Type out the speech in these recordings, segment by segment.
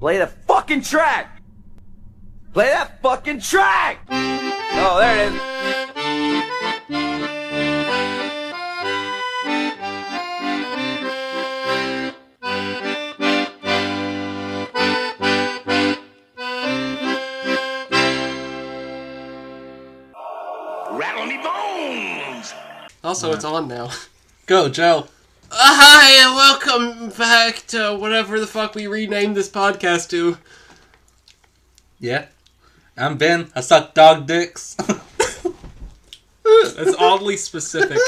Play the fucking track! Play that fucking track! Oh, there it is. Rattle me bones! Also, it's on now. Go, Joe. Hi, and welcome back to whatever the fuck we renamed this podcast to. Yeah. I'm Ben. I suck dog dicks. That's oddly specific.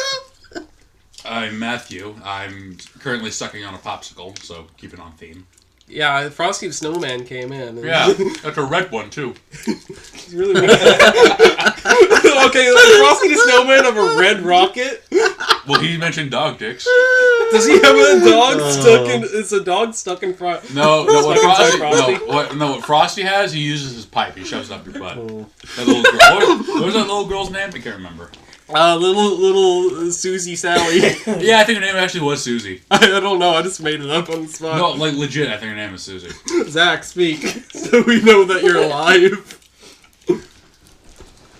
I'm Matthew. I'm currently sucking on a popsicle, so keep it on theme. Yeah, Frosty the Snowman came in. Yeah, that's a red one, too. He's really weak. Okay, like Frosty the Snowman of a red rocket? Well, he mentioned dog dicks. Does he have a dog stuck in... Is a dog stuck in front? No, what Frosty? Frosty, what Frosty has, he uses his pipe. He shoves it up your butt. That little girl. What was that little girl's name? I can't remember. Little Susie Sally. Yeah, I think her name actually was Susie. I don't know, I just made it up on the spot. No, like legit, I think her name is Susie. Zach, speak, so we know that you're alive.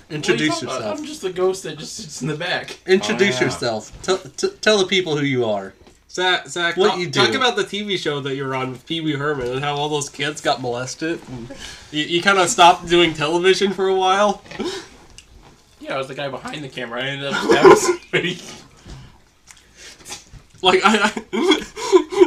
Introduce yourself. I'm just the ghost that just sits in the back. Introduce yourself. Tell the people who you are. Zach, What you do. talk about the TV show that you were on with Pee Wee Herman and how all those kids got molested. And you kind of stopped doing television for a while. Yeah, I was the guy behind the camera. I ended up stabbing somebody. Like,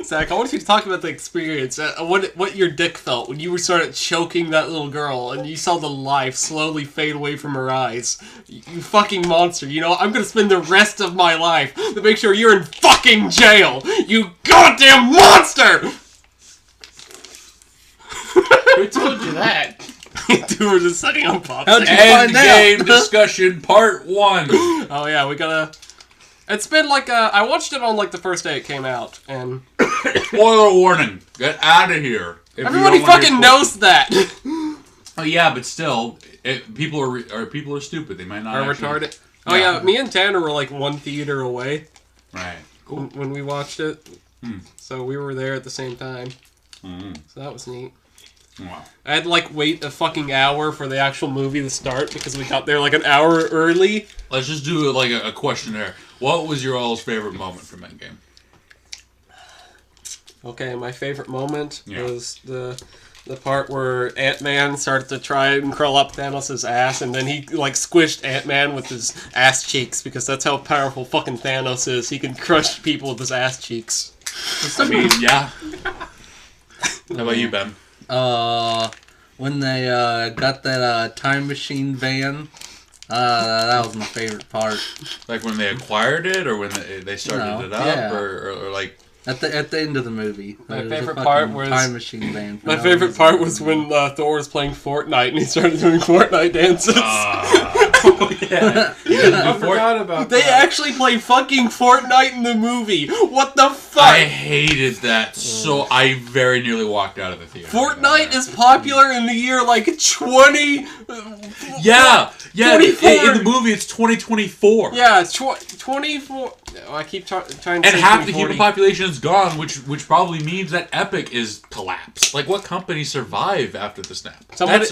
Zach, I want you to talk about the experience. What your dick felt when you started choking that little girl and you saw the life slowly fade away from her eyes. You fucking monster. You know, I'm gonna spend the rest of my life to make sure you're in fucking jail. You goddamn monster! Who told you that? Dude, we're just sucking on pops. How'd you End find out? game discussion part 1. Oh yeah, we gotta... It's been like I watched it on like the first day it came out, and... Spoiler warning. Get out of here. If Everybody you don't wanna fucking hear knows that! Oh yeah, but still, people are stupid. They might not Are actually... retarded. Oh yeah, me and Tanner were like one theater away Right. when we watched it. So we were there at the same time. So that was neat. Wow. I had to like wait a fucking hour for the actual movie to start because we got there like an hour early. Let's just do like a questionnaire. What was your all's favorite moment from Endgame? Okay, my favorite moment Yeah. was the part where Ant-Man started to try and crawl up Thanos' ass, and then he like squished Ant-Man with his ass cheeks because that's how powerful fucking Thanos is. He can crush people with his ass cheeks. I mean, yeah. How about you, Ben? When they got that time machine van, that was my favorite part. Like when they acquired it, or when they started it up, yeah. or like... At the end of the movie. My There was a favorite fucking part was- time machine van. My favorite part was when Thor was playing Fortnite and he started doing Fortnite dances. Yeah. I forgot about They that. actually play fucking Fortnite in the movie. What the fuck? I hated that so... I very nearly walked out of the theater. Fortnite is popular in the year like 20... Yeah! Yeah, 24. in the movie it's 2024. Yeah, it's 24... I keep trying to And say half the 2040. human population is gone, which probably means that Epic is collapsed. Like, what companies survive after the snap? That's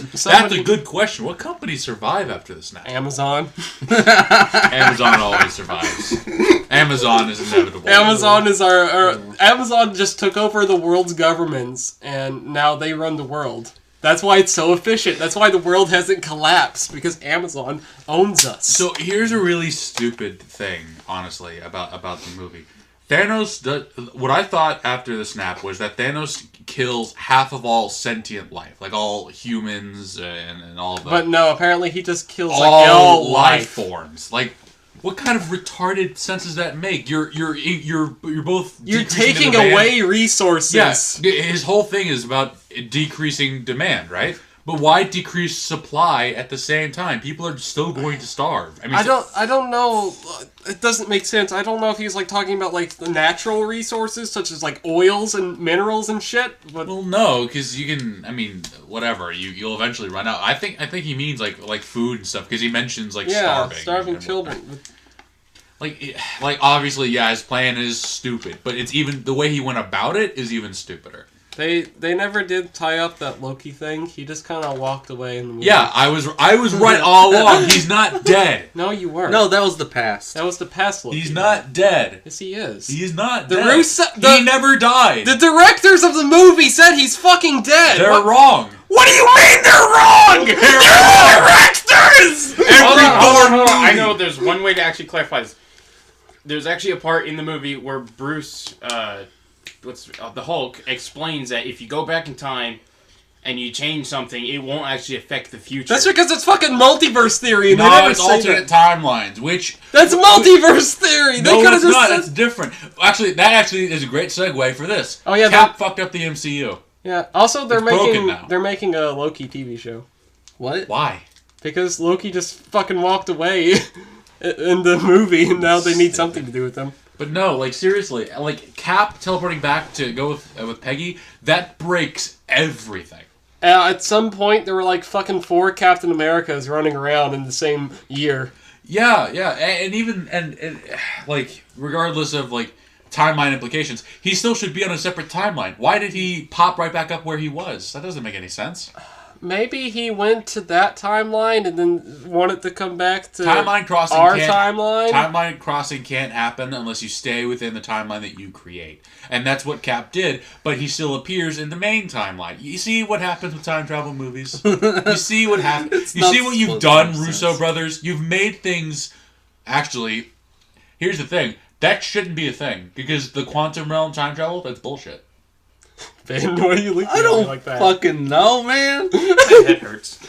a good question. What companies survive after the snap? Amazon. Amazon always survives. Amazon is inevitable. Amazon is our... Amazon just took over the world's governments, and now they run the world. That's why it's so efficient. That's why the world hasn't collapsed, because Amazon owns us. So here's a really stupid thing, honestly, about the movie. Thanos what I thought after the snap was that Thanos kills half of all sentient life, like all humans and all the... But no, apparently he just kills like all all life forms. Like, what kind of retarded sense does that make? You're both... You're decreasing taking demand. away resources. Yes, his whole thing is about decreasing demand, right? But why decrease supply at the same time? People are still going to starve. I mean, I don't know. It doesn't make sense. I don't know if he's like talking about like the natural resources such as like oils and minerals and shit. But well, no, because you can. I mean, whatever. You'll eventually run out. I think he means like food and stuff because he mentions like starving children. Like obviously, yeah, his plan is stupid, but it's even the way he went about it is even stupider. They never did tie up that Loki thing. He just kind of walked away in the movie. Yeah, I was right all along. He's not dead. No, you weren't. No, that was the past. That was the past Loki. He's not dead. Yes, he is. He's not The dead. He never died. The directors of the movie said he's fucking dead. They're wrong. What do you mean they're wrong? They're directors! Hold on. I know there's one way to actually clarify this. There's actually a part in the movie where Bruce, the Hulk, explains that if you go back in time and you change something, it won't actually affect the future. That's because it's fucking multiverse theory. And they No, never it's say alternate that. timelines, which... That's multiverse theory. They No, could have it's just not. said... That's different. Actually, that is a great segue for this. Oh, yeah, Cap fucked up the MCU. Yeah. Also, It's broken now. they're making a Loki TV show What? Why? because Loki just fucking walked away in the movie, and now they need something to do with them. But no, like, seriously, like, Cap teleporting back to go with Peggy, that breaks everything. At some point, there were like fucking 4 Captain Americas running around in the same year. Yeah, and even, and like, regardless of, like, timeline implications, he still should be on a separate timeline. Why did he pop right back up where he was? That doesn't make any sense. Maybe he went to that timeline and then wanted to come back to Timeline crossing our timeline. Timeline crossing can't happen unless you stay within the timeline that you create. And that's what Cap did, but he still appears in the main timeline. You see what happens with time travel movies? You see what happens? You see what you've done, Russo brothers? You've made things... Actually, here's the thing. That shouldn't be a thing, because the quantum realm time travel, that's bullshit. Ben, why are you looking I at me don't like that? fucking know, man. My head hurts.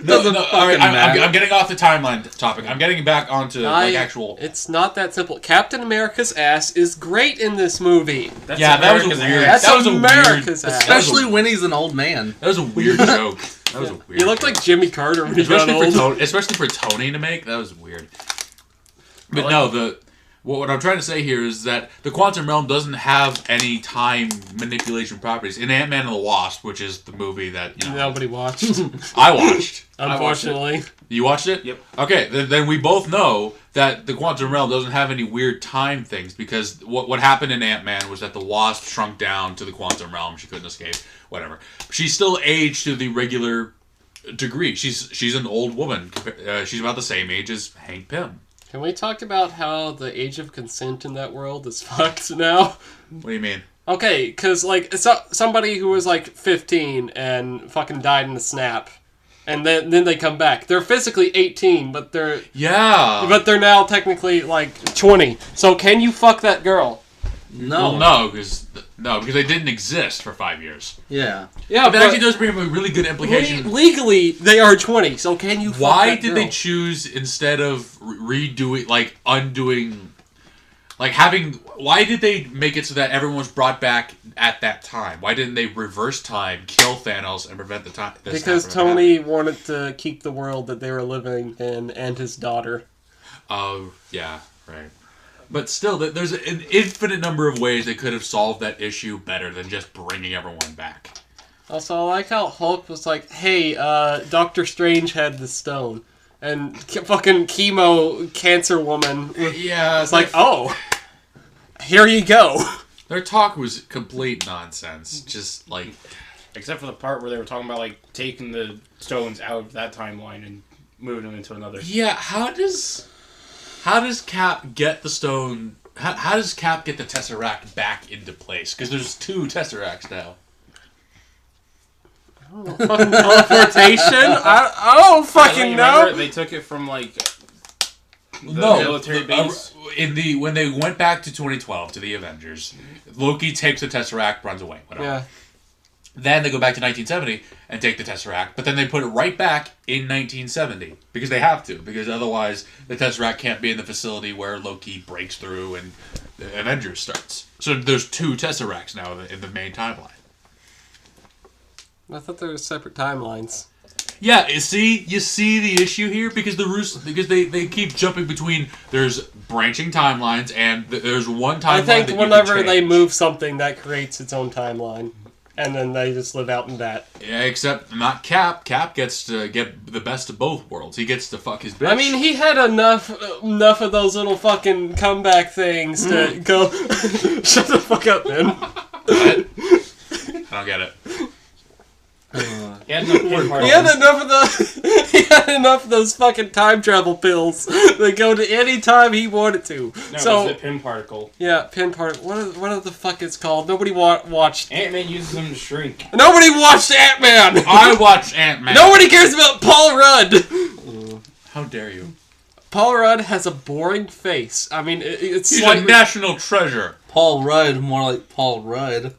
No, all right, matter. I'm getting off the timeline topic. I'm getting back onto like actual... It's not that simple. Captain America's ass is great in this movie. That's Yeah, that was a America's weird... ass. That's that was a America's weird... ass. Especially when he's an old man. That was a weird joke. That was a weird He looked joke. like Jimmy Carter when he got Especially for Tony to make, that was weird. But like no, what I'm trying to say here is that the quantum realm doesn't have any time manipulation properties. In Ant-Man and the Wasp, which is the movie that Nobody watched. I watched. Unfortunately. You watched it? Yep. Okay, then we both know that the quantum realm doesn't have any weird time things, because what happened in Ant-Man was that the Wasp shrunk down to the quantum realm. She couldn't escape. Whatever. She's still aged to the regular degree. She's an old woman. She's about the same age as Hank Pym. Can we talk about how the age of consent in that world is fucked now? What do you mean? Okay, because, like, somebody who was, like, 15 and fucking died in a snap, and then they come back. They're physically 18, but they're now technically, like, 20. So can you fuck that girl? No. Well, no, because they didn't exist for 5 years. Yeah. Yeah, But that actually does bring up a really good implication. legally, they are 20, so can you fuck Why that did girl? they choose, instead of redoing, like, undoing, like, having... Why did they make it so that everyone was brought back at that time? Why didn't they reverse time, kill Thanos, and prevent the time? Because Tony wanted to keep the world that they were living in and his daughter. Oh, yeah, right. But still, there's an infinite number of ways they could have solved that issue better than just bringing everyone back. Also, I like how Hulk was like, hey, Doctor Strange had the stone. And fucking chemo cancer woman Yeah, was like, oh, here you go. their talk was complete nonsense. Just, like... Except for the part where they were talking about, like, taking the stones out of that timeline and moving them into another. Yeah, how does Cap get the stone... How does Cap get the Tesseract back into place? Because there's 2 Tesseracts now. Fucking teleportation? I don't fucking know. Remember, they took it from, like, the No, military base. When they went back to 2012 to the Avengers, Loki takes the Tesseract, runs away, whatever. Yeah. Then they go back to 1970 and take the Tesseract, but then they put it right back in 1970 because they have to, because otherwise the Tesseract can't be in the facility where Loki breaks through and the Avengers starts. So there's 2 Tesseracts now in the main timeline. I thought there were separate timelines. Yeah, you see the issue here, because they keep jumping between, there's branching timelines and there's one timeline. I think that whenever you can they change. move something, that creates its own timeline. And then they just live out in that. Yeah, except not Cap. Cap gets to get the best of both worlds. He gets to fuck his bitch. I mean, he had enough of those little fucking comeback things to go... Shut the fuck up, man. don't get it. He had no pin part. He had enough of the. He had enough of those fucking time travel pills that go to any time he wanted to. No, So it was a pin particle. yeah, pin part. What the fuck it's called? Nobody watched. Ant-Man uses them to shrink. Nobody watched Ant-Man. I watched Ant-Man. Nobody cares about Paul Rudd. How dare you? Paul Rudd has a boring face. I mean, it's He's like a national treasure. Paul Rudd, more like Paul Rudd.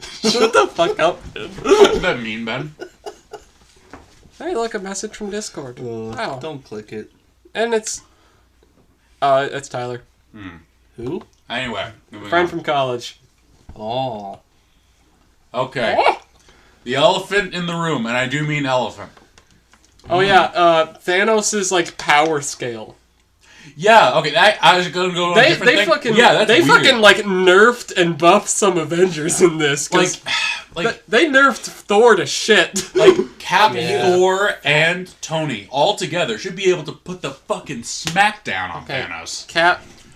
shut the fuck up. What does that mean, Ben? Hey, look, a message from Discord. Wow. Don't click it. And it's Tyler, Who? Anyway, moving friend on. from college. Oh. Okay. The elephant in the room, and I do mean elephant. Oh yeah, Thanos' like power scale. Yeah, okay, I was gonna go on a They different thing. fucking Yeah, that's they weird. fucking like nerfed and buffed some Avengers in this. 'Cause they nerfed Thor to shit. like Cap, Yeah. Thor, and Tony all together should be able to put the fucking smackdown on Okay. Thanos.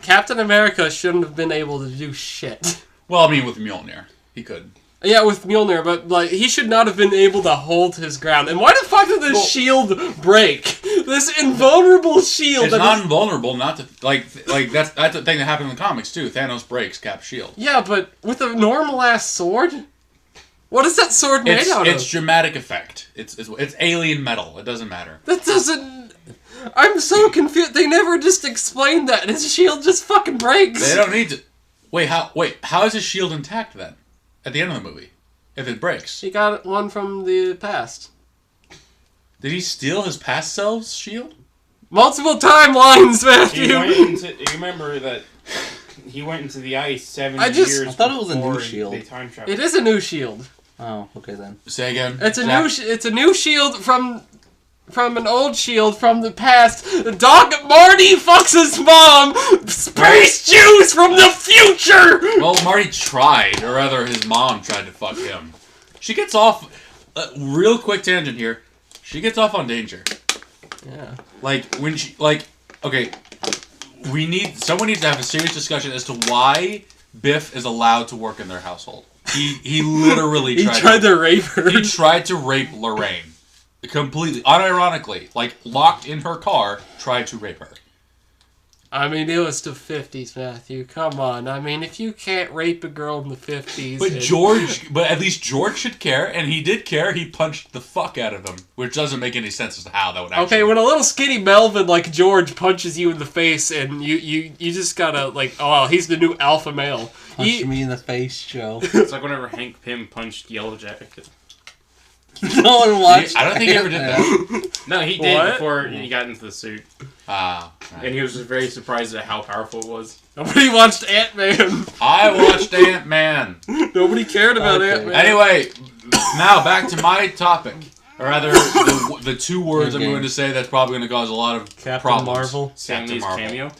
Captain America shouldn't have been able to do shit. Well, I mean, with Mjolnir, he could. Yeah, with Mjolnir, but like he should not have been able to hold his ground. And why the fuck did this shield break? This invulnerable shield. It's not invulnerable, not to like that's the thing that happened in the comics too. Thanos breaks Cap's shield. Yeah, but with a normal ass sword. What is that sword made out It's of? dramatic effect. It's alien metal. It doesn't matter. That doesn't. I'm so confused. They never just explained that. His shield just fucking breaks. They don't need to. Wait, how is his shield intact then? At the end of the movie, if it breaks, He got one from the past. did he steal his past self's shield? Multiple timelines, Matthew. You remember that he went into the ice 70 years. I thought it was a new before shield. They time traveled. It is a new shield. Oh, okay then. Say again. It's a Zach? new. It's a new shield from an old shield from the past. Doc Marty fucks his mom. Space Jews from the future. Well, Marty tried, or rather, his mom tried to fuck him. She gets off. Real quick tangent here. She gets off on Danger. Yeah. Like when she okay. Someone needs to have a serious discussion as to why Biff is allowed to work in their household. He literally He tried to rape her. He tried to rape Lorraine. Completely, unironically, like locked in her car, tried to rape her. I mean, it was the 50s, Matthew. Come on. I mean, if you can't rape a girl in the 50s... But at least George should care, and he did care. He punched the fuck out of him, which doesn't make any sense as to how that would actually... Okay, when a little skinny Melvin like George punches you in the face, and you just gotta, like, oh, he's the new alpha male. Punch me in the face, Joe. It's like whenever Hank Pym punched Yellow Jacket. No one watched. I don't think he ever did that. No, he did What? before he got into the suit. Right. And he was just very surprised at how powerful it was. Nobody watched Ant-Man. I watched Ant-Man. Nobody cared about Okay. Ant-Man. Anyway, now back to my topic. Or rather, the two words I'm going to say that's probably going to cause a lot of Captain problems. Marvel. Stan Captain Lee's Marvel. cameo.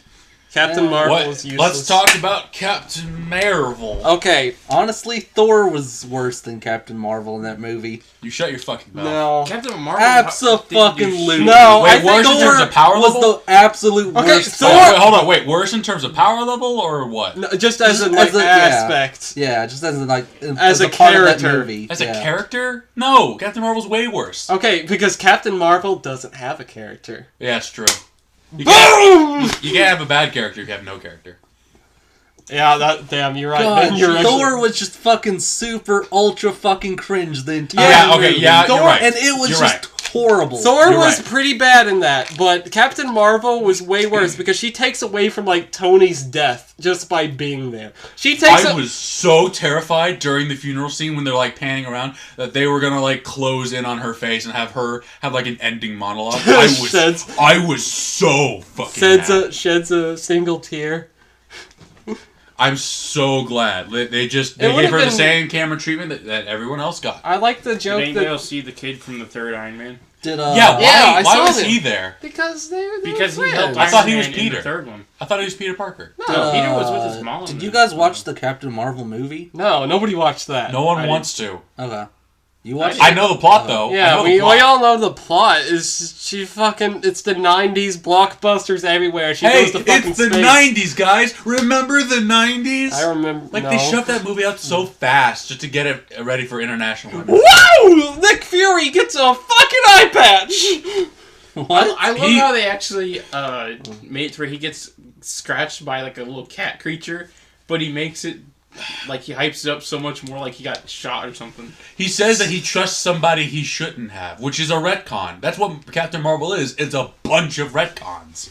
Captain Marvel What? is useless. Let's talk about Captain Marvel. Okay, Honestly, Thor was worse than Captain Marvel in that movie. You shut your fucking mouth. no. Captain Marvel Abso-fucking-lutely. No, Wait, I think worse in terms Thor of power was level? the absolute Okay, worst. Thor- Wait, hold on. Wait, worse in terms of power level or what? No, just as Just an like, as a- yeah. aspect. Yeah, just as in, like As a part of that character. movie. As yeah. a character? No, Captain Marvel's way worse. Okay, because Captain Marvel doesn't have a character. Yeah, it's true. You Boom! can't have a bad character if you have no character. Yeah, damn, you're right. God, You're right. Thor was just fucking super ultra fucking cringe the entire Yeah, okay, movie. yeah, Thor- you're right. And it was You're just right. horrible. Thor You're was right. pretty bad in that, but Captain Marvel was way worse because she takes away from like Tony's death just by being there. She takes. I was so terrified during the funeral scene when they're like panning around that they were gonna like close in on her face and have her have like an ending monologue. I was so fucking mad. sheds a single tear. I'm so glad they It gave would've her the been- same camera treatment that everyone else got. I like the Did joke anybody that else see the kid from the third Iron Man? Did Yeah, Yeah, I why saw was him. he there? because they're Because he friends. helped I Iron thought he Man was in Peter. the third one. I thought he was Peter Parker. No, Peter was with his mom. Did in you it. guys watch the Captain Marvel movie? No, nobody watched that. No one I wants to. Okay. You watched I know the plot though. I Yeah, know the we plot. all know the plot. Is she fucking? It's the '90s blockbusters everywhere. She Hey, goes to fucking it's the space. '90s, guys. Remember the '90s? I remember. Like no. they shoved that movie out so fast just to get it ready for international. Wow! Nick Fury gets a fucking eye patch. What? I love how they actually made it to where he gets scratched by like a little cat creature, but he makes it like he hypes it up so much more like he got shot or something. He says that he trusts somebody he shouldn't have, which is a retcon. That's what Captain Marvel is. It's a bunch of retcons.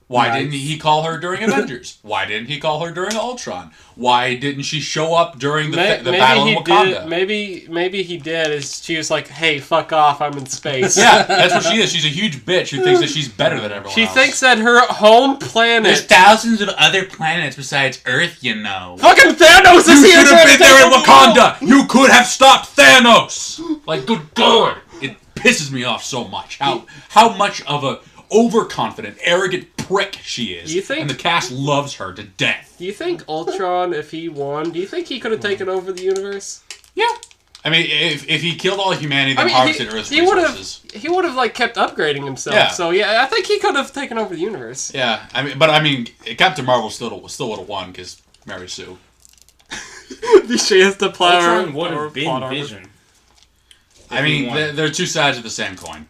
Why Nice. didn't he call her during Avengers? Why didn't he call her during Ultron? Why didn't she show up during the battle in Wakanda? Maybe he did. She was like, "Hey, fuck off! I'm in space." Yeah, that's what she is. She's a huge bitch who thinks that she's better than everyone She else. thinks that her home planet. There's thousands of other planets besides Earth, you know. Fucking Thanos is You here. should have trying to been there take in over the Wakanda. You could have stopped Thanos. Like, good God, it pisses me off so much. How much of a overconfident, arrogant prick she is. You think- And the cast loves her to death. Do you think Ultron, if he won, do you think he could have taken over the universe? Yeah. I mean, if he killed all humanity, then harvested Earth's he would resources. have. He would have like kept upgrading himself. Yeah. So yeah, I think he could have taken over the universe. Yeah, I mean, Captain Marvel still would have won because Mary Sue. She has the power. Ultron would or have been plot armor. Vision. I mean, they're two sides of the same coin,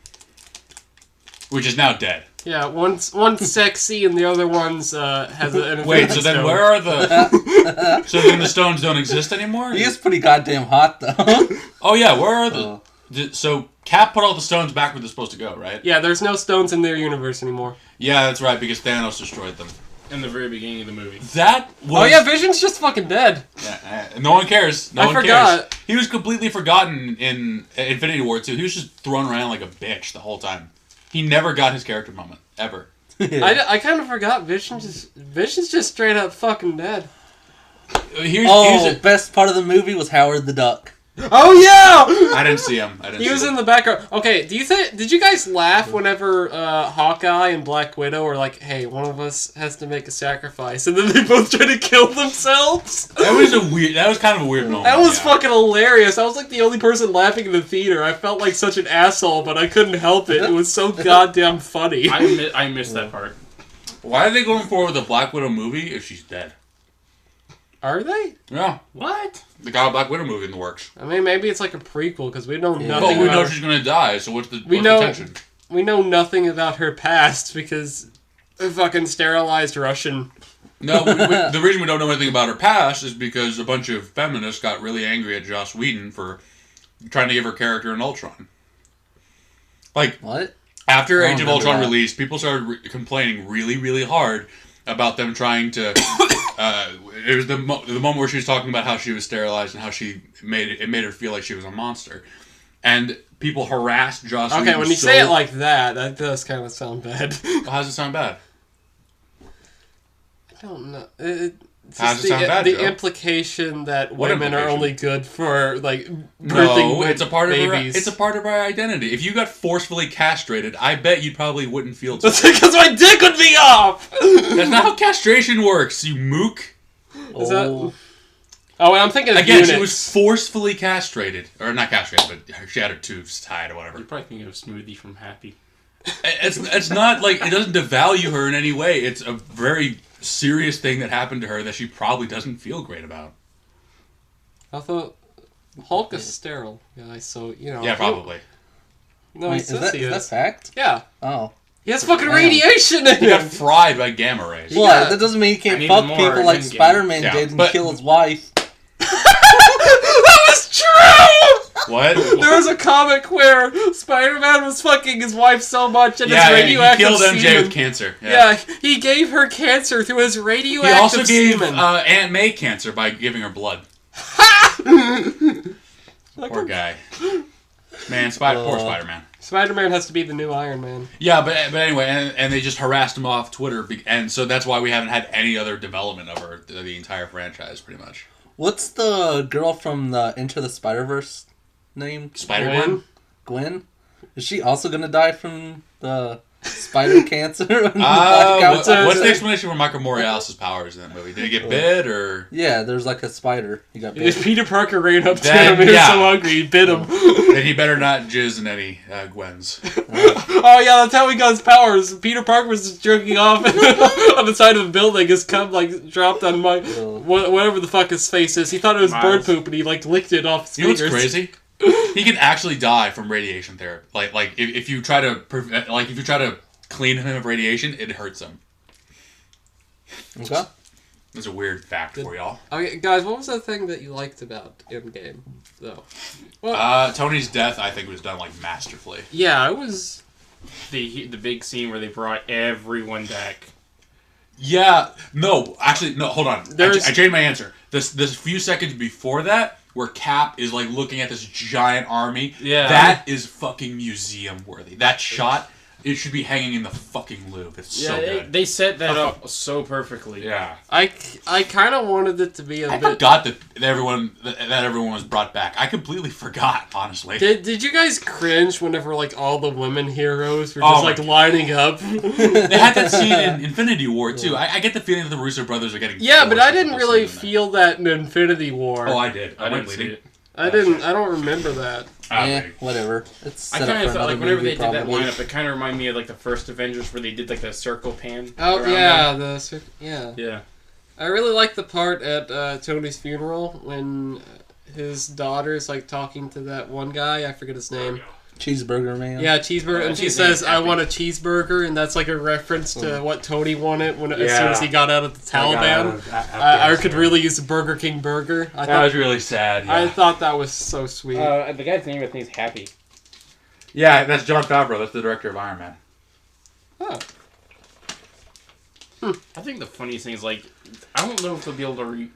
which is now dead. Yeah, one's sexy and the other one's has an Wait, infinity so then stone. where are the? So then the stones don't exist anymore? He is pretty goddamn hot, though. Oh yeah, where are the? So Cap put all the stones back where they're supposed to go, right? Yeah, there's no stones in their universe anymore. Yeah, that's right, because Thanos destroyed them. In the very beginning of the movie. That was. Oh yeah, Vision's just fucking dead. Yeah, no one cares. No I one forgot. cares. He was completely forgotten in Infinity War 2. He was just thrown around like a bitch the whole time. He never got his character moment ever. I kind of forgot Vision's just straight up fucking dead. Here's Best part of the movie was Howard the Duck. Oh yeah! I didn't see him. He was in the background. Okay, did you guys laugh whenever Hawkeye and Black Widow were like, "Hey, one of us has to make a sacrifice," and then they both try to kill themselves? That was kind of a weird moment. That was yeah. fucking hilarious. I was like the only person laughing in the theater. I felt like such an asshole, but I couldn't help it. It was so goddamn funny. I missed that part. Why are they going forward with a Black Widow movie if she's dead? Are they? Yeah. What? They got a Black Widow movie in the works. I mean, maybe it's like a prequel because we know But nothing. we about know her. she's gonna die, so what's the know- tension? We know nothing about her past because a fucking sterilized Russian. No, the reason we don't know anything about her past is because a bunch of feminists got really angry at Joss Whedon for trying to give her character an Ultron. Like, What? after I Age of remember Ultron that. released, people started complaining really, really hard about them trying to... it was the moment where she was talking about how she was sterilized and how she made her feel like she was a monster. And people harassed Joss Whedon. Okay, when you say it like that does kind of sound bad. How does it sound bad? I don't know. It's How just does it sound bad, the Joe? implication that What women are implication? only good for like No, birthing it's a part of her. babies. It's a part of our identity. If you got forcefully castrated, I bet you probably wouldn't feel. That's because my dick would be off. That's not how castration works, you mook. Is that? Oh, and I'm thinking of Again, units. she was forcefully castrated, or not castrated, but she had her tubes tied or whatever. You're probably thinking of Smoothie from Happy. It's not like it doesn't devalue her in any way. It's a very serious thing that happened to her that she probably doesn't feel great about. I thought Hulk is sterile. Yeah, so you know. Yeah, probably. No, Wait, he is says that he is that is. fact? Yeah, Oh. he has fucking Damn. radiation in He got him. fried by gamma rays. Yeah. What? That doesn't mean he can't And fuck even more people like Endgame. Spider-Man Yeah, did and but- kill his wife. That was true. What? There was a comic where Spider-Man was fucking his wife so much and his Yeah, he radioactive killed MJ semen. with cancer. Yeah, he gave her cancer through his He radioactive also gave semen. Aunt May cancer by giving her blood. Poor guy. Man, poor Spider-Man. Spider-Man has to be the new Iron Man. Yeah, but anyway, and they just harassed him off Twitter, and so that's why we haven't had any other development of her the entire franchise, pretty much. What's the girl from the Into the Spider-Verse name? Spider-Gwen? Gwen? Is she also gonna die from the Spider cancer. What's the explanation for Michael Morales' powers in that movie? Did he get bit or? Yeah, there's like a spider. He got bit. If Peter Parker ran up to him, he was so hungry, he bit him. Then he better not jizz in any Gwens. Oh yeah, that's how he got his powers. Peter Parker was just jerking off on the side of a building. His cum like dropped on my whatever the fuck his face is. He thought it was bird poop, and he like licked it off his fingers. You know what's crazy? He can actually die from radiation therapy. Like if you try to clean him of radiation, it hurts him. Okay. That's a weird fact for y'all. Okay, guys, what was that thing that you liked about Endgame, though? Well, Tony's death, I think, was done like masterfully. Yeah, it was The big scene where they brought everyone back. Yeah, no, actually, no. Hold on, I changed my answer. This few seconds before that, where Cap is like looking at this giant army. Yeah, that is fucking museum worthy. That shot. It should be hanging in the fucking Louvre. It's so good. They set that up so perfectly. Yeah. I kind of wanted it to be a I bit... forgot that everyone was brought back. I completely forgot, honestly. Did you guys cringe whenever like all the women heroes were just like lining up? They had that scene in Infinity War too. I get the feeling that the Russo brothers are getting... Yeah, but I didn't really feel that in Infinity War. Oh, I did. I didn't see it. I don't remember that. Whatever. It's I kind of felt like whenever they did that lineup, it kind of reminded me of like the first Avengers where they did like the circle pan. Oh yeah, yeah. I really liked the part at Tony's funeral when his daughter's like talking to that one guy. I forget his name. Cheeseburger Man. Yeah, cheeseburger, and she says, "I want a cheeseburger," and that's like a reference to what Tony wanted as soon as he got out of the Taliban. I could really use a Burger King burger. That was really sad. Yeah. I thought that was so sweet. The guy's name I think is Happy. Yeah, that's Jon Favreau. That's the director of Iron Man. Oh. I think the funniest thing is like I don't know if they'll be able to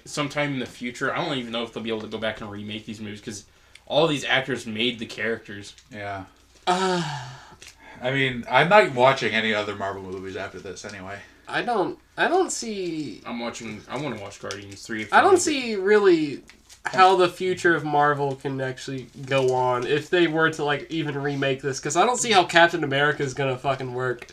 sometime in the future. I don't even know if they'll be able to go back and remake these movies because all these actors made the characters. Yeah. I mean, I'm not watching any other Marvel movies after this anyway. I don't see... I want to watch Guardians 3. I don't see really how the future of Marvel can actually go on if they were to like even remake this, because I don't see how Captain America is gonna fucking work.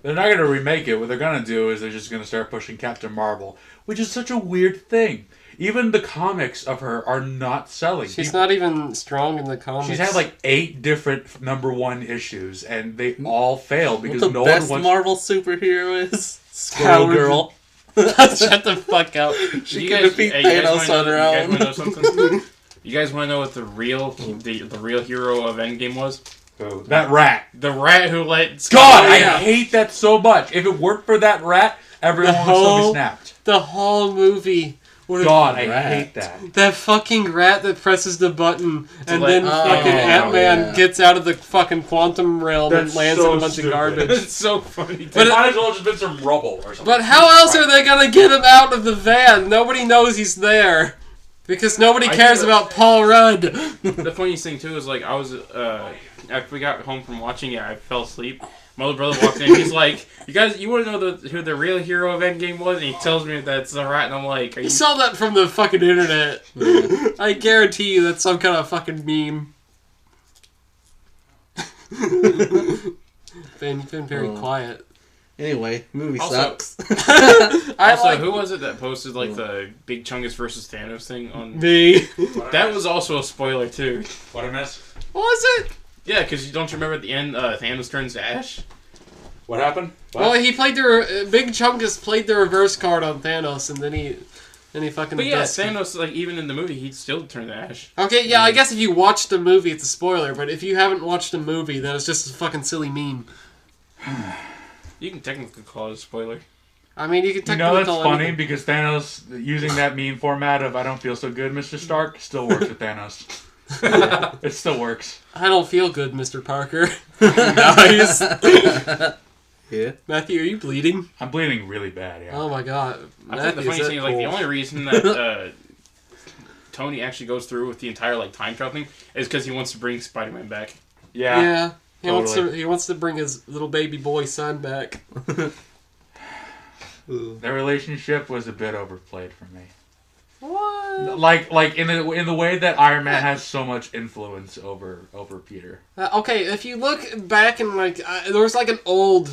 They're not gonna remake it. What they're gonna do is they're just gonna start pushing Captain Marvel, which is such a weird thing. Even the comics of her are not selling. She's not even strong in the comics. She's had like 8 different #1 issues, and they all failed because no one wants... The best Marvel superhero is Squirrel Girl. Shut the fuck up. She can defeat Thanos on her own. You guys want to know something? You guys want to know what the real hero of Endgame was? Oh, that rat. The rat who let... God, I hate that so much. If it weren't for that rat, everyone would still be snapped. The whole movie... God, I hate that. That fucking rat that presses the button and then fucking Ant-Man gets out of the fucking quantum realm and lands in a bunch of garbage. It's so funny. But it might as well have just been some rubble or something. But how else are they gonna get him out of the van? Nobody knows he's there. Because nobody cares about Paul Rudd. The funniest thing, too, is like I was... after we got home from watching it, I fell asleep. My little brother walked in. He's like, you want to know who the real hero of Endgame was? And he tells me that it's the rat. And I'm like, you saw that from the fucking internet. I guarantee you that's some kind of fucking meme. Ben, you've been very quiet. Anyway, movie sucks. Who was it that posted like the Big Chungus versus Thanos thing on me? That was also a spoiler too. What I missed? Was it? Yeah, because don't you remember at the end, Thanos turns to ash? What happened? What? Well, he played Big Chungus played the reverse card on Thanos, and then he fucking. But yeah, Thanos, like even in the movie, he'd still turn to ash. Okay, yeah, I guess if you watched the movie, it's a spoiler. But if you haven't watched the movie, then it's just a fucking silly meme. You can technically call it a spoiler. I mean, you can technically that's funny because Thanos using that meme format of "I don't feel so good, Mr. Stark" still works with Thanos. It still works. I don't feel good, Mr. Parker. Nice. Yeah. Matthew, are you bleeding? I'm bleeding really bad, yeah. Oh my god. I think the funny thing is, like, the only reason that Tony actually goes through with the entire, like, time travel thing is because he wants to bring Spider-Man back. Yeah. He wants to bring his little baby boy son back. Their relationship was a bit overplayed for me. What? Like in the way that Iron Man has so much influence over Peter. Okay, if you look back and there was like an old,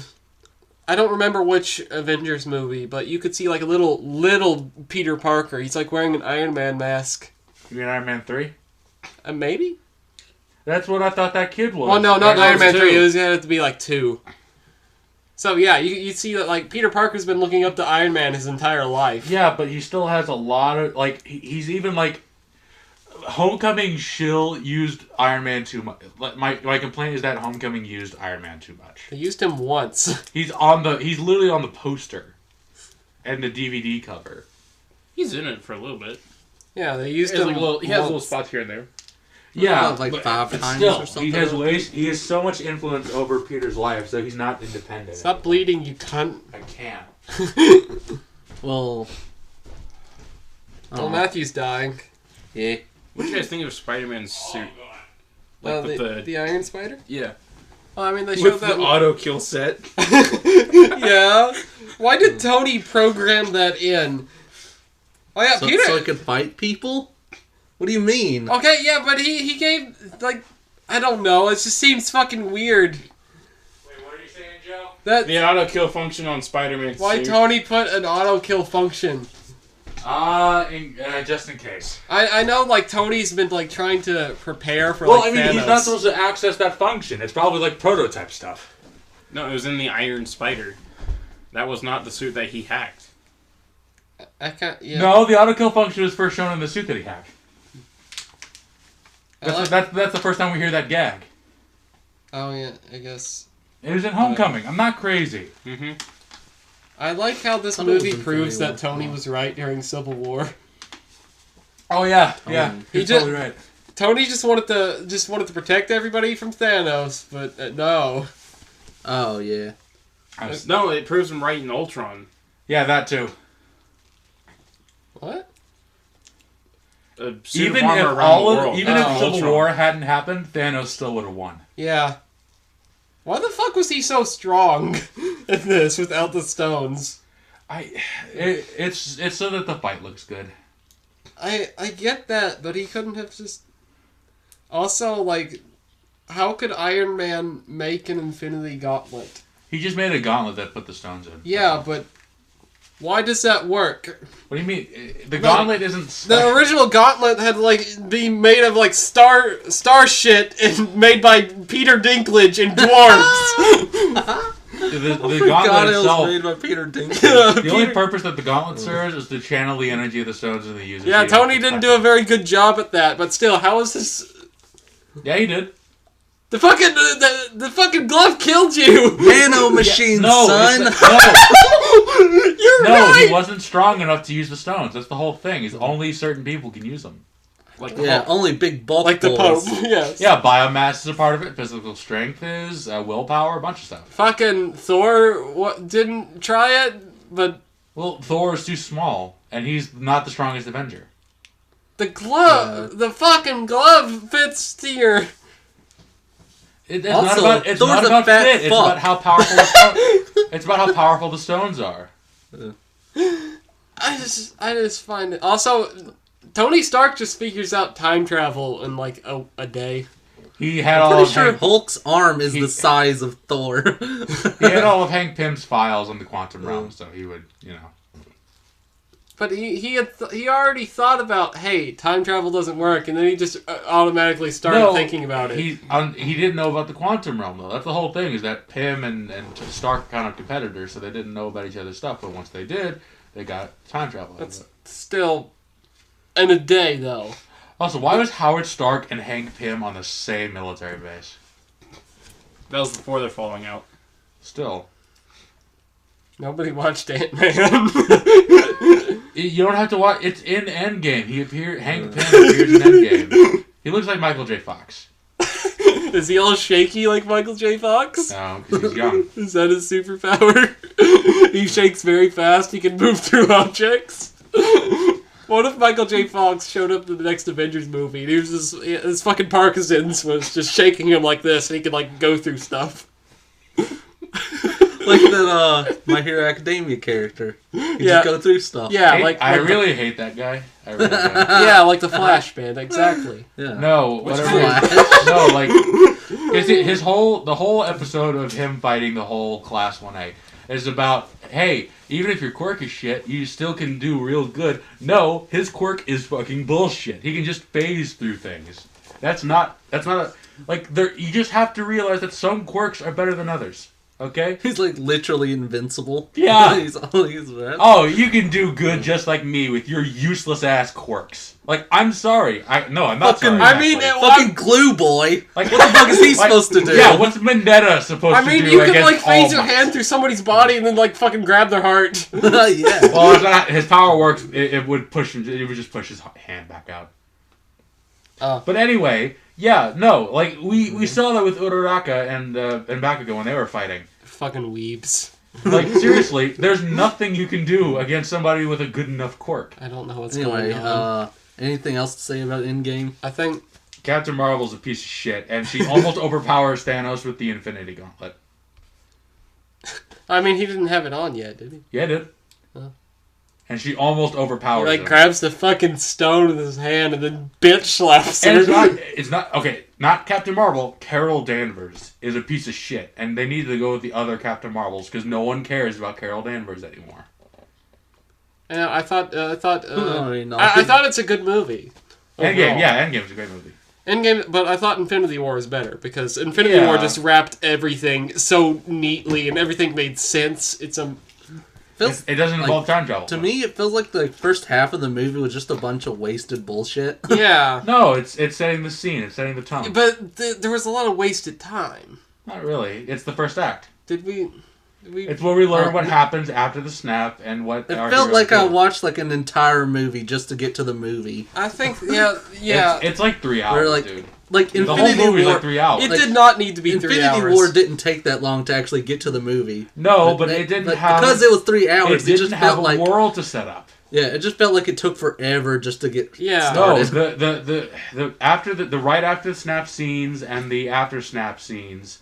I don't remember which Avengers movie, but you could see like a little Peter Parker. He's like wearing an Iron Man mask. You mean Iron Man 3? Maybe. That's what I thought that kid was. Well, no, not Iron Man 3. 2. It had to be like 2. So yeah, you see that like Peter Parker's been looking up to Iron Man his entire life. Yeah, but he still has a lot of like he's even like Homecoming shill used Iron Man too much. My complaint is that Homecoming used Iron Man too much. They used him once. He's literally on the poster and the DVD cover. He's in it for a little bit. Yeah, they used He has, him. he has little once. spots here and there. Yeah, like but 5 times still, or something. he has so much influence over Peter's life, so he's not independent. Stop bleeding, you cunt. I can't. Well, Well, Matthew's dying. yeah. What do you guys think of Spider-Man's suit? Like with The Iron Spider? yeah, Well, I mean, they showed with that. the auto kill set. Yeah. Why did Tony program that in? Oh yeah, So, Peter. so I could fight people? What do you mean? Okay, yeah, but he gave like I don't know. It just seems fucking weird. Wait, what are you saying, Joe? That The auto kill function on Spider-Man's why suit. Tony put an auto kill function. Just in case. I know like Tony's been like trying to prepare for Well, like I mean, Thanos. he's not supposed to access that function. It's probably like prototype stuff. No, it was in the Iron Spider. That was not the suit that he hacked. I can't. Yeah. No, the auto kill function was first shown in the suit that he hacked. That's the first time we hear that gag. Oh yeah, I guess. It was in Homecoming. I'm not crazy. Mm-hmm. I like how this thought it was movie in proves 21. that Tony was right during Civil War. Oh yeah, yeah. He You're just- totally right. Tony just wanted to protect everybody from Thanos, but no. Oh, yeah. No, it proves him right in Ultron. Yeah, that too. What? A suit Even of armor if around the world. even if Civil Ultron. War hadn't happened, Thanos still would have won. Yeah. Why the fuck was he so strong in this without the stones? It's so that the fight looks good. I get that, but he couldn't have just. Also, like, how could Iron Man make an Infinity Gauntlet? He just made a gauntlet that put the stones in. Yeah, but why does that work? What do you mean? The gauntlet isn't. The Special. original Gauntlet had like be made of like star shit and made by Peter Dinklage and dwarves. The God, gauntlet it was itself. made by Peter Dinklage. The only purpose that the gauntlet serves is to channel the energy of the stones in the user. Yeah, Tony didn't do a very good job at that, but still, how is this? Yeah, he did. The fucking the fucking glove killed you. Nano machine, No, son. You're no, right. he wasn't strong enough to use the stones. That's the whole thing. Is only certain people can use them. Like Yeah, only big bulk Like the Pope. boys. Yes. Yeah, biomass is a part of it. Physical strength is, willpower, a bunch of stuff. Fucking Thor didn't try it, but Well, Thor is too small, and he's not the strongest Avenger. the glove, the fucking glove fits to your. It's Also, not about, it's Thor's not a about fat fit. It's fuck. about how powerful. It's about how powerful the stones are. I just find it. Also, Tony Stark just figures out time travel in like a day. He had all Pretty of sure Hank, Hulk's arm is the size of Thor. he had all of Hank Pym's files on the quantum realm, so he would, But he already thought about, hey, time travel doesn't work, and then he just automatically started thinking about it. He didn't know about the quantum realm though. That's the whole thing. Is that Pym and Stark are kind of competitors, so they didn't know about each other's stuff. But once they did, they got time travel. That's still in a day though. Also, why was Howard Stark and Hank Pym on the same military base? that was before their falling out. Still, Nobody watched Ant-Man. you don't have to watch. It's in Endgame. Hank Pym appears in Endgame. He looks like Michael J. Fox. Is he all shaky like Michael J. Fox? No, because he's young. Is that his superpower? He shakes very fast. He can move through objects. What if Michael J. Fox showed up in the next Avengers movie and he was just, his fucking Parkinson's was just shaking him like this and he could like go through stuff? Like that My Hero Academia character. You just go through stuff. Yeah, I really hate that guy. I really do. Yeah, like the Flash band, exactly. Yeah. No, whatever. No, like the whole episode of him fighting the whole Class 1A is about, hey, even if your quirk is shit, you still can do real good. No, his quirk is fucking bullshit. He can just phase through things. That's not you just have to realize that some quirks are better than others. Okay? He's like literally invincible. Yeah. he's red. Oh, you can do good just like me with your useless ass quirks. Like, I'm sorry. I'm not sorry. I mean, fucking glue boy. Like, what the fuck is he supposed to do? Yeah, what's Vendetta supposed to do? I mean, you can like phase your All Might? hand through somebody's body and then like fucking grab their heart. Yeah. Well, if that, his power works, it would push him. It would just push his hand back out. But anyway, yeah, no, like we saw that with Uraraka and Bakugo when they were fighting. Fucking weebs. Like, seriously, there's nothing you can do against somebody with a good enough quirk. I don't know what's going on. Anything else to say about Endgame? I think Captain Marvel's a piece of shit, and she almost overpowers Thanos with the Infinity Gauntlet. I mean, he didn't have it on yet, did he? Yeah, dude. And she almost He overpowers like him. grabs the fucking stone in his hand and then bitch slaps her. And it's not okay, not Captain Marvel. Carol Danvers is a piece of shit, and they need to go with the other Captain Marvels because no one cares about Carol Danvers anymore. Yeah, I thought it's a good movie. Endgame, yeah, Endgame's a great movie. Endgame, but I thought Infinity War is better because Infinity War just wrapped everything so neatly and everything made sense. It doesn't involve time travel. To me, it feels like the first half of the movie was just a bunch of wasted bullshit. Yeah. No, it's setting the scene. It's setting the tone. But there was a lot of wasted time. Not really. It's the first act. Did we? It's where we learn what happens after the snap and what. It felt like I watched like an entire movie just to get to the movie. I think, yeah. It's like 3 hours, dude. Like the Infinity whole movie's War, like 3 hours. It did not need to be 3 hours. Infinity War didn't take that long to actually get to the movie. No, but it didn't have... Because it was 3 hours, it didn't have a world to set up. Yeah, it just felt like it took forever just to get started. No, the after the right after the snap scenes and the after snap scenes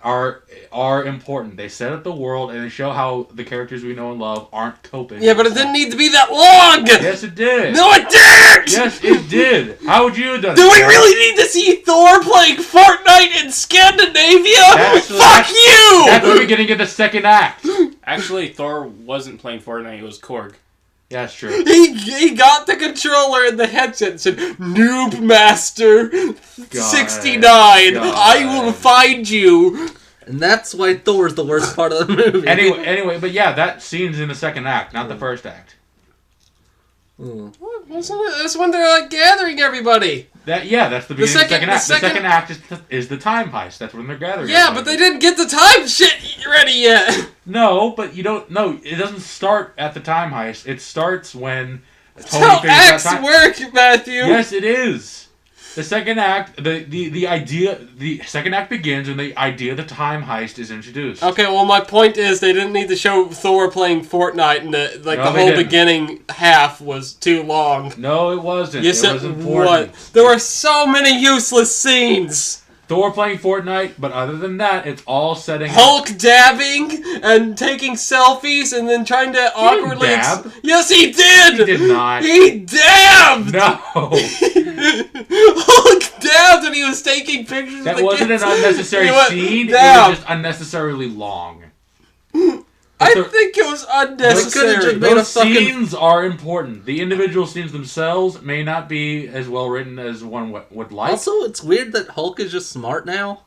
are important. They set up the world and they show how the characters we know and love aren't coping. Yeah, but it didn't need to be that long! Yes, it did! No, it didn't! Yes, it did! How would you have done it? Do we really need to see Thor playing Fortnite in Scandinavia? Fuck you! That's the beginning of the second act. Actually, Thor wasn't playing Fortnite, it was Korg. Yeah, that's true. He got the controller and the headset and said, Noob Master 69, I will find you. And that's why Thor's the worst part of the movie. Anyway, but yeah, that scene's in the second act, not the first act. That's when they're like gathering everybody. That's the beginning of the second act. The second act is the time heist. That's when they're gathering. Yeah, but they didn't get the time shit ready yet. No, but you don't. No, it doesn't start at the time heist. It starts when Tony how acts work, Matthew. Yes, it is. The second act, the second act begins when the idea of the time heist is introduced. Okay, well, my point is they didn't need to show Thor playing Fortnite, and the whole beginning half was too long. No, it wasn't. Yes, it was important. There were so many useless scenes. Thor playing Fortnite, but other than that, it's all setting Hulk dabbing and taking selfies and then trying to awkwardly... dab? Yes, he did! He did not. He dabbed! No! Hulk dabbed when he was taking pictures That of the wasn't kids. an unnecessary scene. Dab. It was just unnecessarily long. I think it was unnecessary. Those scenes are important. The individual scenes themselves may not be as well written as one would like. Also, it's weird that Hulk is just smart now.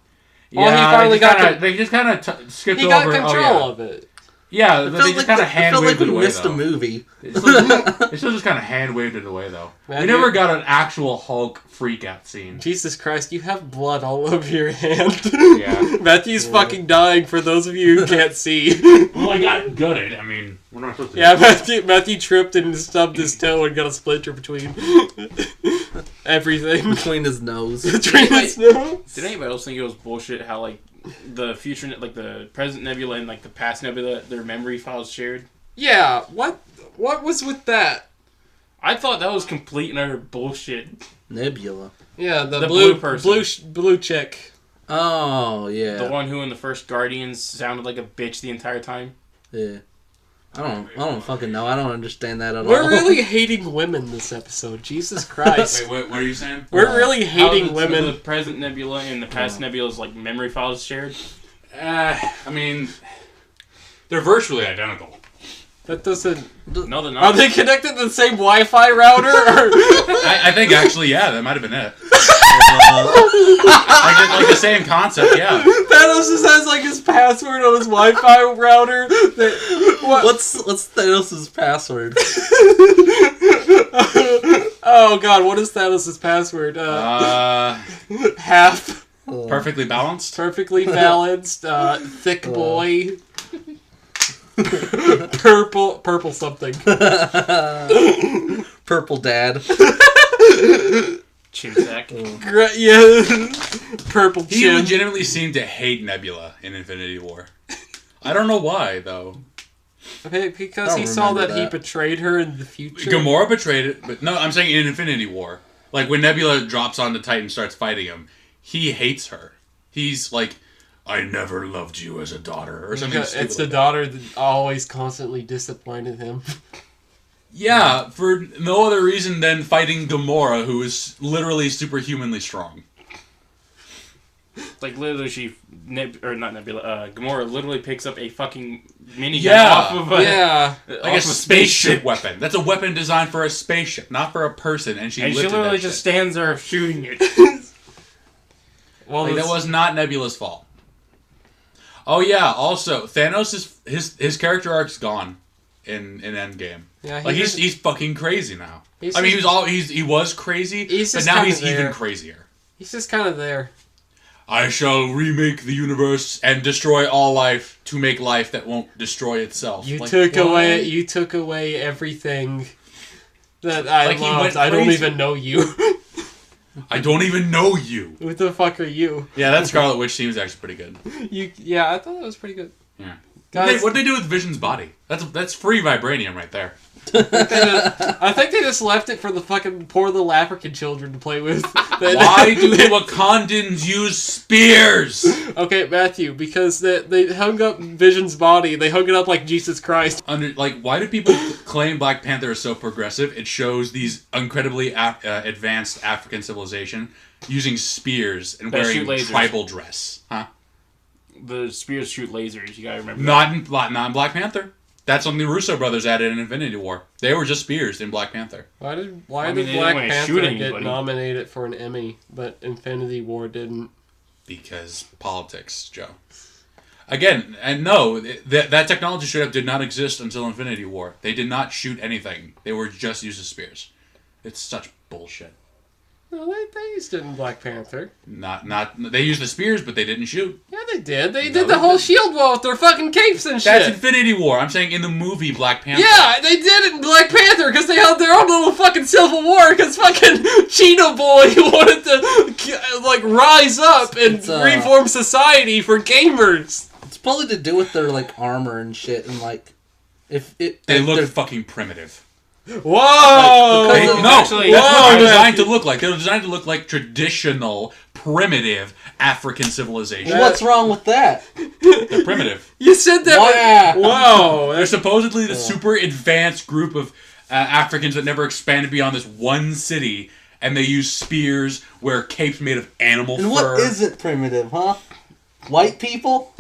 Yeah, well, he finally they just kind of skipped over. He got control of it. Yeah, they just kind of hand waved it away. Missed a movie. They still just kind of hand waved it away, though. We never got an actual Hulk freak out scene. Jesus Christ, you have blood all over your hand. Yeah. Matthew's fucking dying. For those of you who can't see. Well, I got gutted. I mean, we're not supposed to. Yeah, Matthew tripped and stubbed his toe and got a splinter between everything. Between his nose. Between his nose. Did anybody else think it was bullshit how the future, like the present nebula and like the past nebula, their memory files shared? Yeah, what was with that? I thought that was complete and utter bullshit. Nebula. Yeah, the blue person. Blue chick. Oh, yeah. The one who in the first Guardians sounded like a bitch the entire time. Yeah. I don't fucking know. I don't understand that at all. We're really hating women this episode. Jesus Christ. Wait, what are you saying? We're really hating How women. The present Nebula and the past Nebula's like memory files shared. I mean, they're virtually identical. That doesn't... No, they're not. Are they connected to the same Wi-Fi router? Or... I think actually, yeah, that might have been it. like the same concept, yeah. Thanos just has like his password on his Wi-Fi router. What's Thanos' password? Oh god, what is Thanos' password? Half. Perfectly balanced. Perfectly balanced. Thick boy. Purple something. Purple dad. Chin sack. Yeah. Purple He chin. legitimately seemed to hate Nebula in Infinity War. I don't know why, though. Because he saw that he betrayed her in the future. Gamora betrayed it, but no, I'm saying in Infinity War. Like, when Nebula drops on the Titan and starts fighting him, he hates her. He's like, I never loved you as a daughter, or something stupid. It's the daughter that always constantly disappointed him. Yeah, for no other reason than fighting Gamora, who is literally superhumanly strong. Like, literally, Gamora literally picks up a fucking minigun off of a... Like a spaceship weapon. That's a weapon designed for a spaceship, not for a person, and she literally just stands there shooting it. Well, that was not Nebula's fault. Oh yeah, also, Thanos, his character arc's gone in Endgame. Yeah, like he's fucking crazy now. I mean, he was crazy, but now he's even crazier. He's just kind of there. I shall remake the universe and destroy all life to make life that won't destroy itself. You took away everything that I loved. I don't even know you. I don't even know you. Who the fuck are you? Yeah, that Scarlet Witch scene was actually pretty good. Yeah, I thought that was pretty good. Yeah. Guys, What'd they do with Vision's body? That's free vibranium right there. I think they just left it for the fucking poor little African children to play with. Why do the Wakandans use spears? Okay, Matthew, because they hung up Vision's body. They hung it up like Jesus Christ. Why do people claim Black Panther is so progressive? It shows these incredibly advanced African civilization using spears and wearing tribal dress. Huh? The spears shoot lasers, you gotta remember. Not in Black Panther. That's something the Russo brothers added in Infinity War. They were just spears in Black Panther. Why did Black Panther get nominated for an Emmy, but Infinity War didn't? Because politics, Joe. Again, and no, that technology straight up did not exist until Infinity War. They did not shoot anything. They were just used as spears. It's such bullshit. No, they used it in Black Panther. They used the spears, but they didn't shoot. Yeah, they did. They did the whole shield wall with their fucking capes and shit. That's Infinity War. I'm saying in the movie Black Panther. Yeah, they did it in Black Panther because they had their own little fucking civil war because fucking Cheetah Boy wanted to like rise up and reform society for gamers. It's probably to do with their like armor and shit and like they look fucking primitive. Whoa! That's what they're designed to look like. They're designed to look like traditional, primitive African civilization. What's wrong with that? They're primitive. You said that. Whoa! They're supposedly the super advanced group of Africans that never expanded beyond this one city, and they use spears, wear capes made of animal fur. And what isn't primitive, huh? White people?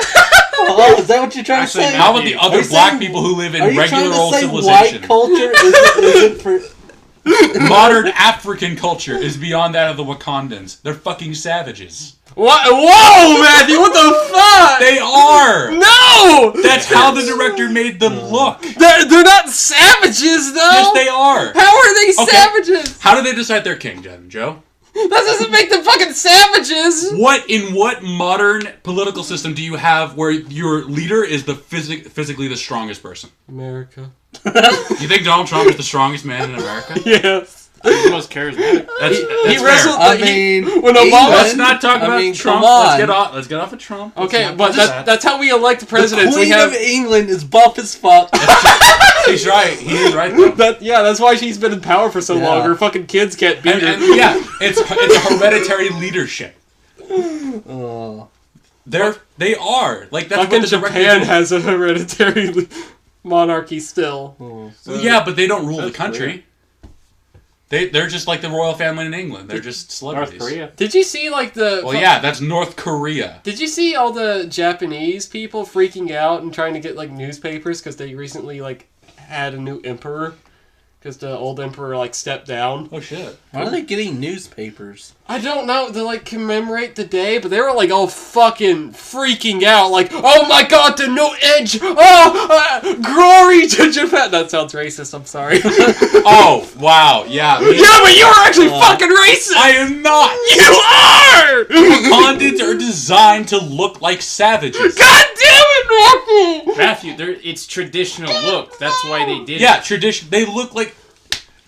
Oh, is that what you're trying to say? How about the other black people who live in regular old civilization? White culture isn't modern African culture is beyond that of the Wakandans. They're fucking savages. What? Whoa, Matthew! What the fuck? They are. No. That's how the director made them look. They're not savages, though. Yes, they are. How are they savages? How do they decide their king, Joe? That doesn't make them fucking savages! In what modern political system do you have where your leader is the physically the strongest person? America. You think Donald Trump is the strongest man in America? Yes. He's the most charismatic. He wrestled. When Obama. Let's not talk about Trump. Let's get off of Trump. Okay, but that's how we elect presidents. The Queen of England is buff as fuck. He's right. He is right, though. That's why she's been in power for so long. Her fucking kids can't beat her. Yeah, it's a hereditary leadership. Oh. They are. Like, that's Fucking what the director Japan did. has a hereditary monarchy still. Oh. Well, yeah, but they don't rule the That's country. They're just like the royal family in England. They're just celebrities. North Korea. Did you see like the? Well, yeah, that's North Korea. Did you see all the Japanese people freaking out and trying to get like newspapers because they recently like had a new emperor because the old emperor like stepped down? Oh shit. Why are they getting newspapers? I don't know. To like commemorate the day, but they were like all fucking freaking out, like, "Oh my god, the new edge! Oh, glory to Japan!" That sounds racist. I'm sorry. Oh wow, yeah. Yeah, but you're actually fucking racist. I am not. You are. Wakandans are designed to look like savages. God damn it, Matthew! Matthew, it's traditional look. That's why they did Yeah, it. tradition. They look like.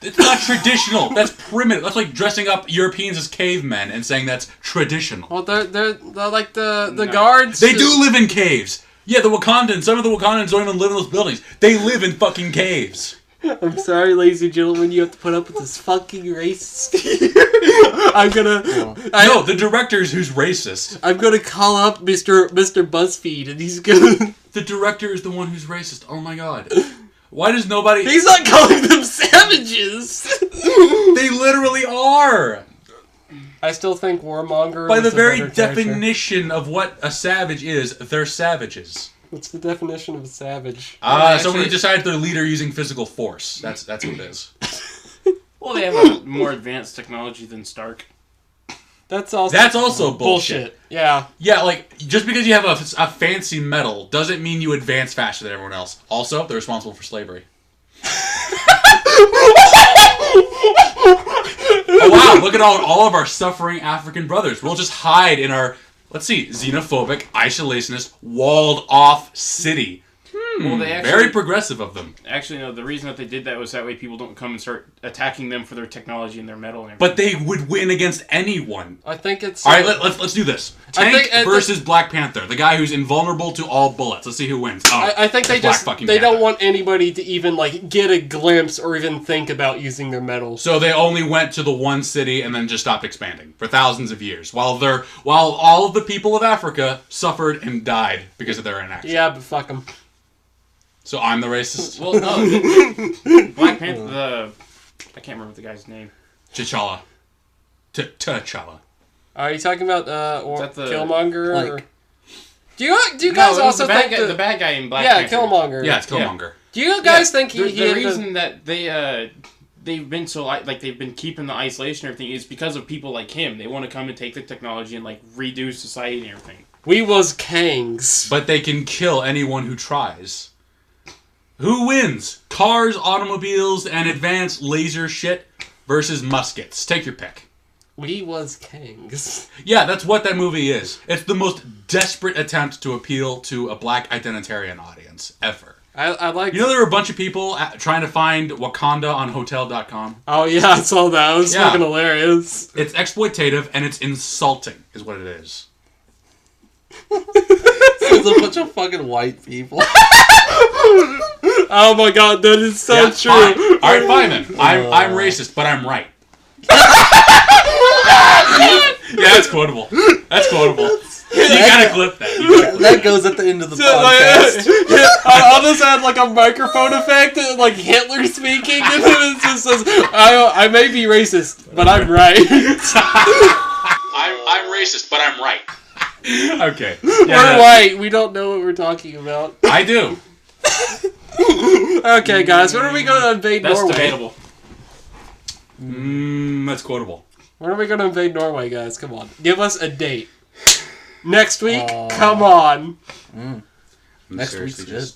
It's not traditional. That's primitive. That's like dressing up Europeans as cavemen and saying that's traditional. Well, they're like the guards. They do live in caves. Yeah, the Wakandans. Some of the Wakandans don't even live in those buildings. They live in fucking caves. I'm sorry, ladies and gentlemen, you have to put up with this fucking racist. I'm gonna. No, the director's who's racist. I'm gonna call up Mr. BuzzFeed, and he's gonna. The director is the one who's racist. Oh my god. Why does nobody... He's not calling them savages! They literally are! I still think Warmonger By the was a very better character. definition of what a savage is, they're savages. What's the definition of a savage? Someone who decides their leader using physical force. That's what it is. Well, they have a more advanced technology than Stark. That's also bullshit. bullshit. Yeah. Yeah, like, just because you have a fancy medal doesn't mean you advance faster than everyone else. Also, they're responsible for slavery. Oh wow, look at all of our suffering African brothers. We'll just hide in our, let's see, xenophobic, isolationist, walled-off city. Well, they actually, Very progressive of them. Actually, no, the reason that they did that was that way people don't come and start attacking them for their technology and their metal and everything. But they would win against anyone. I think it's... Alright, let's do this. Tank I versus Black Panther. The guy who's invulnerable to all bullets. Let's see who wins. Oh, I think they it's Black just... fucking They don't Panther. want anybody to even, like, get a glimpse or even think about using their metal. So they only went to the one city and then just stopped expanding for thousands of years, while all of the people of Africa suffered and died because of their inaction. Yeah, but fuck them. So I'm the racist. Well, no. Black Panther, I can't remember the guy's name. T'Challa. T'Challa. Are you talking about or that the- Killmonger? like- or... Do you guys No, it was also think the bad guy in Black yeah, Panther. Killmonger. Yeah, it's Killmonger. Do you guys think the he reason that they've been so like they've been keeping the isolation and everything is because of people like him. They want to come and take the technology and like redo society and everything. we was Kangs? But they can kill anyone who tries. Who wins? Cars, automobiles, and advanced laser shit versus muskets. Take your pick. We was Kangs. Yeah, that's what that movie is. It's the most desperate attempt to appeal to a black identitarian audience ever. I like. You know there were a bunch of people trying to find Wakanda on Hotel.com? Oh yeah, I saw that. It was Yeah. fucking hilarious. It's exploitative and it's insulting, is what it is. It's a bunch of fucking white people. Oh my god, that is so Yeah, true. fine. Alright, fine then. I'm racist, but I'm right. Yeah, that's quotable. That's quotable. You gotta clip that. You gotta clip That goes at the end of the So, like, podcast. I'll just add like a microphone effect, like Hitler speaking, and then it just says, "I may be racist, but I'm right." I'm racist, but I'm right. Okay. We're white. We don't know what we're talking about. I do. Okay, guys, when are we going to invade That's Norway? debatable. That's quotable. When are we going to invade Norway, guys? Come on, give us a date. Next week? Come on. Next week's good.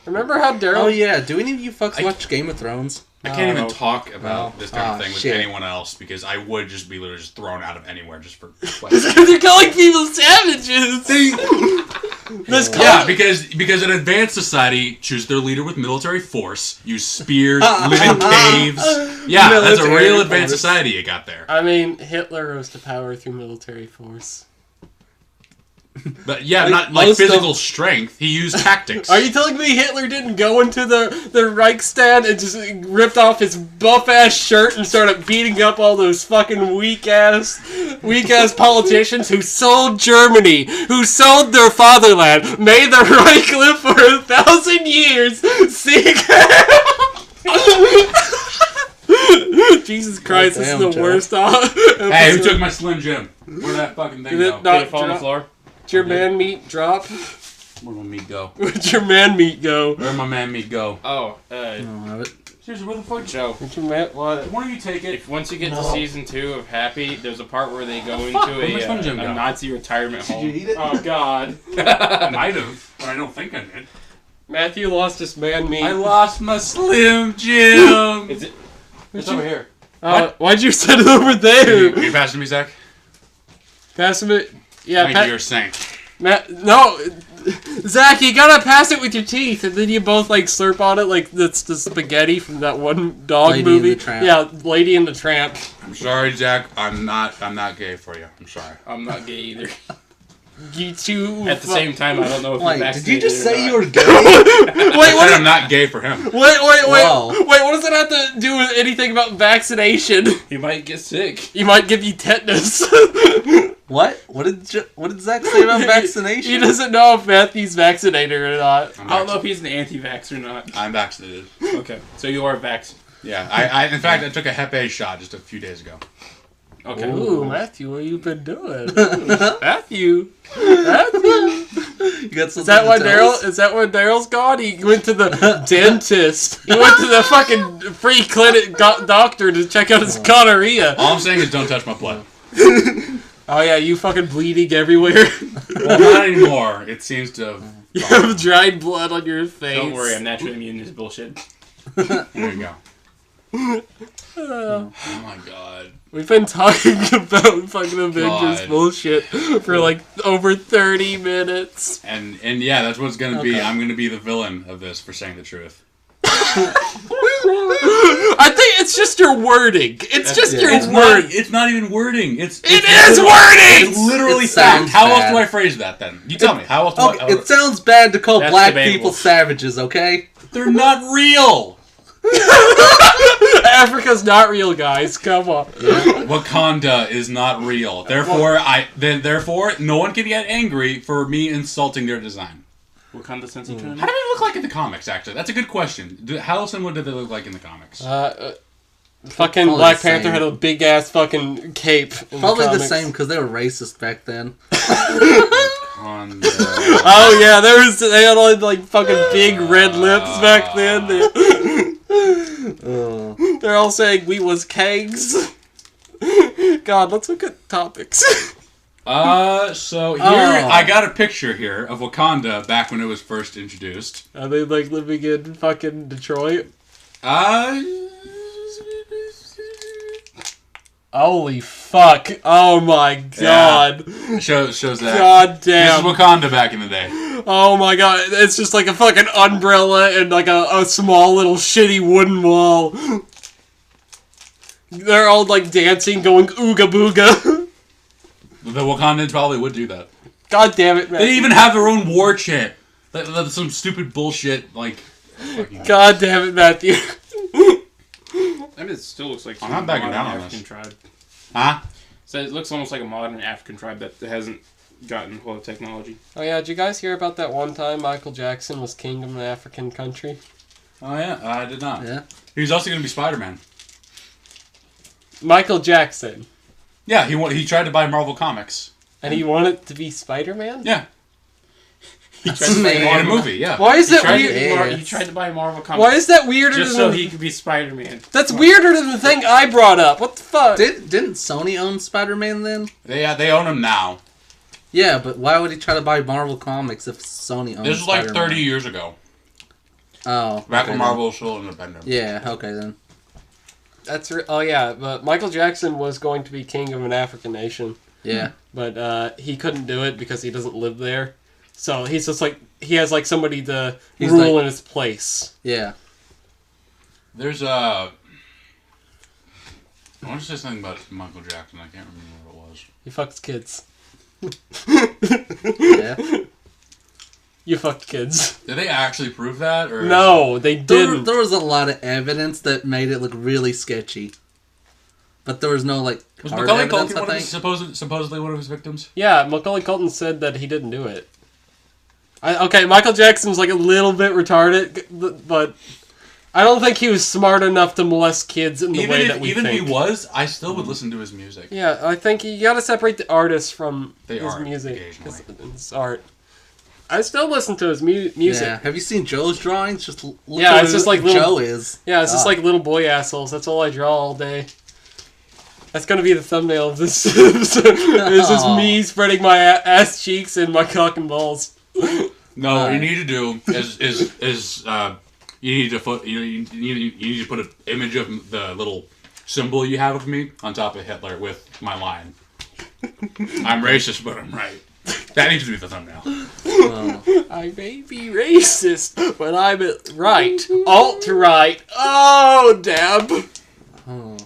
Remember how Daryl? Oh yeah, do any of you fucks watch Game of Thrones? I can't even No. talk about this kind of thing with shit. anyone else because I would just be literally just thrown out of anywhere just for They're calling people savages. Yeah, because an advanced society choose their leader with military force, use spears, live in caves. Yeah, that's a Military real advanced force. society you got there. I mean, Hitler rose to power through military force. But yeah, Like, not like most physical of- strength. He used tactics. Are you telling me Hitler didn't go into the Reichstag and just ripped off his buff-ass shirt and started beating up all those fucking weak-ass politicians who sold Germany, who sold their fatherland, made the Reich live for 1,000 years, seek Jesus Christ, this is damn, the Joe. worst Hey, who took my Slim Jim? Where'd that fucking thing Did it go? not- Did it fall on the floor? Did your man meat drop? Where'd my meat go? Where'd your man meat go? Where'd my man meat go? Oh, I don't have it. Seriously, where the fuck? Joe. Where'd your man, what? Why don't you take it? If once you get to season 2 of Happy, there's a part where they go into Where'd my Slim Jim a go? Nazi retirement home. Did you eat it? Oh God. I might have, but I don't think I did. Matthew lost his man meat. I lost my Slim Jim. Is it? It's over here. Why'd you set it over there? Are you passing me, Zach? Pass him it. Yeah, Thank you, you're a saint. no, Zach, you gotta pass it with your teeth, and then you both like slurp on it like that's the spaghetti from that one dog Lady movie. and the Tramp. Yeah, Lady and the Tramp. I'm sorry, Zach. I'm not gay for you. I'm sorry. I'm not gay either. You two. At the same time, I don't know if Wait, you're did you vaccinated just or say not. you were gay? Wait, I what? said I'm not gay for him. Wait, Whoa. what does it have to do with anything about vaccination? You might get sick. You might give you tetanus. What? What did Zach say about vaccination? He doesn't know if Matthew's vaccinated or not. I don't know if he's an anti-vax or not. I'm vaccinated. Okay, so you are vax. Yeah, I in fact I took a Hep A shot just a few days ago. Okay. Ooh, Matthew, what you been doing? Matthew. You got Is that why Daryl's gone? He went to the dentist. He went to the fucking free clinic doctor to check out his gonorrhea. All I'm saying is don't touch my blood. Oh yeah, you fucking bleeding everywhere. Well, not anymore. It seems to have... You have dried blood on your face. Don't worry, I'm naturally immune to this bullshit. There you go. Oh my god. We've been talking about fucking Avengers God. bullshit for like over 30 minutes. And yeah, that's what it's gonna be. Okay. I'm gonna be the villain of this for saying the truth. I think it's just your wording. It's just your It's word. not. It's not even wording. It is wording! It's literally It fact. sounds How else bad. do I phrase that then? You tell me. How else do Okay, I? it sounds bad to call That's black debatable. people savages, okay? They're not real. Africa's not real, guys. Come on. Wakanda is not real. Therefore, therefore, no one can get angry for me insulting their design. Wakanda Sensei Tron? How do they look like in the comics? Actually, that's a good question. How similar do they look like in the comics? Fucking Probably Black the same. Panther had a big ass fucking cape. In Probably the comics. same because they were racist back then. Wakanda. Oh yeah, they had all like fucking big red lips back then. They're all saying we was kegs. God, let's look at topics. So here I got a picture here of Wakanda back when it was first introduced. Are they like living in fucking Detroit? Holy fuck! Oh my god! Shows that. God This is damn! Wakanda back in the day. Oh my god! It's just like a fucking umbrella and like a small little shitty wooden wall. They're all like dancing, going ooga booga. The Wakandans probably would do that. God damn it, man! They even have their own war chant. That's some stupid bullshit like. Fucking, God damn it, Matthew! I mean, it still looks like I'm some not backing modern down on African this. tribe. huh? So it looks almost like a modern African tribe that hasn't gotten full of technology. Oh yeah, did you guys hear about that one time Michael Jackson was king of an African country? Oh yeah, I did not. Yeah. He was also going to be Spider-Man. Michael Jackson. Yeah, he tried to buy Marvel Comics. And he wanted to be Spider-Man? Yeah, He tried to buy in a Marvel. movie. Yeah. Why is He that tried, weird? he tried to buy Marvel Comics Why is that weirder just than so he could be Spider-Man. That's weirder than the thing I brought up. What the fuck? Didn't Sony own Spider-Man then? They own him now. Yeah, but why would he try to buy Marvel Comics if Sony owns This was like Spider-Man? 30 years ago. Oh. Back okay when then. Marvel was still independent. Yeah, okay then. Oh yeah, but Michael Jackson was going to be king of an African nation, Yeah. but he couldn't do it because he doesn't live there. So he's just like he has like somebody to He's rule like- in his place. Yeah. There's I want to say something about Michael Jackson. I can't remember what it was. He fucks kids. Yeah. You fucked kids. Did they actually prove that? Or No, they didn't. There was a lot of evidence that made it look really sketchy. But there was no, like, was hard Macaulay evidence, Culkin I one of think. his, supposedly one of his victims? Yeah, Macaulay Culkin said that he didn't do it. Okay, Michael Jackson's like a little bit retarded, but I don't think he was smart enough to molest kids in the way that we think. Even if he was, I still would listen to his music. Yeah, I think you gotta separate the artist from his art, music. occasionally. His art. I still listen to his music. Yeah. Have you seen Joe's drawings? Just look Yeah, at it's just who like little- Joe is. Yeah, it's just God. like little boy assholes. That's all I draw all day. That's gonna be the thumbnail of this. It's just me spreading my ass cheeks and my cock and balls. No, what you need to do is you need to put you need to put an image of the little symbol you have of me on top of Hitler with my line. I'm racist, but I'm right. That needs to be the thumbnail. I may be racist, but I'm right. Alt-right. Oh, Deb. Oh.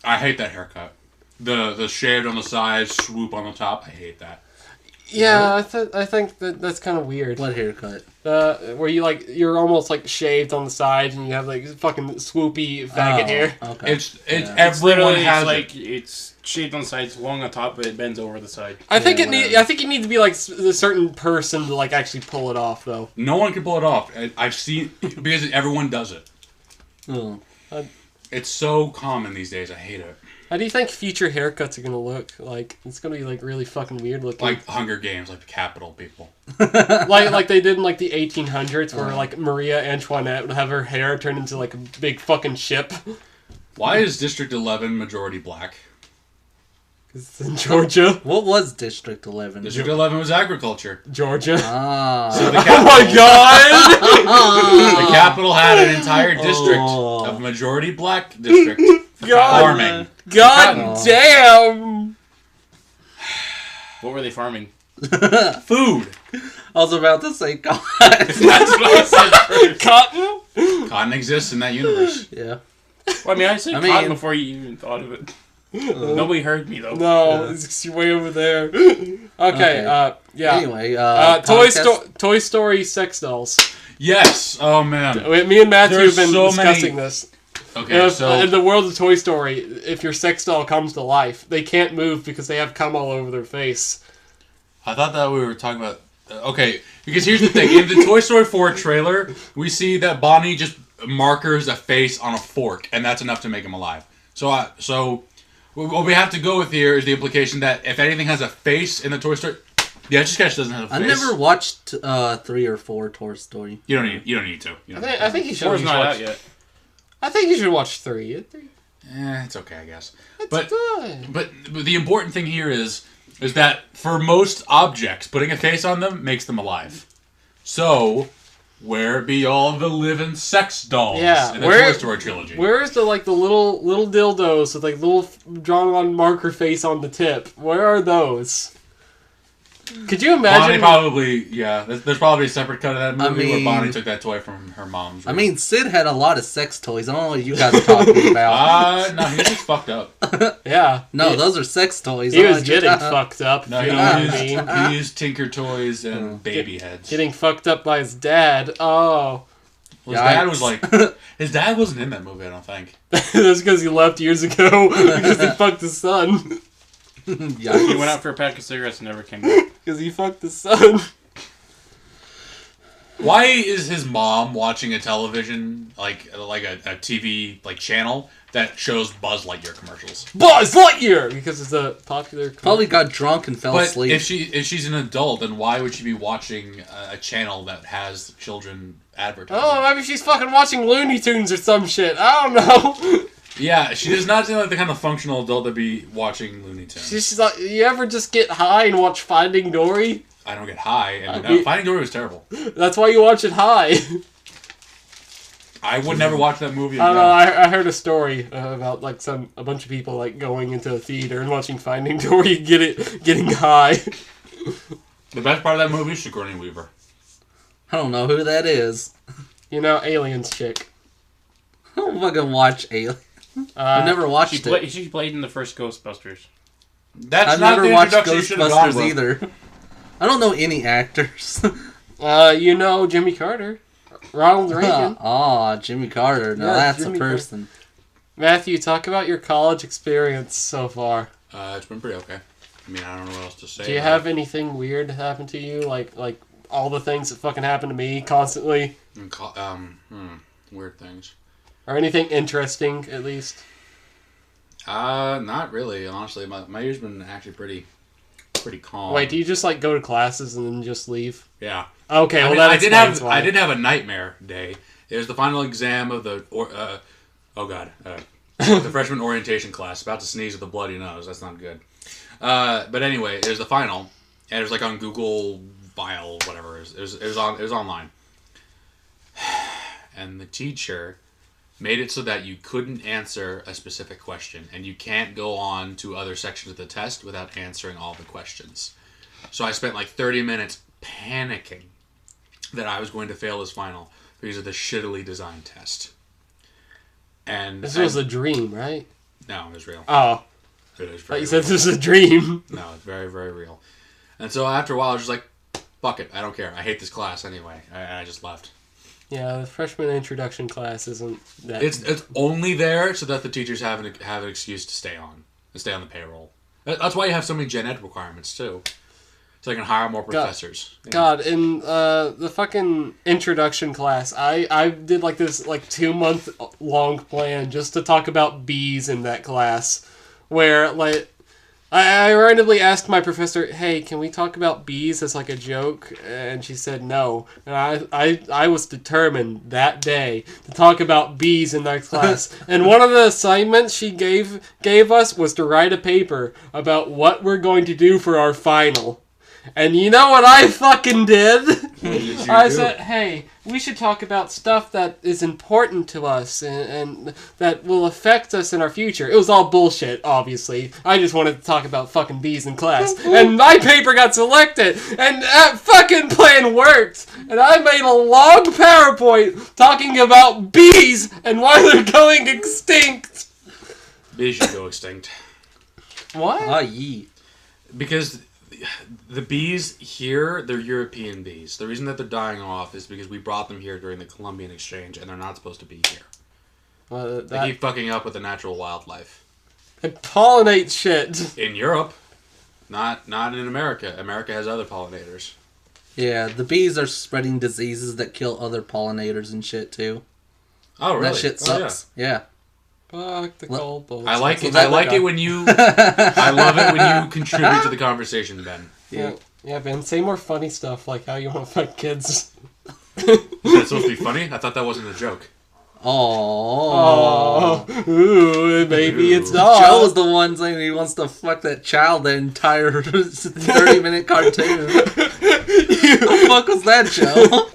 I hate that haircut. The shaved on the sides, swoop on the top. I hate that. Yeah, I think that's kind of weird. What haircut? Where you're almost like shaved on the sides and you have like fucking swoopy faggot hair. Okay. It's It's everyone literally has like it. it's shaved on the sides, long on top, but it bends over the side. I think whatever. I think you need to be like a certain person to like actually pull it off though. No one can pull it off. I've seen because everyone does it. Oh. It's so common these days. I hate it. How do you think future haircuts are gonna look? Like it's gonna be like really fucking weird looking. Like Hunger Games, like the Capitol people. like they did in like the 1800s where like Maria Antoinette would have her hair turned into like a big fucking ship. Why is District 11 majority black? It's in Georgia. What was District 11? District 11 was agriculture. Georgia. Ah. So the Oh Capitol, my god! the Capitol had an entire district Oh. of majority black district for God. farming. God Oh. damn! What were they farming? Food. I was about to say God. That's what I said. Cotton? Cotton exists in that universe. Yeah. Well, I mean, I said I mean- cotton before you even thought of it. Nobody heard me though. No, it's way over there. Okay, yeah. Anyway, Toy Story sex dolls. Yes. Oh man. Me and Matthew There's have been so discussing many- this. Okay. So In the world of Toy Story, if your sex doll comes to life, they can't move because they have cum all over their face. I thought that we were talking about. Okay, because here's the thing: in the Toy Story 4 trailer, we see that Bonnie just markers a face on a fork, and that's enough to make him alive. So what we have to go with here is the implication that if anything has a face in the Toy Story, the Etch a Sketch doesn't have a face. I never watched 3 or 4 Toy Story. You don't need to. You don't need to. I think you should Four's not watch. out yet. I think you should watch 3. It's okay, I guess. It's But good. but the important thing here is that for most objects, putting a face on them makes them alive. So, where be all the living sex dolls Yeah, in the where- Toy Story trilogy? Where's the little dildos with like little drawn on marker face on the tip? Where are those? Could you Bonnie imagine? probably, yeah. There's probably a separate cut of that movie mean- where Bonnie took that toy from her mom's I room. mean, Sid had a lot of sex toys. I don't know what you guys are talking about. No, he was just fucked up. Yeah. No, those are sex toys. He I don't know was what you're getting talking- fucked up. No, if you know what I he mean. used Tinker toys and baby heads. Getting fucked up by his dad. Oh. His dad Yikes. was like, his dad wasn't in that movie, I don't think. That's because he left years ago because he fucked his son. He Yikes. went out for a pack of cigarettes and never came back. Because he fucked his son. Why is his mom watching a television, like a TV like channel that shows Buzz Lightyear commercials? Buzz Lightyear! Because it's a popular... Probably got drunk and fell But asleep. if she's an adult, then why would she be watching a channel that has children advertising? Oh, maybe she's fucking watching Looney Tunes or some shit. I don't know. Yeah, she does not seem like the kind of functional adult to be watching Looney Tunes. She's like, you ever just get high and watch Finding Dory? I don't get high, and I- Finding Dory was terrible. That's why you watch it high. I would never watch that movie I again. don't know. I heard a story about like a bunch of people like going into a theater and watching Finding Dory getting high. The best part of that movie is Sigourney Weaver. I don't know who that is. You know, Aliens chick. I don't fucking watch Alien. I've never watched it. She played in the first Ghostbusters. That's I've not never the watched introduction you should have gone Ghostbusters with. either. I don't know any actors. You know Jimmy Carter, Ronald Reagan. Aw, Jimmy Carter. Now Yeah, that's Jimmy a person. Matthew, talk about your college experience so far. It's been pretty okay. I mean, I don't know what else to say. Do you have anything weird happen to you? Like all the things that fucking happen to me constantly? Weird things. Or anything interesting, at least? Not really, honestly. My year's been actually pretty calm. Wait, do you just like go to classes and then just leave? Yeah. Okay, well I that explains why. I did have a nightmare day. It was the final exam of the the freshman orientation class. About to sneeze with a bloody nose. That's not good. But anyway, it was the final, and it was like on Google File, whatever. It was online, and the teacher made it so that you couldn't answer a specific question, and you can't go on to other sections of the test without answering all the questions. So I spent like 30 minutes panicking that I was going to fail this final because of the shittily designed test. And This was a dream, right? No, it was real. Oh. It is I very thought you said real. this was a dream. No, it's very, very real. And so after a while, I was just like, fuck it, I don't care. I hate this class anyway. I just left. Yeah, the freshman introduction class isn't that... It's only there so that the teachers have an excuse to stay on the payroll. That's why you have so many gen ed requirements too, so they can hire more professors. God, in the fucking introduction class, I did like this 2-month long plan just to talk about bees in that class, where like I randomly asked my professor, "Hey, can we talk about bees as like a joke?" And she said no. And I was determined that day to talk about bees in that class. And one of the assignments she gave us was to write a paper about what we're going to do for our final. And you know what I fucking did? I said, hey, we should talk about stuff that is important to us and that will affect us in our future. It was all bullshit, obviously. I just wanted to talk about fucking bees in class. And my paper got selected, and that fucking plan worked. And I made a long PowerPoint talking about bees and why they're going extinct. Bees should go extinct. What? Ah, yeet. Because the bees here, they're European bees. The reason that they're dying off is because we brought them here during the Columbian Exchange, and they're not supposed to be here. They keep fucking up with the natural wildlife. They pollinate shit. In Europe, not in America. America has other pollinators. Yeah, the bees are spreading diseases that kill other pollinators and shit too. Oh, really? That shit sucks. Yeah. Fuck the cold bullets. I like it. I like it when you. I love it when you contribute to the conversation, Ben. Yeah, Ben. Say more funny stuff like how you want to fuck kids. Is that supposed to be funny? I thought that wasn't a joke. Oh. Ooh, maybe it's not. Joe was the one saying he wants to fuck that child the entire 30-minute cartoon. The fuck was that, Joe?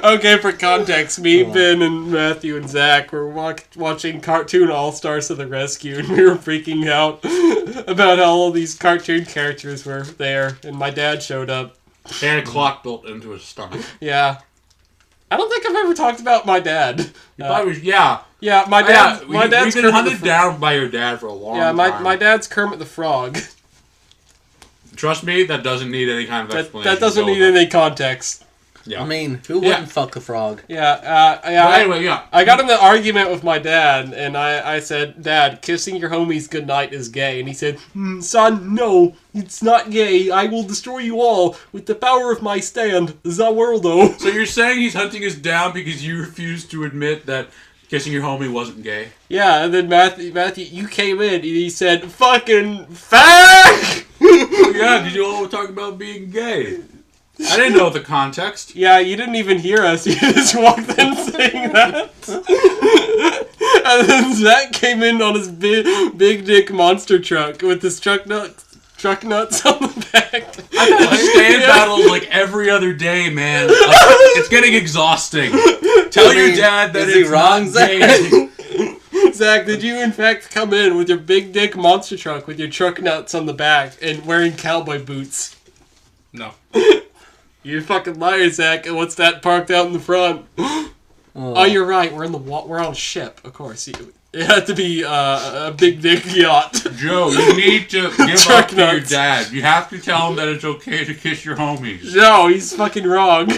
Okay, for context, me, Ben, and Matthew and Zach were watching Cartoon All-Stars to the Rescue, and we were freaking out about how all these cartoon characters were there, and my dad showed up. He had a clock built into his stomach. Yeah. I don't think I've ever talked about my dad. Yeah, my dad. My dad's we've been hunted down by your dad for a long time. Yeah, my dad's Kermit the Frog. Trust me, that doesn't need any kind of explanation. That doesn't need any context. Yeah. I mean, who wouldn't fuck a frog? Yeah, But anyway, yeah. I got in an argument with my dad, and I said, Dad, kissing your homies goodnight is gay. And he said, son, no, it's not gay. I will destroy you all with the power of my stand, Zawurldo. So you're saying he's hunting us down because you refused to admit that kissing your homie wasn't gay? Yeah, and then Matthew, you came in, and he said, fucking fuck! Yeah, because you all were talking about being gay. I didn't know the context. Yeah, you didn't even hear us. You just walked in saying that. And then Zach came in on his big dick monster truck with his truck nuts on the back. I stand battles like every other day, man. It's getting exhausting. Tell your dad that it's wrong, Zach. Zach, did you in fact come in with your big dick monster truck with your truck nuts on the back and wearing cowboy boots? No. You fucking liar, Zach. And what's that parked out in the front? Oh, you're right. We're on a ship, of course. It had to be a big dick yacht. Joe, you need to give Truck up to your nuts. dad. You have to tell him that it's okay to kiss your homies. No, he's fucking wrong.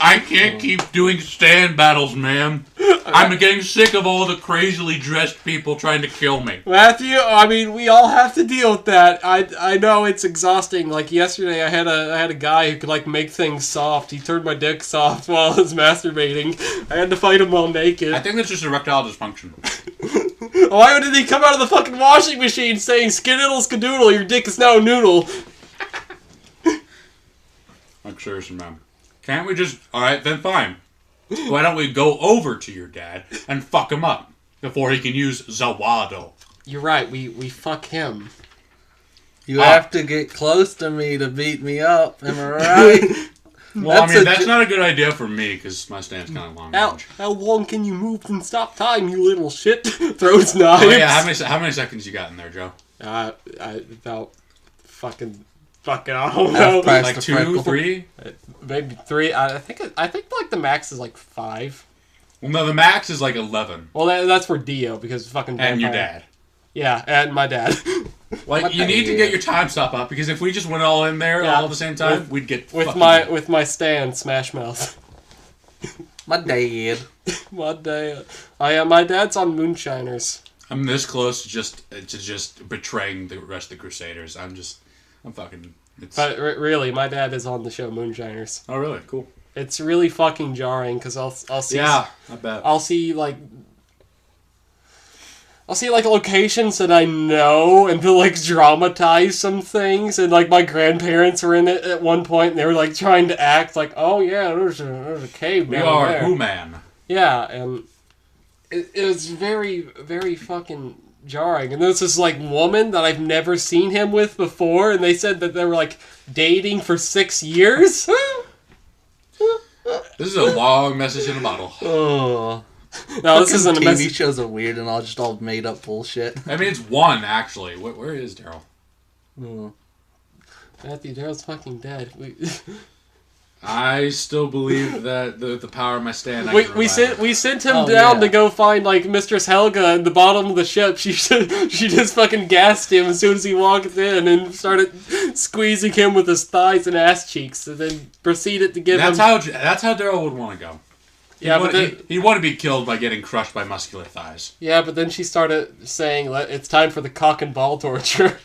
I can't keep doing stand battles, man. I'm getting sick of all the crazily dressed people trying to kill me. Matthew, I mean, we all have to deal with that. I know it's exhausting. Like yesterday, I had a guy who could like make things soft. He turned my dick soft while I was masturbating. I had to fight him while naked. I think that's just erectile dysfunction. Why did he come out of the fucking washing machine saying "skididdle skadoodle, your dick is now a noodle"? I'm serious, man. Can't we just... Alright, then fine. Why don't we go over to your dad and fuck him up before he can use Zawado? You're right. We fuck him. You have to get close to me to beat me up. Am I right? Well, that's not a good idea for me because my stand's kind of long range. How long can you move and stop time, you little shit? Throws knives. Oh yeah, how many seconds you got in there, Joe? About fucking I don't know. Like 2, 3? Maybe 3. I think like the max is like 5. Well, no, the max is like 11. Well, that's for Dio because fucking And your vampire. dad. Yeah, and my dad. Like you need to get your time stop up because if we just went all in there all at the same time, we'd get with fucking... my stand Smash Mouth. My dad. My dad. Oh yeah, my dad's on Moonshiners. I'm this close to just betraying the rest of the Crusaders. I'm fucking... But really, my dad is on the show Moonshiners. Oh, really? Cool. It's really fucking jarring because I'll see... Yeah, I bet. I'll see locations that I know and to like dramatize some things, and like my grandparents were in it at one point and they were like trying to act like, oh yeah, there's a cave We down are there. Who-Man. Yeah, and it was very, very fucking jarring. And there's this like woman that I've never seen him with before, and they said that they were like dating for 6 years. This is a long message in a bottle. Oh. No, this isn't a TV message. shows are weird and all made up bullshit. I mean, it's one, actually. Where is Daryl? Oh. Matthew, Daryl's fucking dead. I still believe that the power of my stand... We sent him down to go find like Mistress Helga at the bottom of the ship. She just fucking gassed him as soon as he walked in and started squeezing him with his thighs and ass cheeks, and then proceeded to give him... That's how Daryl would want to go. He'd want to be killed by getting crushed by muscular thighs. Yeah, but then she started saying, it's time for the cock and ball torture.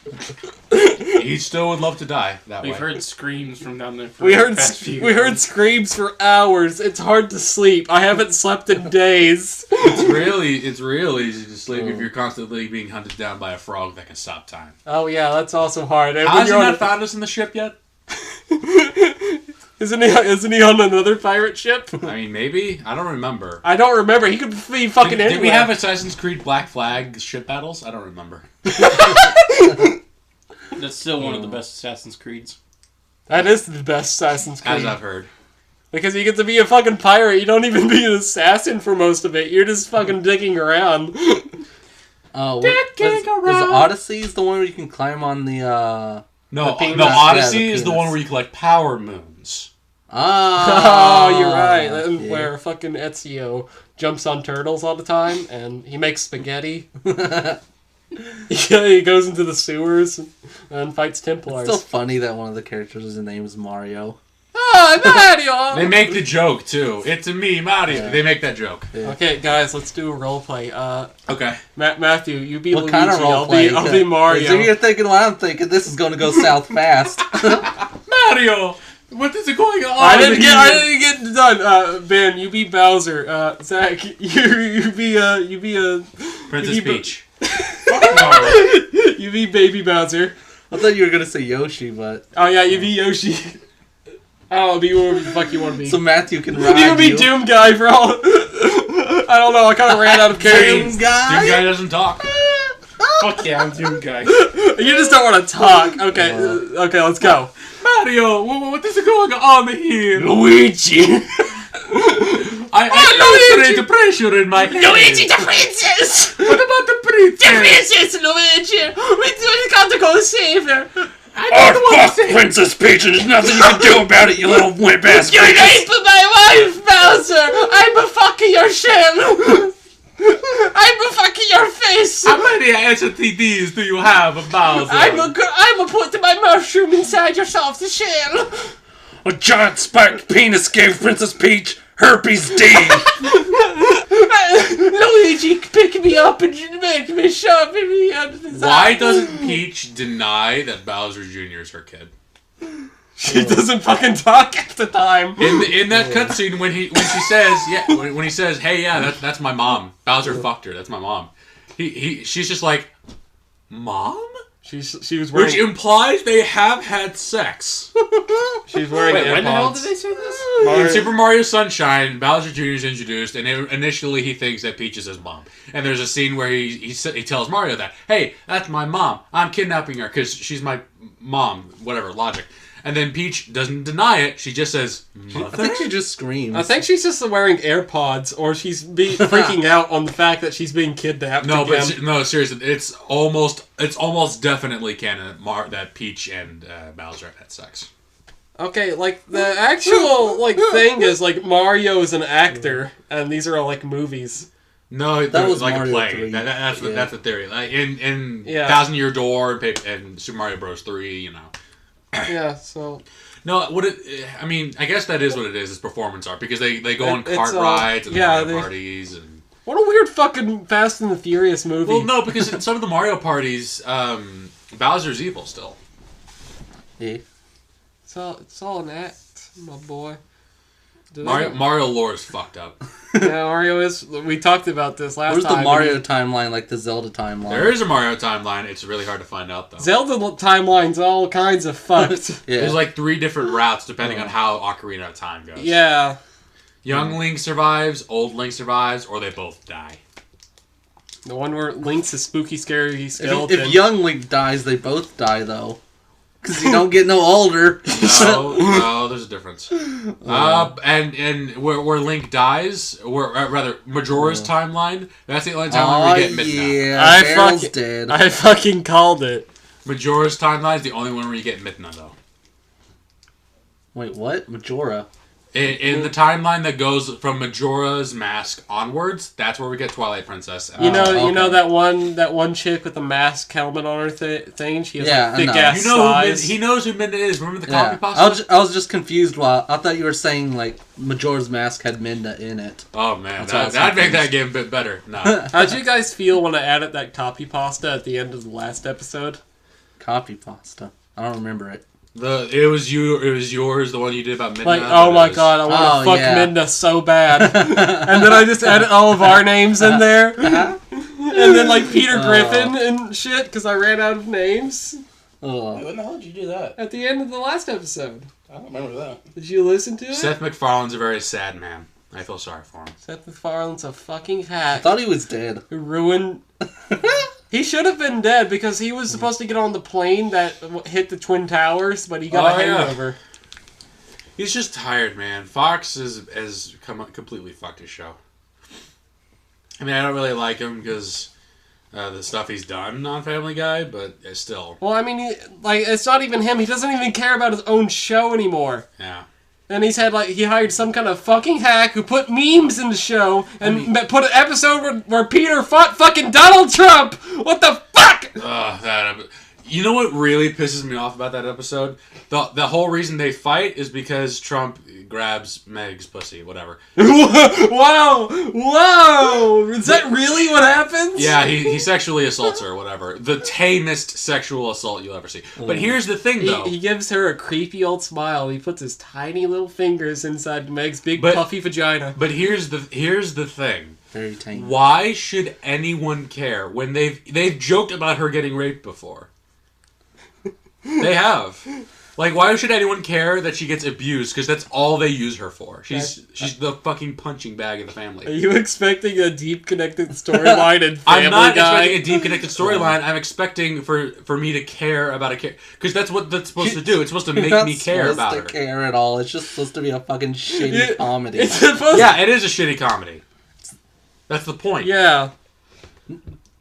He still would love to die that way. We've heard screams from down there. We heard screams for hours. It's hard to sleep. I haven't slept in days. It's real easy to sleep if you're constantly being hunted down by a frog that can stop time. Oh yeah, that's also hard. And Has he not found us in the ship yet? Isn't he on another pirate ship? I mean, maybe. I don't remember. I don't remember. He could be fucking anywhere. Did we have Assassin's Creed Black Flag ship battles? I don't remember. That's still one of the best Assassin's Creeds. That is the best Assassin's Creed. As I've heard. Because you get to be a fucking pirate. You don't even be an assassin for most of it. You're just fucking dicking around. Oh, is Odyssey's the one where you can climb on the No, the the Odyssey yeah, the is the one where you collect power moons. Oh, you're right. Where fucking Ezio jumps on turtles all the time, and he makes spaghetti. He goes into the sewers and fights Templars. It's still funny that one of the characters' name is Mario. Oh, Mario! They make the joke, too. It's me, Mario. Yeah. They make that joke. Yeah. Okay, guys, let's do a roleplay. Okay. Matthew, you be What Luigi, kind of roleplay? I'll be Mario. So you're thinking what I'm thinking. This is going to go south fast. Mario! What is it going on? I didn't get done. Ben, you be Bowser. Zach, you be Princess Peach. You be Baby Bowser. I thought you were going to say Yoshi, but... Oh yeah, you be Yoshi. I don't know, be whatever the fuck you want to be. So Matthew can ride You be Doom Guy for all... I don't know, I kind of ran out of characters. Doom Guy? Doom Guy doesn't talk. Fuck yeah, I'm Doom Guy. You just don't want to talk. Okay, okay, let's go. Mario, what is going on here? Luigi. I concentrate pressure in my head. Luigi the princess. What about the princess? Princess Luigi. We got to go save her. Princess Peach, and there's nothing you can do about it, you little wimp-ass You raped my wife, Bowser. I'm a fucking your shit. I'm a fucking your face! How many STDs do you have, Bowser? I'm a put my mushroom inside your soft shell! A giant spiked penis gave Princess Peach herpes D. Luigi, pick me up and make me shove me under the Why doesn't Peach deny that Bowser Jr. is her kid? She doesn't fucking talk at the time. In that cutscene when she says when he says, hey, yeah, that's my mom. Bowser fucked her. That's my mom. She's just like, mom? She was wearing... Which implies they have had sex. She's wearing AirPods. When the hell did they say this? In Super Mario Sunshine, Bowser Jr. is introduced, and initially he thinks that Peach is his mom. And there's a scene where he tells Mario that, hey, that's my mom. I'm kidnapping her because she's my mom. Whatever, logic. And then Peach doesn't deny it. She just says, mother? I think she just screams. I think she's just wearing AirPods, or she's freaking out on the fact that she's being kidnapped. No, again. but no, seriously, it's almost definitely canon that Peach and Bowser have had sex. Okay, like the actual thing is Mario is an actor, and these are all movies. No, that was like Mario a play. 3. That's the theory. Like in Yeah. 1000 Year Door and Super Mario Bros. 3, you know. Yeah, so... No, I mean, I guess that is what it is. It's performance art because they go on It's, cart rides and Mario parties and. What a weird fucking Fast and the Furious movie. Well, no, because in some of the Mario parties, Bowser's evil still. Yeah. It's all an act, my boy. Mario lore is fucked up. Yeah, Mario is. We talked about this last Where's time. the Mario timeline, like the Zelda timeline? There is a Mario timeline. It's really hard to find out though. Zelda timeline's all kinds of fucked. Yeah. There's like 3 different routes depending on how Ocarina of Time goes. Yeah. Young Link survives, old Link survives, or they both die. The one where Link's a spooky, scary skeleton. If young Link dies, they both die, though. Because you don't get no older. No, there's a difference. And where Link dies, rather Majora's timeline, that's the only time where we get Midna. Yeah, Daryl's dead. I fucking called it. Majora's timeline is the only one where you get Midna, though. Wait, what? Majora? In the timeline that goes from Majora's Mask onwards, that's where we get Twilight Princess. You know okay. that one chick with the mask helmet on her thing. She has Yeah, thick I know. ass You know thighs. he knows who Midna is. Remember the Yeah. copy pasta? I was just confused. I thought you were saying like Majora's Mask had Minda in it. Oh man, That's why I was that'd make that confused. game a bit better. No. How'd you guys feel when I added that copy pasta at the end of the last episode? Copy pasta. I don't remember it. It was yours, the one you did about Midna. Like, oh my god, I want to fuck yeah. Midna so bad. And then I just added all of our names in there. And then like Peter Griffin and shit, because I ran out of names. Oh. When the hell did you do that? At the end of the last episode. I don't remember that. Did you listen to it? Seth MacFarlane's a very sad man. I feel sorry for him. Seth MacFarlane's a fucking I hack. thought he was dead. Who ruined... He should have been dead because he was supposed to get on the plane that hit the Twin Towers, but he got a hangover. He's just tired, man. Fox has completely fucked his show. I mean, I don't really like him because the stuff he's done on Family Guy, but still. Well, I mean, it's not even him. He doesn't even care about his own show anymore. Yeah. And he hired some kind of fucking hack who put memes in the show and put an episode where Peter fought fucking Donald Trump. What the fuck? You know what really pisses me off about that episode? The whole reason they fight is because Trump grabs Meg's pussy, whatever. Wow! Is that really what happens? Yeah, he sexually assaults her, or whatever. The tamest sexual assault you'll ever see. But here's the thing, though. He gives her a creepy old smile. He puts his tiny little fingers inside Meg's big puffy vagina. But here's the thing. Very tame. Why should anyone care when they've joked about her getting raped before? They have. Like, why should anyone care that she gets abused? Because that's all they use her for. She's the fucking punching bag of the family. Are you expecting a deep connected storyline in Family I'm not Guy? expecting a deep connected storyline. I'm expecting for me to care about a character. Because that's what that's supposed to do. It's supposed to make me care about her. It's not supposed to care at all. It's just supposed to be a fucking shitty comedy. It's supposed Yeah, it is a shitty comedy. That's the point. Yeah.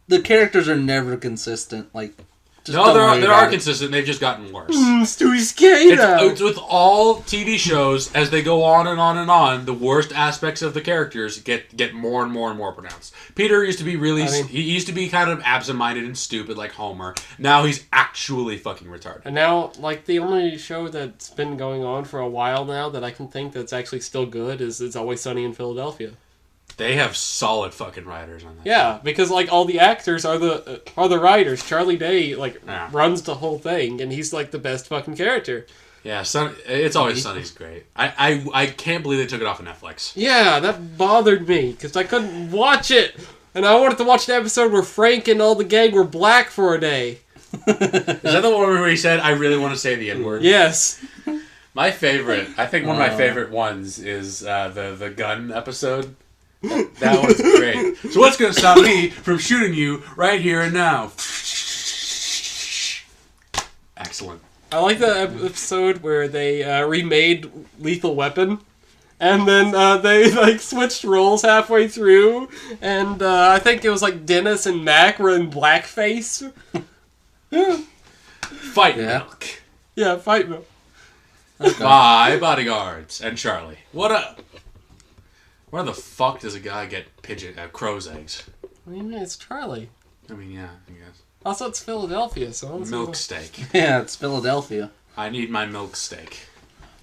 The characters are never consistent, like, No, don't worry there about are it. consistent. They've just gotten worse. Stewie Skater. It's with all TV shows as they go on and on and on. The worst aspects of the characters get more and more and more pronounced. Peter used to be he used to be kind of absent-minded and stupid like Homer. Now he's actually fucking retarded. And now, like, the only show that's been going on for a while now that I can think that's actually still good is It's Always Sunny in Philadelphia. They have solid fucking writers on that. Yeah, because like all the actors are the writers. Charlie Day runs the whole thing, and he's like the best fucking character. Yeah, It's Always Sunny's great. I can't believe they took it off of Netflix. Yeah, that bothered me because I couldn't watch it, and I wanted to watch the episode where Frank and all the gang were black for a day. Is that the one where he said, "I really want to say the N-word"? Yes. My favorite, I think one of my favorite ones is the gun episode. That one's great. So what's going to stop me from shooting you right here and now? Excellent. I like the episode where they remade Lethal Weapon, and then they like switched roles halfway through, and I think it was like Dennis and Mac were in blackface. Fight Milk. Yeah, fight me. Bye, bodyguards. And Charlie. What up? Where the fuck does a guy get crow's eggs? What do you mean? It's Charlie. I mean, yeah, I guess. Also, it's Philadelphia, so I don't see Milk what- steak. Yeah, it's Philadelphia. I need my milk steak.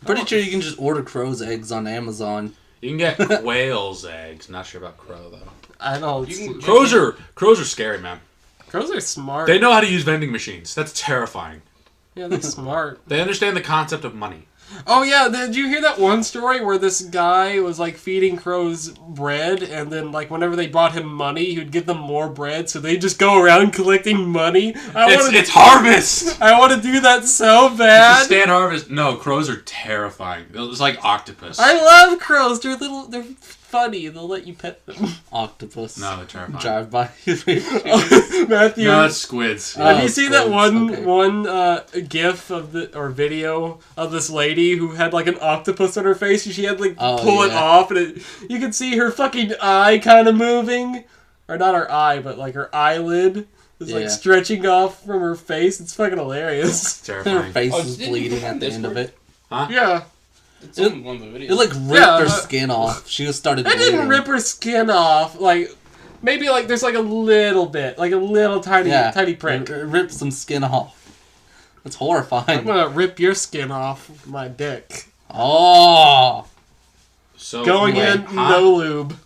Pretty sure you can just order crow's eggs on Amazon. You can get quail's eggs. Not sure about crow though. I don't. Crows are scary, man. Crows are smart. They know how to use vending machines. That's terrifying. Yeah, they're smart. They understand the concept of money. Oh yeah, did you hear that one story where this guy was like feeding crows bread, and then like whenever they brought him money, he would give them more bread, so they just go around collecting money. It's harvest. I want to do that so bad. Stand harvest. No, crows are terrifying. It's like octopus. I love crows. They're little. They're funny. They'll let you pet them. Octopus. No, they're terrifying. Drive by. Matthew, No, it's squids. have you seen that squids, one okay. GIF or video of this lady who had like an octopus on her face, and she had like pull it yeah. off, and you could see her fucking eye kind of moving, or not her eye, but like her eyelid is like Yeah. stretching off from her face. It's fucking hilarious. It's Her terrifying. face Oh, is didn't bleeding you at find the this end of one? it. Yeah, It's on one of the videos. It like ripped Yeah, her skin off. She just started it bleeding. didn't rip her skin off. Like maybe like there's like a little bit, like a little tiny prick. It ripped some skin off. That's I'm horrifying. gonna rip your skin off with my dick. Oh. So Going wait, in, huh? no lube.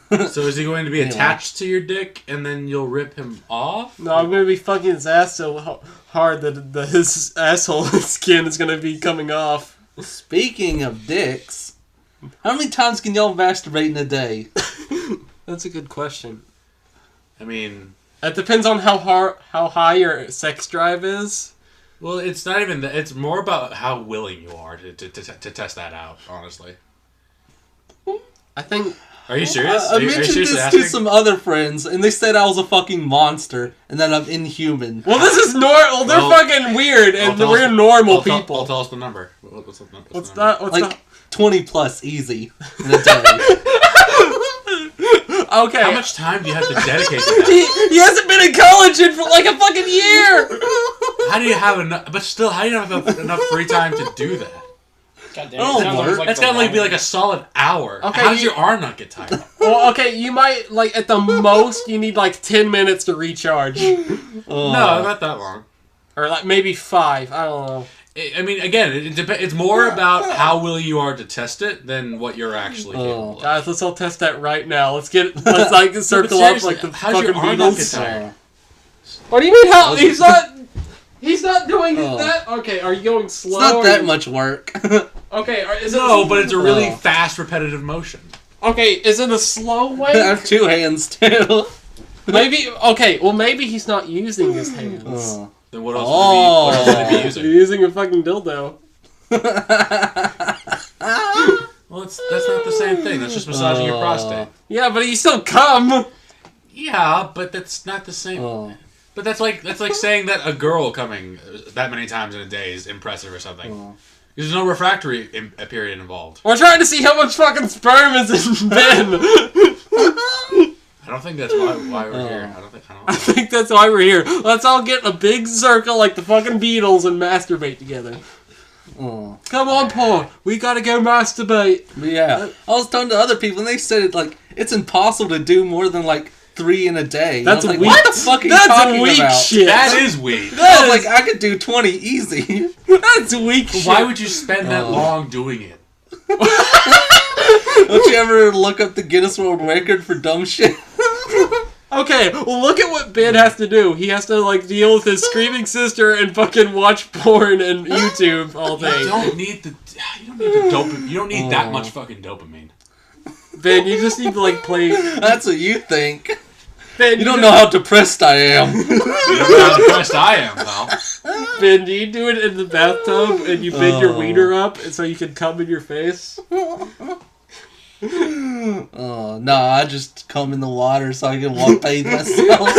So is he going to be Anyway. attached to your dick and then you'll rip him off? No, I'm gonna be fucking his ass so hard that his asshole skin is gonna be coming off. Speaking of dicks, how many times can y'all masturbate in a day? That's a good question. I mean, It depends on how high your sex drive is. well, it's not even that. It's more about how willing you are to test that out, honestly. I think. Are you serious? I Are you mentioned seriously this asking? to some other friends, and they said I was a fucking monster, and that I'm inhuman. Well, this is normal. They're Well, fucking weird, and I'll we're tell us- normal I'll tell- people. I'll tell us the number. What's the What's number? that? What's Like 20 plus easy in a day. that? Okay. How much time do you have to dedicate to that? He hasn't been in college in for like a fucking year. How do you have enough? But still, how do you have enough free time to do that? God damn, Oh, it sounds Lord. like That's the gotta like be long- like a solid hour. Okay, How does you- your arm not get tired? Well, okay, you might like at the most you need like 10 minutes to recharge, Oh. No, not that long. or like maybe 5. I don't know. I mean, again, it's more about how willing you are to test it than what you're actually capable of. Guys, let's all test that right now. Let's like circle up seriously, like the how's your fucking arm not Beatles. get tired? What do you mean? How he's not doing that? Okay, are you going slow? It's not that or- much work. Okay, is it No, but it's a really Oh. fast, repetitive motion. okay? Is it a slow I way? have 2 hands too. Maybe okay. Well, maybe he's not using his hands. Oh. Then what else Oh. would he be He's using? using a fucking dildo. Well, that's not the same thing. That's just massaging your prostate. Yeah, but you still come. Yeah, but that's not the same. Oh. But that's like saying that a girl coming that many times in a day is impressive or something. Oh. There's no refractory period involved. We're trying to see how much fucking sperm is in Ben. I don't think that's why we're here. I don't. I think that's why we're here. Let's all get in a big circle like the fucking Beatles and masturbate together. Oh. Come on, Paul. We gotta go masturbate. But yeah, I was talking to other people and they said it's impossible to do more than 3 in a day. That's like, weak. What the fuck are you That's talking weak about? shit. That is weak. I was I could do 20 easy. That's weak shit. Why would you spend that long doing it? Don't you ever look up the Guinness World Record for dumb shit? Okay, well look at what Ben has to do. He has to deal with his screaming sister and fucking watch porn and YouTube all day. You don't need the dopamine. You don't need that much fucking dopamine. Ben, you just need to play. That's what you think. Ben, You don't know how depressed I am. You don't know how depressed I am, pal. Ben, do you do it in the bathtub and you bend your wiener up and so you can come in your face? Oh, no, I just come in the water so I can bathe myself.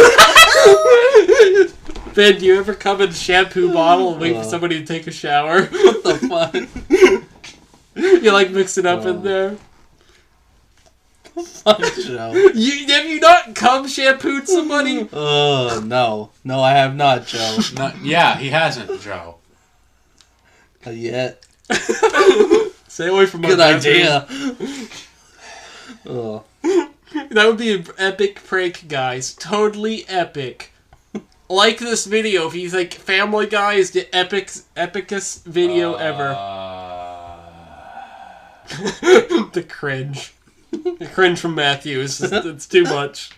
Ben, do you ever come in a shampoo bottle and wait for somebody to take a shower? What the fuck? You mix it up in there? Fuck, Joe. Have you not cum shampooed somebody? No. No, I have not, Joe. Yeah, he hasn't, Joe. Not yet. Stay away from my Good bathroom. idea. Oh. That would be an epic prank, guys. Totally epic. Like this video if you think Family Guy is the epicest video ever. The cringe. The cringe from Matthew is it's too much.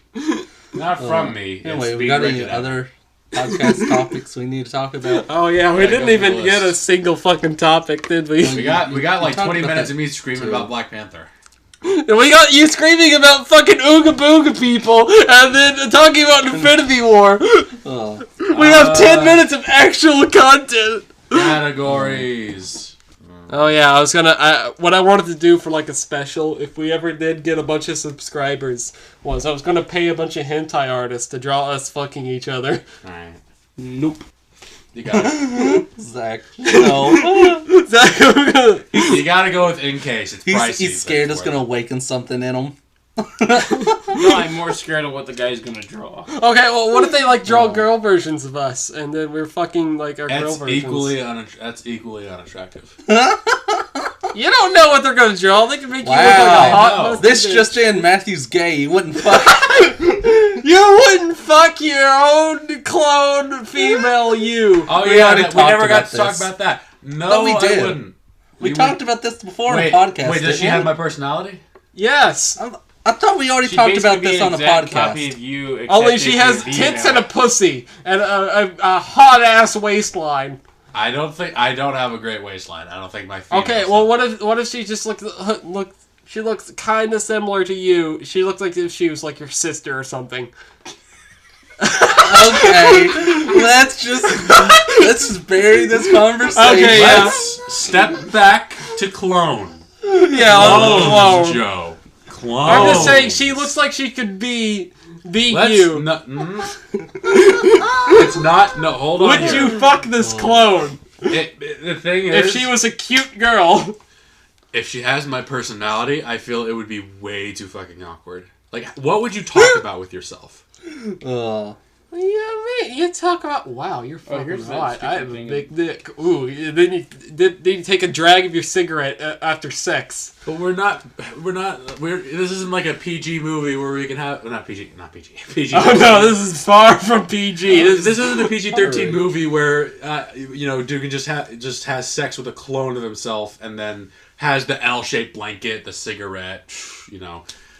Not from me. Anyway, we got any other podcast topics we need to talk about? Oh yeah, we didn't go even through the get a list. single fucking topic, did we? We got We 20 talked about minutes that of me screaming too. about Black Panther. And we got you screaming about fucking Ooga Booga people, and then talking about Infinity War. Oh. We have 10 minutes of actual content. Categories. Oh yeah, I was gonna. What I wanted to do for a special, if we ever did get a bunch of subscribers, was I was gonna pay a bunch of hentai artists to draw us fucking each other. Alright. Nope. You gotta, Zach, no. you gotta go with in case. It's pricey. He's scared it's gonna awaken something in him. No, I'm more scared of what the guy's gonna draw. Okay, well, what if they draw girl versions of us, and then we're fucking our girl That's versions? that's equally unattractive. You don't know what they're gonna draw. They can make you look like a Wow. hot. I know. musty This bitch. just in, Matthew's gay. You wouldn't fuck. You wouldn't fuck your own clone female you. Oh We yeah, already we talked never got about to talk this. about that. No, No, we did. I wouldn't. We talked about this before Wait, on the podcast. wait, does she didn't have we? my personality? Yes. I thought we already She'd talked basically about be this an on the exact copy podcast. of you, except Only she if has you're tits female. and a pussy and a hot ass waistline. I don't have a great waistline. I don't think my female Okay, well, what if she just look? She looks kind of similar to you. She looks like if she was your sister or something. Okay, let's just bury this conversation. Okay, yeah. Let's step back to clone. Yeah, Clones, Joe. Clone. I'm just saying she looks like she could be Let's you. It's not. No, hold on. Would here. you fuck this clone The thing is, if she was a cute girl? if she has my personality, I feel it would be way too fucking awkward. What would you talk about with yourself? Yeah, man, you talk about, wow, you're fucking here's that hot. I stupid have a thing. big dick. Ooh, then you take a drag of your cigarette after sex. But this isn't like a PG movie where we can have not PG. PG. Oh no, this is far from PG. This isn't a PG-13 movie where Dugan just has sex with a clone of himself and then has the L-shaped blanket, the cigarette,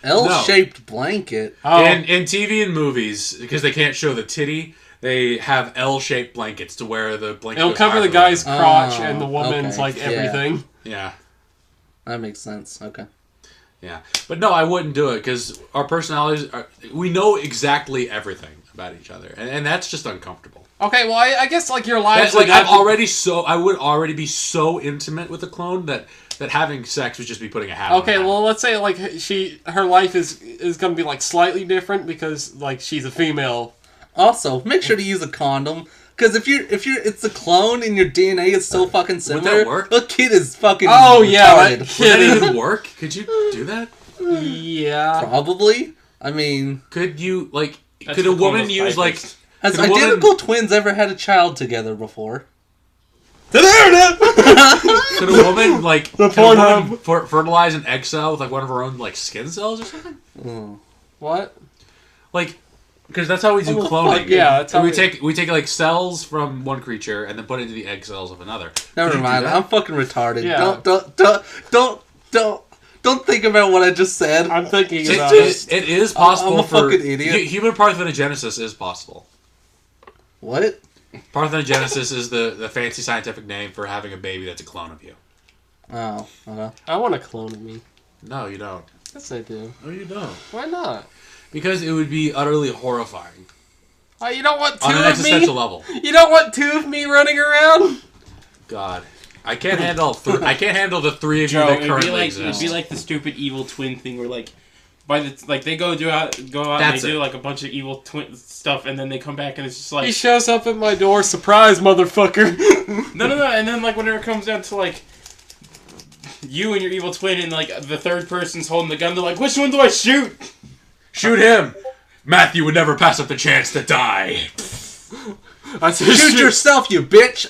L-shaped blanket. Oh, In TV and movies, because they can't show the titty, they have L-shaped blankets to where the blanket it'll goes cover the halfway guy's down. crotch and the woman's okay, yeah. everything. Yeah. That makes sense. Okay. Yeah. But no, I wouldn't do it because our personalities we know exactly everything about each other. And that's just uncomfortable. Okay, well, I guess your lives That's would I would already be so intimate with a clone that having sex would just be putting a hat on. Okay, well, let's say her life is gonna be slightly different because she's a female. Also, make sure to use a condom. Because if it's a clone and your DNA is so fucking similar, that work? the kid is fucking Oh, yeah, retarded. that Would kid that is even work? Could you do that? yeah. Probably. I mean, Could you like? That's Could a for woman Columbus use like? Vipers. has Could a woman- identical twins ever had a child together before? Could a woman like The could a woman Pornhub. fertilize an egg cell with like one of her own like skin cells or something? Oh. What? Like, because that's how we do Oh, cloning. fuck yeah, that's So how we we- take like cells from one creature and then put it into the egg cells of another. Never Could you do mind. that? I'm fucking retarded. Yeah. Don't think about what I just said. I'm thinking It, about it. it is possible I'm a for fucking idiot. human parthenogenesis is possible. What? Parthenogenesis is the fancy scientific name for having a baby that's a clone of you. Oh. Okay. I want a clone of me. No, you don't. Yes, I do. No, you don't. Why not? Because it would be utterly horrifying Oh, you don't want two on an of existential me? level. You don't want two of me running around? God, I can't handle. I can't handle the three of you Joe, that it'd be currently like exist. the stupid evil twin thing where like by the like they go out and That's they it. do like a bunch of evil twin stuff and then they come back and it's just He like shows up at my door, surprise, motherfucker. no and then like whenever it comes down to like you and your evil twin and like the third person's holding the gun, they're like, which one do I shoot? Shoot him. Matthew would never pass up the chance to die. I said, Shoot yourself, you bitch!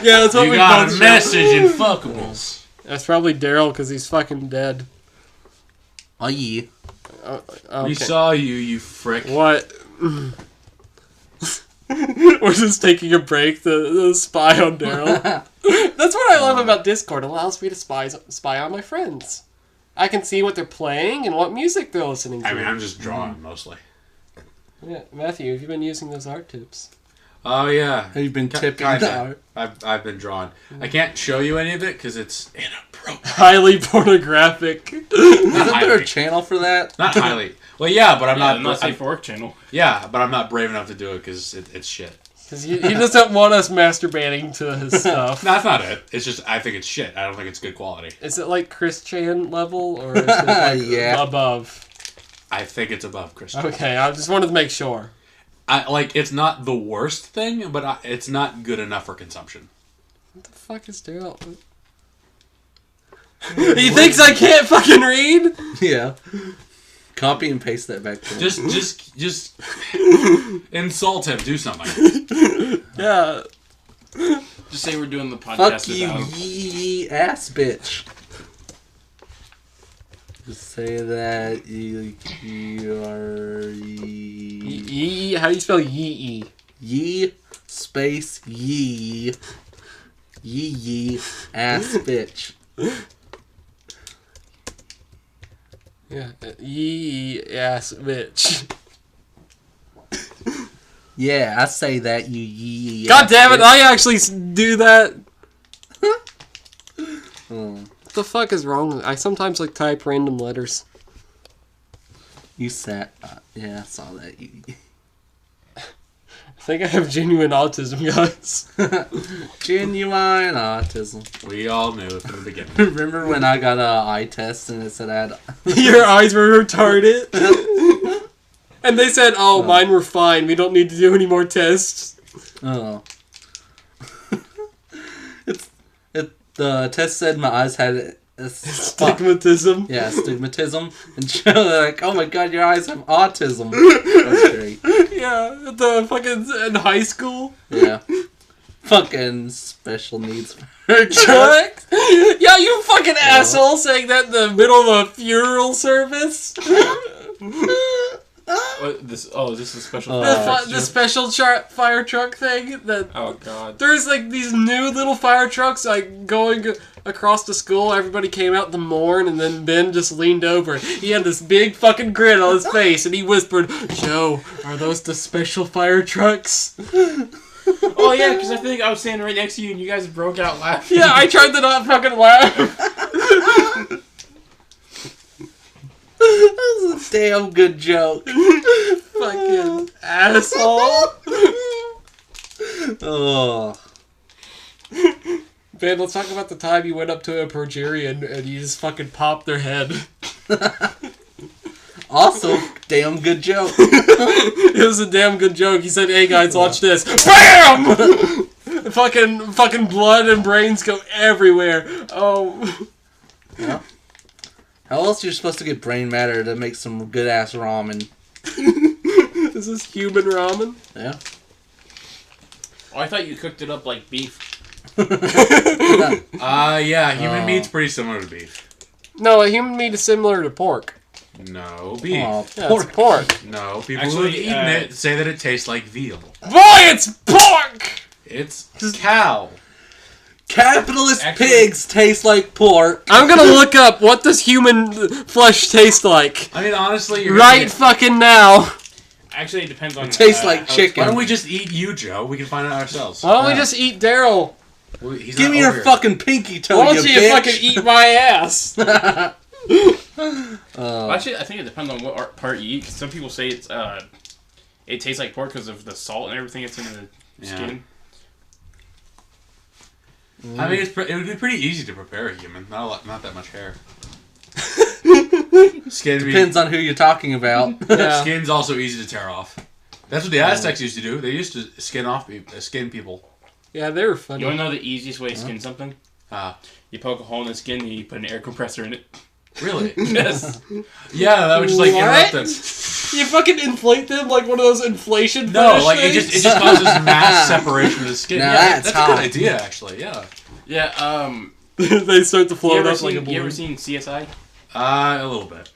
Yeah, that's what You we got both a shoot. message in Fuckables. That's probably Daryl because he's fucking dead. Oh yeah. Okay. We saw you, you frick. What? We're just taking a break to spy on Daryl. That's what I love about Discord. It allows me to spy on my friends. I can see what they're playing and what music they're listening to. I mean, I'm just drawing mostly. Yeah, Matthew, have you been using those art tips? Oh yeah. Have you been tipping Kinda. the I've been drawing. I can't show you any of it because it's inappropriate. Highly pornographic. Not Isn't there a highly. channel for that? Not highly. Well, yeah, but I'm Yeah, not. unless they fork channel. Yeah, but I'm not brave enough to do it because it's shit. Because he doesn't want us masturbating to his stuff. No, that's not it. It's just I think it's shit. I don't think it's good quality. Is it like Chris Chan level or is it like Yeah. above? I think it's above Christian. Okay, I just wanted to make sure. It's not the worst thing, but it's not good enough for consumption. What the fuck is Daryl? He thinks I can't fucking read? Yeah. Copy and paste that back to him. Just insult him. Do something. Yeah. Just say we're doing the podcast Fuck you, without him. yee ass bitch. Just say that you are Yee. How do you spell yee? yee space yee ass bitch. Yeah. Yee ass bitch. Yeah, I say that you yee. God ass damn it! bitch. I actually do that. Oh, What the fuck is wrong? I sometimes like type random letters. you sat. Yeah, I saw that. You. I think I have genuine autism, guys. Genuine autism. We all knew from the beginning. Remember when I got a eye test and it said I had. Your eyes were retarded. And they said, oh, mine were fine. We don't need to do any more tests. Oh. The test said my eyes had a spot. Stigmatism. Yeah, stigmatism. And they're like, oh my god, your eyes have autism. That's great. Yeah, the fucking in high school. Yeah. Fucking special needs. Chuck? Yeah, you fucking asshole saying that in the middle of a funeral service. What, this? Oh, is this a special? The special fire truck thing that. Oh god. There's like these new little fire trucks like going across the school. Everybody came out to mourn, and then Ben just leaned over. He had this big fucking grin on his face, and he whispered, "Joe, are those the special fire trucks?" Oh yeah, because I think I was standing right next to you and you guys broke out laughing. Yeah, I tried to not fucking laugh. That was a damn good joke. Fucking asshole. Oh. Ben, let's talk about the time you went up to a Pergerian and you just fucking popped their head. Also, damn good joke. It was a damn good joke. He said, "Hey guys, watch this." BAM! fucking blood and brains go everywhere. Oh. Yeah. How else are you supposed to get brain matter to make some good ass ramen? Is this human ramen? Yeah. Oh, I thought you cooked it up like beef. Yeah, human meat's pretty similar to beef. No, a human meat is similar to pork. No, beef. Oh, Yeah, pork. it's pork. No, people Actually, who have eaten it say that it tastes like veal. Boy, it's pork! It's cow. Capitalist Actually- pigs taste like pork. I'm gonna look up what does human flesh taste like. I mean, honestly, you're Right fucking now. Actually, it depends on. It tastes like how it's chicken. Why don't we just eat you, Joe? We can find out ourselves. Why don't we just eat Daryl? Well, he's Give not me your over here. fucking pinky toe, Why you don't you bitch. fucking eat my ass? Well, actually, I think it depends on what part you eat. Some people say it tastes like pork because of the salt and everything that's in the skin. I mean, it would be pretty easy to prepare a human. Not that much hair. Skin Depends on who you're talking about. Yeah. Skin's also easy to tear off. That's what the Aztecs used to do. They used to skin people. Yeah, they were funny. You want to know the easiest way to skin something? Ah, You poke a hole in the skin and you put an air compressor in it. really? Yes. Yeah, that would just like What? interrupt them. You fucking inflate them like one of those inflation No, fetish like it things? just causes mass separation of the skin. Now Yeah, that's a hot. good idea, actually. Yeah. Yeah. They start to You float ever up like a seen? You ever balloon. seen CSI? A little bit.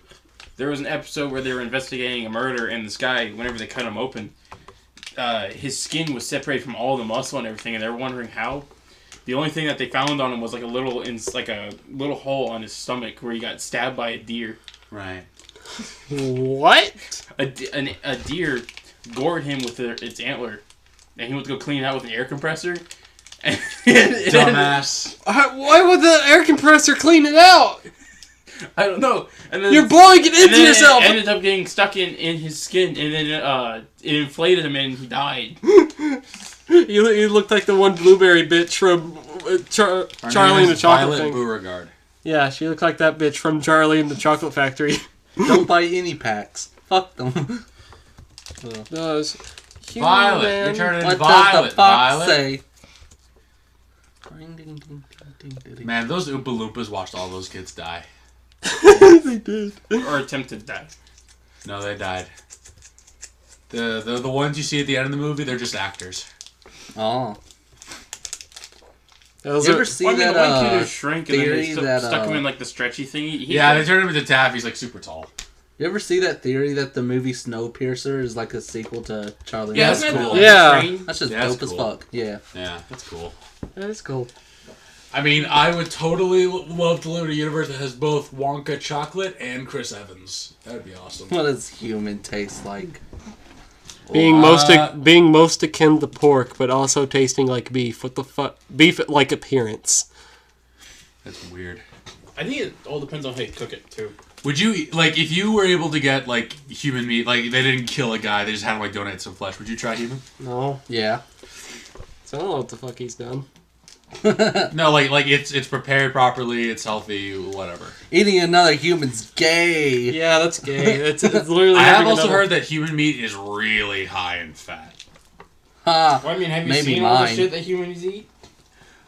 There was an episode where they were investigating a murder, and this guy, whenever they cut him open, his skin was separated from all the muscle and everything, and they were wondering how. The only thing that they found on him was like a little hole on his stomach where he got stabbed by a deer. Right. What? A deer gored him with its antler, and he went to go clean it out with an air compressor. And Dumbass. Why would the air compressor clean it out? I don't know. And then You're blowing it and into then yourself. It ended up getting stuck in his skin, and then it inflated him, and he died. You looked like the one blueberry bitch from Her Charlie name and the is Chocolate Violet Thing. Beauregard. Yeah, she looked like that bitch from Charlie and the Chocolate Factory. Don't buy any packs. Fuck them. Does Violet. They turned into What Violet. does the fox Violet. say? Man, those Oompa Loompas watched all those kids die. They did. Or attempted to die. No, they died. The ones you see at the end of the movie, they're just actors. Oh. Those You are, ever see Well, I mean, that the one kid who shrank and then theory they that, stuck him in like the stretchy thingy. Yeah, they turned him into Taff. He's like super tall. You ever see that theory that the movie Snowpiercer is like a sequel to Charlie? Yeah, and the that's isn't that cool. the Yeah. train? That's just Yeah, that's dope as cool. fuck. Yeah. Yeah, that's cool. that is cool. I mean, I would totally love to live in a universe that has both Wonka chocolate and Chris Evans. That would be awesome. What does human taste like? Being most akin to pork, but also tasting like beef. What the fuck? Beef like appearance. That's weird. I think it all depends on how you cook it too. Would you, like, if you were able to get, like, human meat, like, they didn't kill a guy, they just had him, like, donate some flesh, would you try human? No, Yeah. so I don't know what the fuck he's done. No, like it's prepared properly, it's healthy, whatever. Eating another human's gay. Yeah, that's gay. It's literally. I have having also another- heard that human meat is really high in fat. Ha. Well, I mean, have you Maybe seen all the mine. shit that humans eat?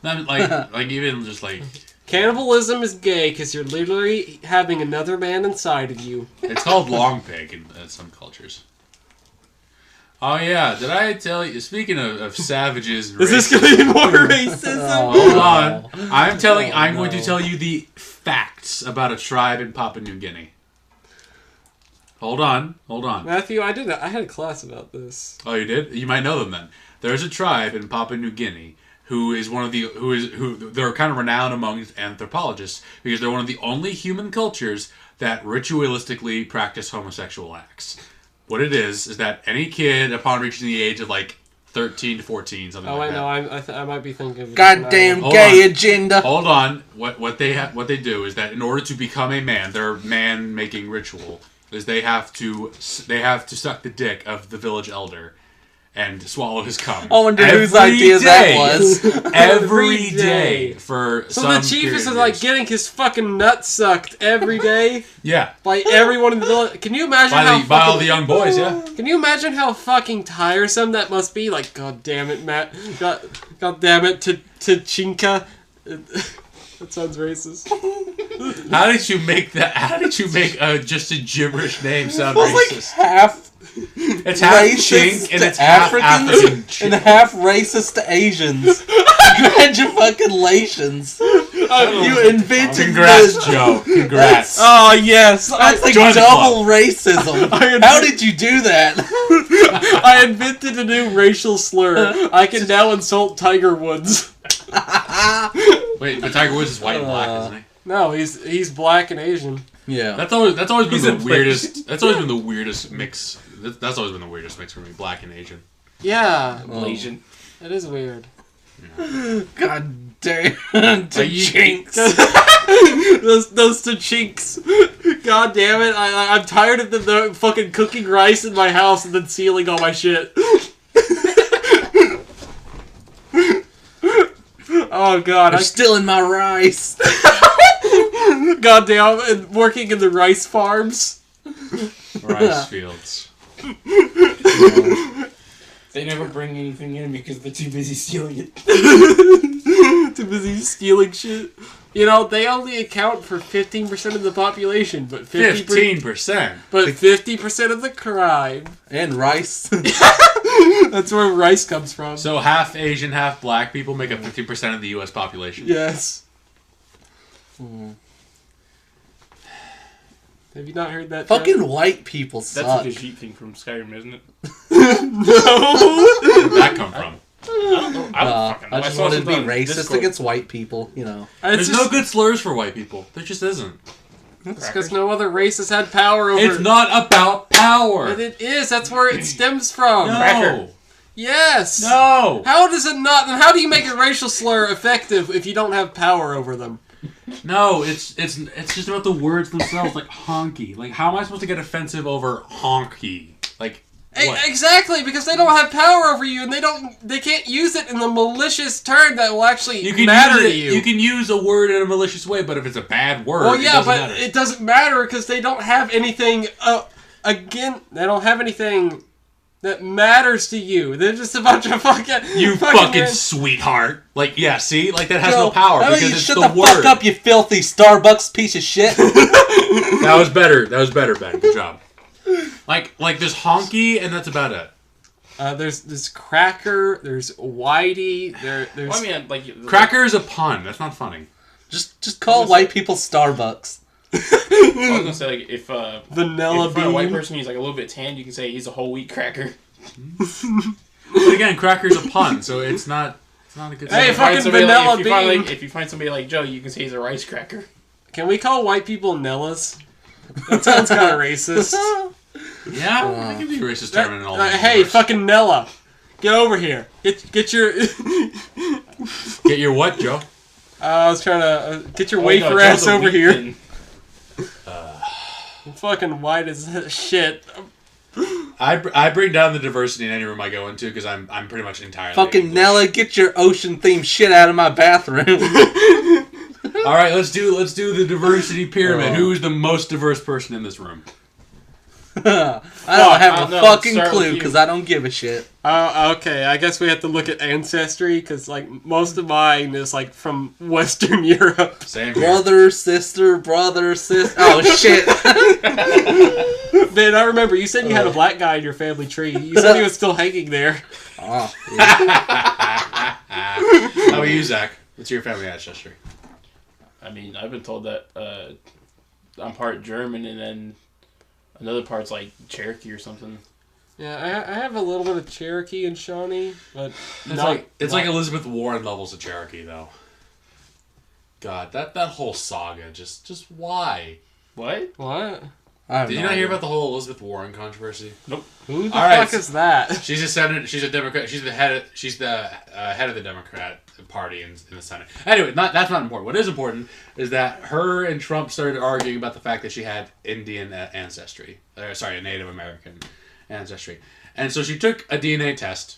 Not like even just like Cannibalism is gay because you're literally having another man inside of you. it's called long pig in some cultures. Oh yeah, did I tell you? Speaking of savages, and Is this racism- gonna be more racism? Hold on, I'm Oh, going to tell you the facts about a tribe in Papua New Guinea. Hold on. Matthew, I had a class about this. Oh, you did? You might know them then. There's a tribe in Papua New Guinea who they're kind of renowned among anthropologists because they're one of the only human cultures that ritualistically practice homosexual acts. What it is that any kid upon reaching the age of like 13 to 14, something Oh, like I know. that. I might be thinking of a Goddamn Hold gay on. agenda. Hold on. What they do is that in order to become a man, their man making ritual is they have to suck the dick of the village elder and swallow his cum. I wonder whose Every idea day. that was. Every Every day day. for So some the chief period is of like years. getting his fucking nuts sucked every day Yeah. by everyone in the village. Can you imagine By all the young boys, yeah. Can you imagine how fucking tiresome that must be? Like, god damn it, Matt. God damn it, Tachinka. That sounds racist. How did you make that? How did you make just a gibberish name sound Well, like racist? half It's half racist chink and to it's half Africans African. and half racist to Asians. Congratulations. You invented Congrats, this. Joe. Congrats. Oh yes, That's like Join the double racism. How did you do that? I invented a new racial slur. I can now insult Tiger Woods. Wait, but Tiger Woods is white and black, isn't he? No, he's black and Asian. Yeah. That's always been He's the a weirdest. That's always been the weirdest mix. That's always been the weirdest mix for me, black and Asian. Yeah, Asian. that is weird. God damn. Jinx. those two chinks. God damn it! I'm tired of the fucking cooking rice in my house and then sealing all my shit. Oh god, I'm still in my rice. God damn, and working in the rice farms. Rice fields. They never bring anything in because they're too busy stealing it. Too busy stealing shit. You know, they only account for 15% of the population, but 15%. But 50% of the crime. And rice. That's where rice comes from. So half Asian, half black people make up 50% of the U.S. population. Yes. Have you not heard that? Fucking white people That's suck. a Khajiit thing from Skyrim, isn't it? Where did that come from? I don't know. I just saw wanted to be something on racist Discord. against white people, you know. There's no good slurs for white people. There just isn't. It's because no other race has had power over. It's not about power. But it is. That's where it stems from. No. Yes. No. How does it not? Then how do you make a racial slur effective if you don't have power over them? No, it's just about the words themselves, like honky. Like, how am I supposed to get offensive over honky? Like, what? Exactly, because they don't have power over you, and they can't use it in the malicious term that will actually matter to you. You can use a word in a malicious way, but if it's a bad word, Well, yeah, it doesn't but matter. it doesn't matter because they don't have anything. They don't have anything that matters to you. They're just a bunch of You fucking men. sweetheart. Like, yeah, see? Like, that has Joe, no power how about because you it's shut the the word. fuck up, you filthy Starbucks piece of shit. That was better. That was better, Ben. Good job. Like there's honky, and that's about it. There's Cracker, there's Whitey, there's... Well, I mean, like... Cracker is a pun. That's not funny. Just call white people Starbucks. I was gonna say, like, if Vanilla if a white bean. person he's like a little bit tanned, you can say he's a whole wheat cracker. But again, cracker's a pun, so it's not a good. Hey, If you find fucking somebody vanilla like, if you find, bean. like, if you find somebody like Joe, you can say he's a rice cracker. Can we call white people Nellas? That sounds kind of racist. Yeah, that can be racist term in all. Hey, fucking Nella, get over here. Get your. Get your what, Joe? I was trying to get your Oh, wafer no, ass Joe's a over wheat here. thin. I'm fucking white as shit. I bring down the diversity in any room I go into because I'm pretty much entirely Fucking English. Nella, get your ocean-themed shit out of my bathroom. All right, let's do the diversity pyramid. Who's the most diverse person in this room? I don't I have don't a know. fucking Start with clue you. because I don't give a shit. Okay, I guess we have to look at ancestry because like most of mine is like from Western Europe. Same here. Brother, sister. Oh shit! Man, I remember you said you had a black guy in your family tree. You said he was still hanging there. Oh, yeah. How about you, Zach? What's your family ancestry? I mean, I've been told that I'm part German and then another part's like Cherokee or something. Yeah, I have a little bit of Cherokee and Shawnee, but It's like Elizabeth Warren levels of Cherokee, though. God, that whole saga, just why? What? What? Did you not hear about the whole Elizabeth Warren controversy? Nope. Who the All right. fuck is that? She's a senator. She's a Democrat. She's the head of the Democrat Party in the Senate. Anyway, that's not important. What is important is that her and Trump started arguing about the fact that she had Indian ancestry. A Native American ancestry. And so she took a DNA test.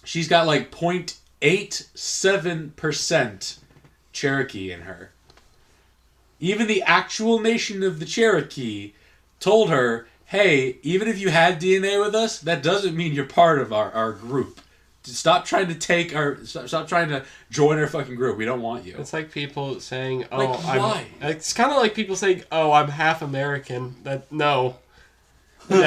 She's got like 0.87% Cherokee in her. Even the actual nation of the Cherokee told her, hey, even if you had DNA with us, that doesn't mean you're part of our group. Stop trying to stop trying to join our fucking group. We don't want you. It's like people saying, "Oh, Like, why? It's kind of like people saying, "Oh, I'm half American." That's not an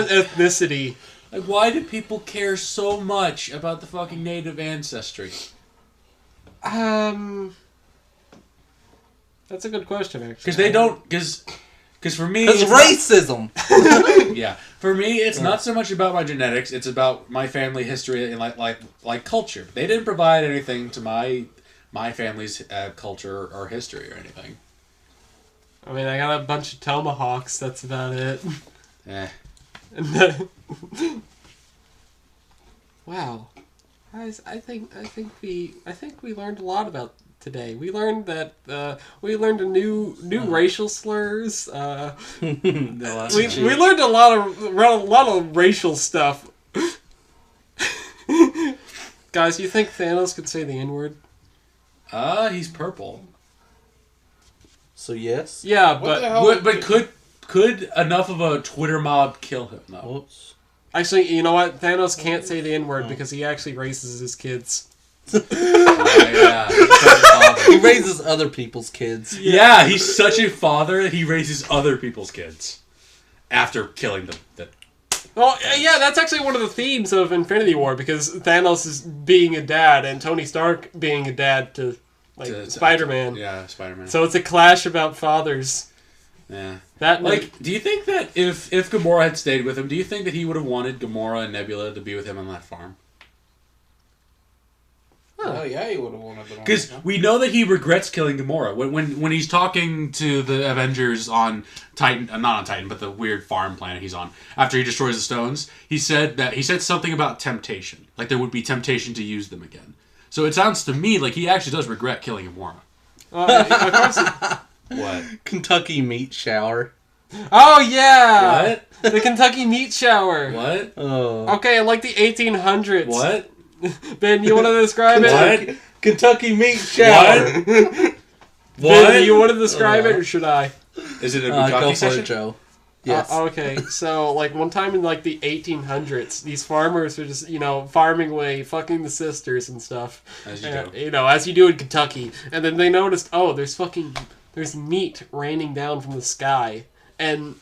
ethnicity. Like, why do people care so much about the fucking native ancestry? That's a good question, actually. Because they don't. Because for me, It's racism. Yeah, for me, it's not so much about my genetics. It's about my family history and like culture. They didn't provide anything to my family's culture or history or anything. I mean, I got a bunch of tomahawks. That's about it. Eh. Wow, guys, I think we learned a lot about today. We learned that we learned a new racial slurs. We learned a lot of racial stuff. Guys, you think Thanos could say the N-word? He's purple. So yes. Yeah, What the hell? But could enough of a Twitter mob kill him though? Whoops. actually, you know what? Thanos can't say the N-word because he actually raises his kids. Yeah. He raises other people's kids. Yeah, he's such a father that he raises other people's kids after killing them. Well, yeah, that's actually one of the themes of Infinity War, because Thanos is being a dad and Tony Stark being a dad to Spider-Man. Yeah, Spider-Man. So it's a clash about fathers. Yeah. Do you think that if Gamora had stayed with him, do you think that he would have wanted Gamora and Nebula to be with him on that farm? Oh yeah, he would have wanted them. Because we know that he regrets killing Gamora. When he's talking to the Avengers on Titan, not on Titan, but the weird farm planet he's on, after he destroys the stones, he said something about temptation. Like there would be temptation to use them again. So it sounds to me like he actually does regret killing Gamora. Of course What? Kentucky meat shower. Oh, yeah! What? The Kentucky meat shower. What? Oh. Okay, like the 1800s. What? Ben, you want to describe it? What? Kentucky meat shower. What? Ben, do you want to describe it, or should I? Is it a Go Bukkake for session? it, Joe. Yes. Okay, so like one time in like the 1800s, these farmers were just, farming away, fucking the sisters and stuff. As you do. As you do in Kentucky. And then they noticed, there's meat raining down from the sky. And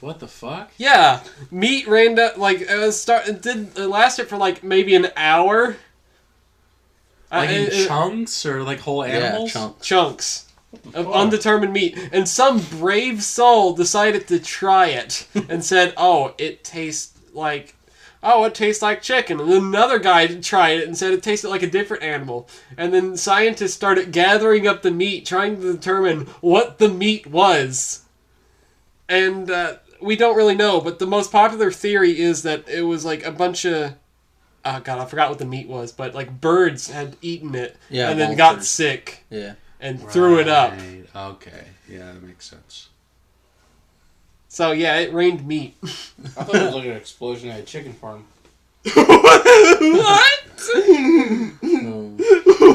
What the fuck? yeah, meat rained down, it lasted for like maybe an hour. Like in chunks or like whole animals? Yeah, Chunks of undetermined meat, and some brave soul decided to try it and said, it tastes like chicken. And then another guy tried it and said it tasted like a different animal. And then scientists started gathering up the meat, trying to determine what the meat was. And we don't really know, but the most popular theory is that it was like a bunch of, oh god, I forgot what the meat was, but like birds had eaten it and then got sick. Yeah. And threw it up. Okay. Yeah, that makes sense. So yeah, it rained meat. I thought it was like an explosion at a chicken farm. What?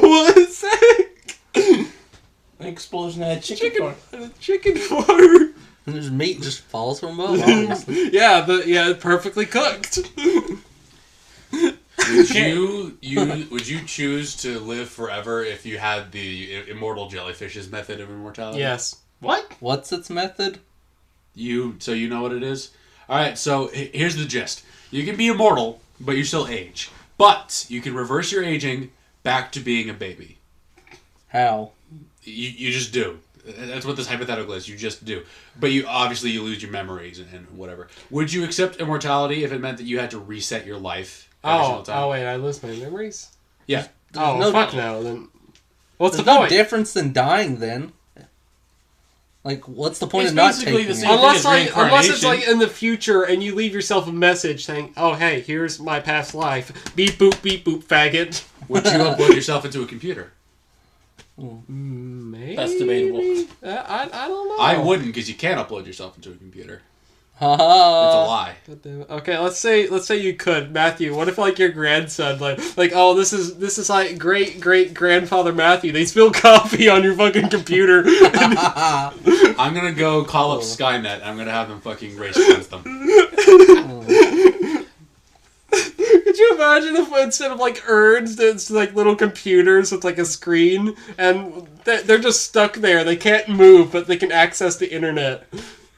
What's that? An explosion at a chicken farm. A chicken farm. And there's meat just falls from above, obviously. Yeah, perfectly cooked. Would you choose to live forever if you had the immortal jellyfish's method of immortality? Yes. What? What's its method? You know what it is? Alright, so here's the gist. You can be immortal, but you still age. But you can reverse your aging back to being a baby. How? You just do. That's what this hypothetical is. You just do. But you lose your memories and whatever. Would you accept immortality if it meant that you had to reset your life every single time? Oh wait, I lose my memories? Yeah. Fuck no. Then what's There's the no point? difference than dying then. Like, what's the point It's of not basically taking the it? same Unless thing as unless it's reincarnation. like in the future and you leave yourself a message saying, "Oh hey, here's my past life. Beep boop, faggot." Would you upload yourself into a computer? Maybe. That's debatable. I don't know. I wouldn't, because you can't upload yourself into a computer. It's a Ha lie. God damn it. Okay, let's say you could, Matthew. What if like your grandson, this is like great grandfather Matthew. They spill coffee on your fucking computer. I'm gonna go call up Skynet and I'm gonna have them fucking race against them. Could you imagine if instead of like urns, it's like little computers with like a screen, and they're just stuck there. They can't move, but they can access the internet.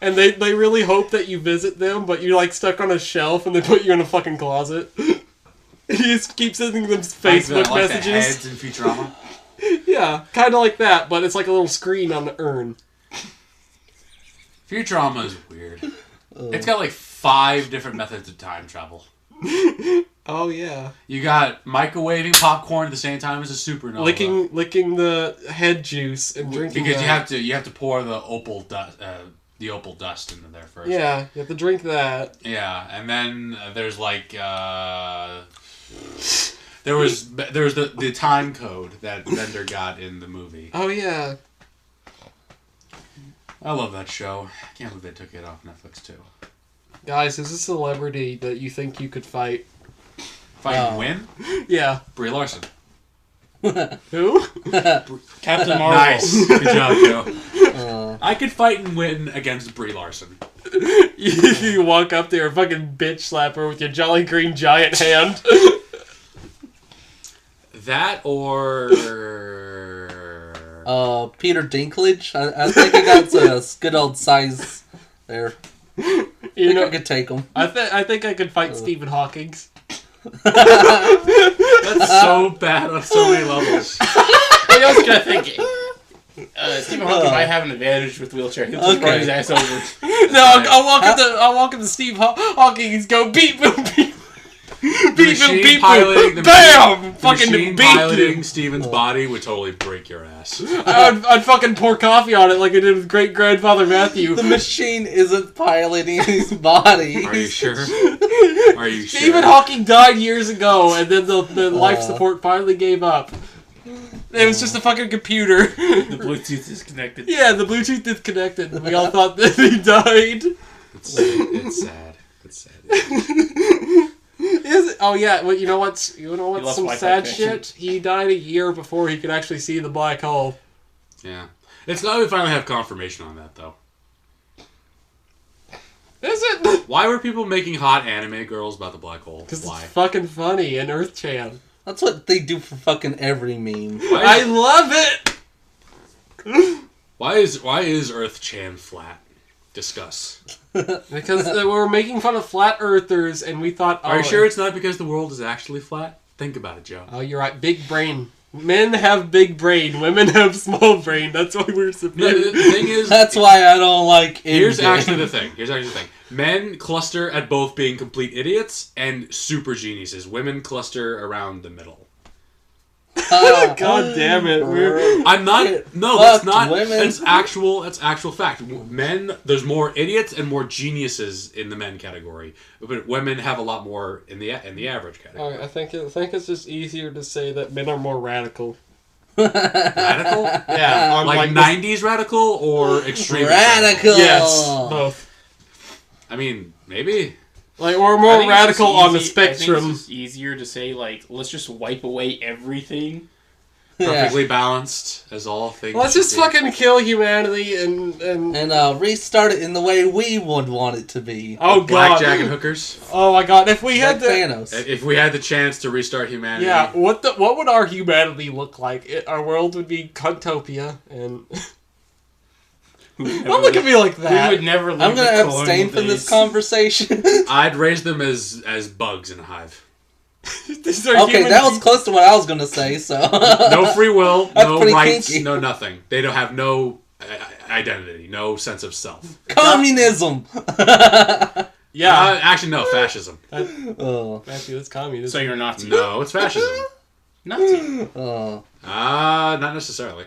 And they really hope that you visit them, but you're like stuck on a shelf, and they put you in a fucking closet. You just keep sending them Facebook like messages. The heads in Futurama. Yeah, kind of like that, but it's like a little screen on the urn. Futurama is weird. It's got like 5 different methods of time travel. Oh yeah, You got microwaving popcorn at the same time as a supernova. licking the head juice and drinking. Because that. you have to pour the opal dust into there first. Yeah, you have to drink that. Yeah, and then there's like there was the time code that Bender got in the movie. Oh yeah. I love that show. I can't believe they took it off Netflix too. Guys, who's a celebrity that you think you could fight? Fight and win? Yeah. Brie Larson. Who? Captain Marvel. Nice. Good job, Joe. I could fight and win against Brie Larson. You walk up there and fucking bitch slap her with your Jolly Green Giant hand. That or Peter Dinklage. I think I got a good old size there. You know, I could take him. I think I could fight Stephen Hawking. that's so bad on so many levels. What else can I think? Stephen Hawking might have an advantage with wheelchair. He'll just run his ass over. No, I'll walk into Steve Hawking and go beep boom beep. Beep boom beep boom. Bam! Fucking machine beep piloting boom. Steven's body would totally break your ass. I'd fucking pour coffee on it like I did with great grandfather Matthew. The machine isn't piloting his body. Are you sure? Are you sure? Stephen Hawking died years ago, and then the life support finally gave up. It was just a fucking computer. The Bluetooth is connected. Yeah, the Bluetooth disconnected. We all thought that he died. It's sad. It's sad. Is it? Oh yeah. Well, you know what's some Wi-Fi sad connection. shit? He died a year before he could actually see the black hole. Yeah. It's glad we finally have confirmation on that, though. Is it? Why were people making hot anime girls about the black hole? Because Why? it's fucking funny in Earth Chan. That's what they do for fucking every meme. I love it. Why is Earth Chan flat? Discuss. Because they were making fun of flat earthers, and we thought, Are you sure it's not because the world is actually flat? Think about it, Joe. Oh, you're right. Big brain. Men have big brain. Women have small brain. That's why we're No, superior. the thing is, That's why I don't like it. here's actually the thing. Men cluster at both being complete idiots and super geniuses. Women cluster around the middle. God damn it. I'm not. No, Fuck that's not. women. That's actual fact. Men, there's more idiots and more geniuses in the men category, but women have a lot more in the average category. Alright, I think it's just easier to say that men are more radical. Radical? Yeah, on Like this- 90s radical or extreme Radical. Yes, both. I mean, maybe. Like, we're I more think it's radical just on the easy- I think spectrum. it's just easier to say, like, let's just wipe away everything. Perfectly balanced as all things. Let's should just be. fucking kill humanity and restart it in the way we would want it to be. oh god. Blackjack and hookers. Oh my god, if we had Like to Thanos. If we had the chance to restart humanity. yeah, what would our humanity look like? Our world would be Cuntopia, and don't look at me like We that. would never leave I'm the gonna colonial abstain from this days. conversation. I'd raise them as bugs in a hive. These are Okay, human that was beings. close to what I was gonna say, so. No free will, That's no pretty rights, kinky. no nothing. They don't have no identity, no sense of self. Communism! Yeah, Actually, no, fascism. Oh. Matthew, that's communism. So you're a Nazi. No, it's fascism. Nazi. Oh. Not necessarily.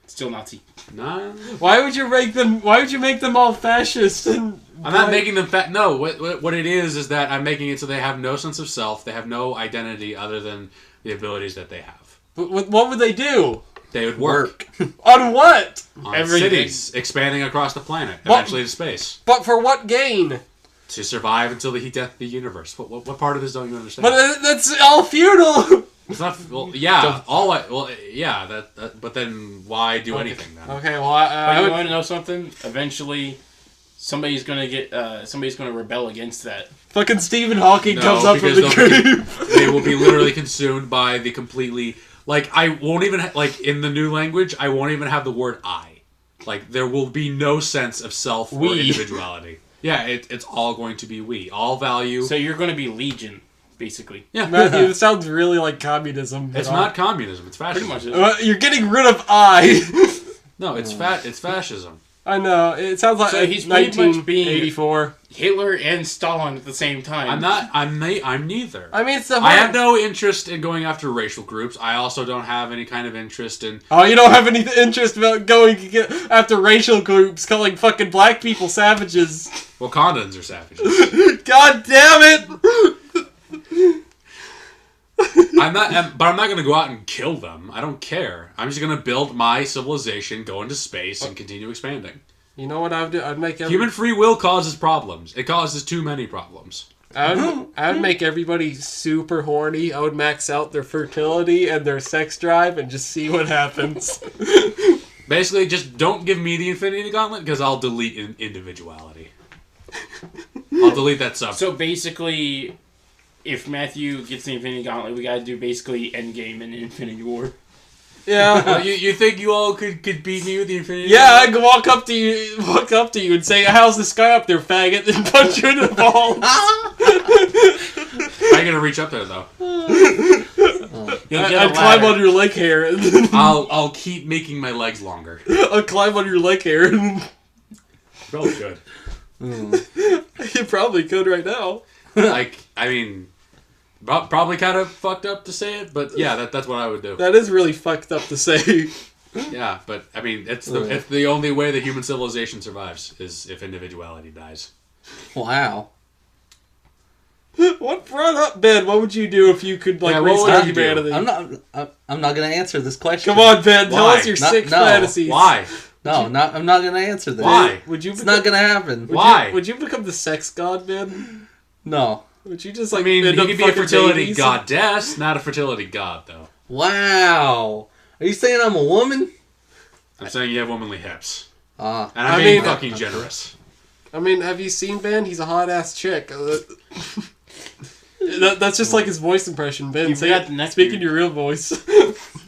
Still Nazi. No. Why would you make them all fascist? And I'm not making them fat. No, what it is that I'm making it so they have no sense of self. They have no identity other than the abilities that they have. But what would they do? They would work On what? on Everything. cities, expanding across the planet, What? eventually to space, But for what gain? to survive until the death of the universe. What part of this don't you understand? But that's all feudal. It's not. Well, yeah. Yeah. That. But then, why do anything then? Okay, well, But I you would. want to know something? Eventually, somebody's gonna rebel against that. Fucking Stephen Hawking No, comes up from because the they'll grave. They will be literally consumed by the completely... Like, I won't even... like, in the new language, I won't even have the word I. Like, there will be no sense of self or individuality. Yeah, it's all going to be we. All value... So you're gonna be Legion, basically. Yeah. Matthew, this sounds really like communism. It's not communism, it's Pretty fascism. much. You're getting rid of I. No, it's fascism. I know. It sounds like So he's pretty much being 1984. Hitler and Stalin at the same time. I'm neither. I mean, it's the I have no interest in going after racial groups. I also don't have any kind of interest in... Oh, you don't have any interest about going to get after racial groups, calling fucking black people savages. Wakandans are savages. God damn it! I'm not going to go out and kill them. I don't care. I'm just going to build my civilization, go into space, and continue expanding. You know what I would do? I'd make Human free will causes problems. It causes too many problems. I would make everybody super horny. I would max out their fertility and their sex drive and just see what happens. Basically, just don't give me the Infinity Gauntlet because I'll delete individuality. I'll delete that sub. So basically, if Matthew gets the Infinity Gauntlet, we gotta do basically Endgame and Infinity War. Yeah. You think you all could beat me with the Infinity Yeah, I Gauntlet? could walk up to you and say, "How's the sky up there, faggot?" and punch you in the balls. I'm going to reach up there, though. I'd climb on your leg hair. And then I'll keep making my legs longer. I'd climb on your leg hair. And Probably should. you probably could right now. Like, I mean, probably kind of fucked up to say it, but yeah, that's what I would do. That is really fucked up to say. Yeah, but I mean, it's the only way that human civilization survives is if individuality dies. Wow. What brought up, Ben? What would you do if you could Yeah, what restart would you do? humanity? I'm not gonna answer this question. Come on, Ben. Tell Why? us your No, sick no. fantasies. Why? No, I'm not gonna answer this. Why? Would you? It's not gonna happen. Why? Would you become the sex god, Ben? No. Would you just I like? mean, end you up could be a fucking fertility babies? goddess, not a fertility god, though. Wow. Are you saying I'm a woman? I'm saying you have womanly hips. Ah. And I'm I being mean- fucking generous. I mean, have you seen Ben? He's a hot ass chick. That's just like his voice impression, Ben. You Say forgot it, the neck speak beard. in your real voice.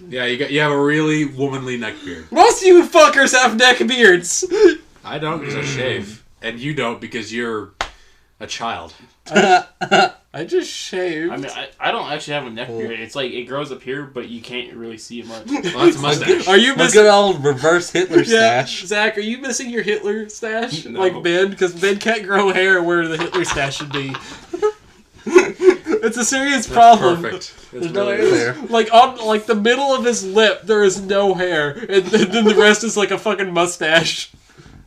Yeah, you have a really womanly neck beard. Most of you fuckers have neck beards. I don't because I shave. And you don't because you're a child. I just shaved. I mean, I don't actually have a neck beard. It's like it grows up here, but you can't really see it much. Well, that's a mustache. Are you A missing? good old reverse Hitler Yeah, stash. Zach, are you missing your Hitler stash No. like Ben? Because Ben can't grow hair where the Hitler stash should be. It's a serious problem. Perfect. There's no hair there. Like on like the middle of his lip, there is no hair, and then the rest is like a fucking mustache.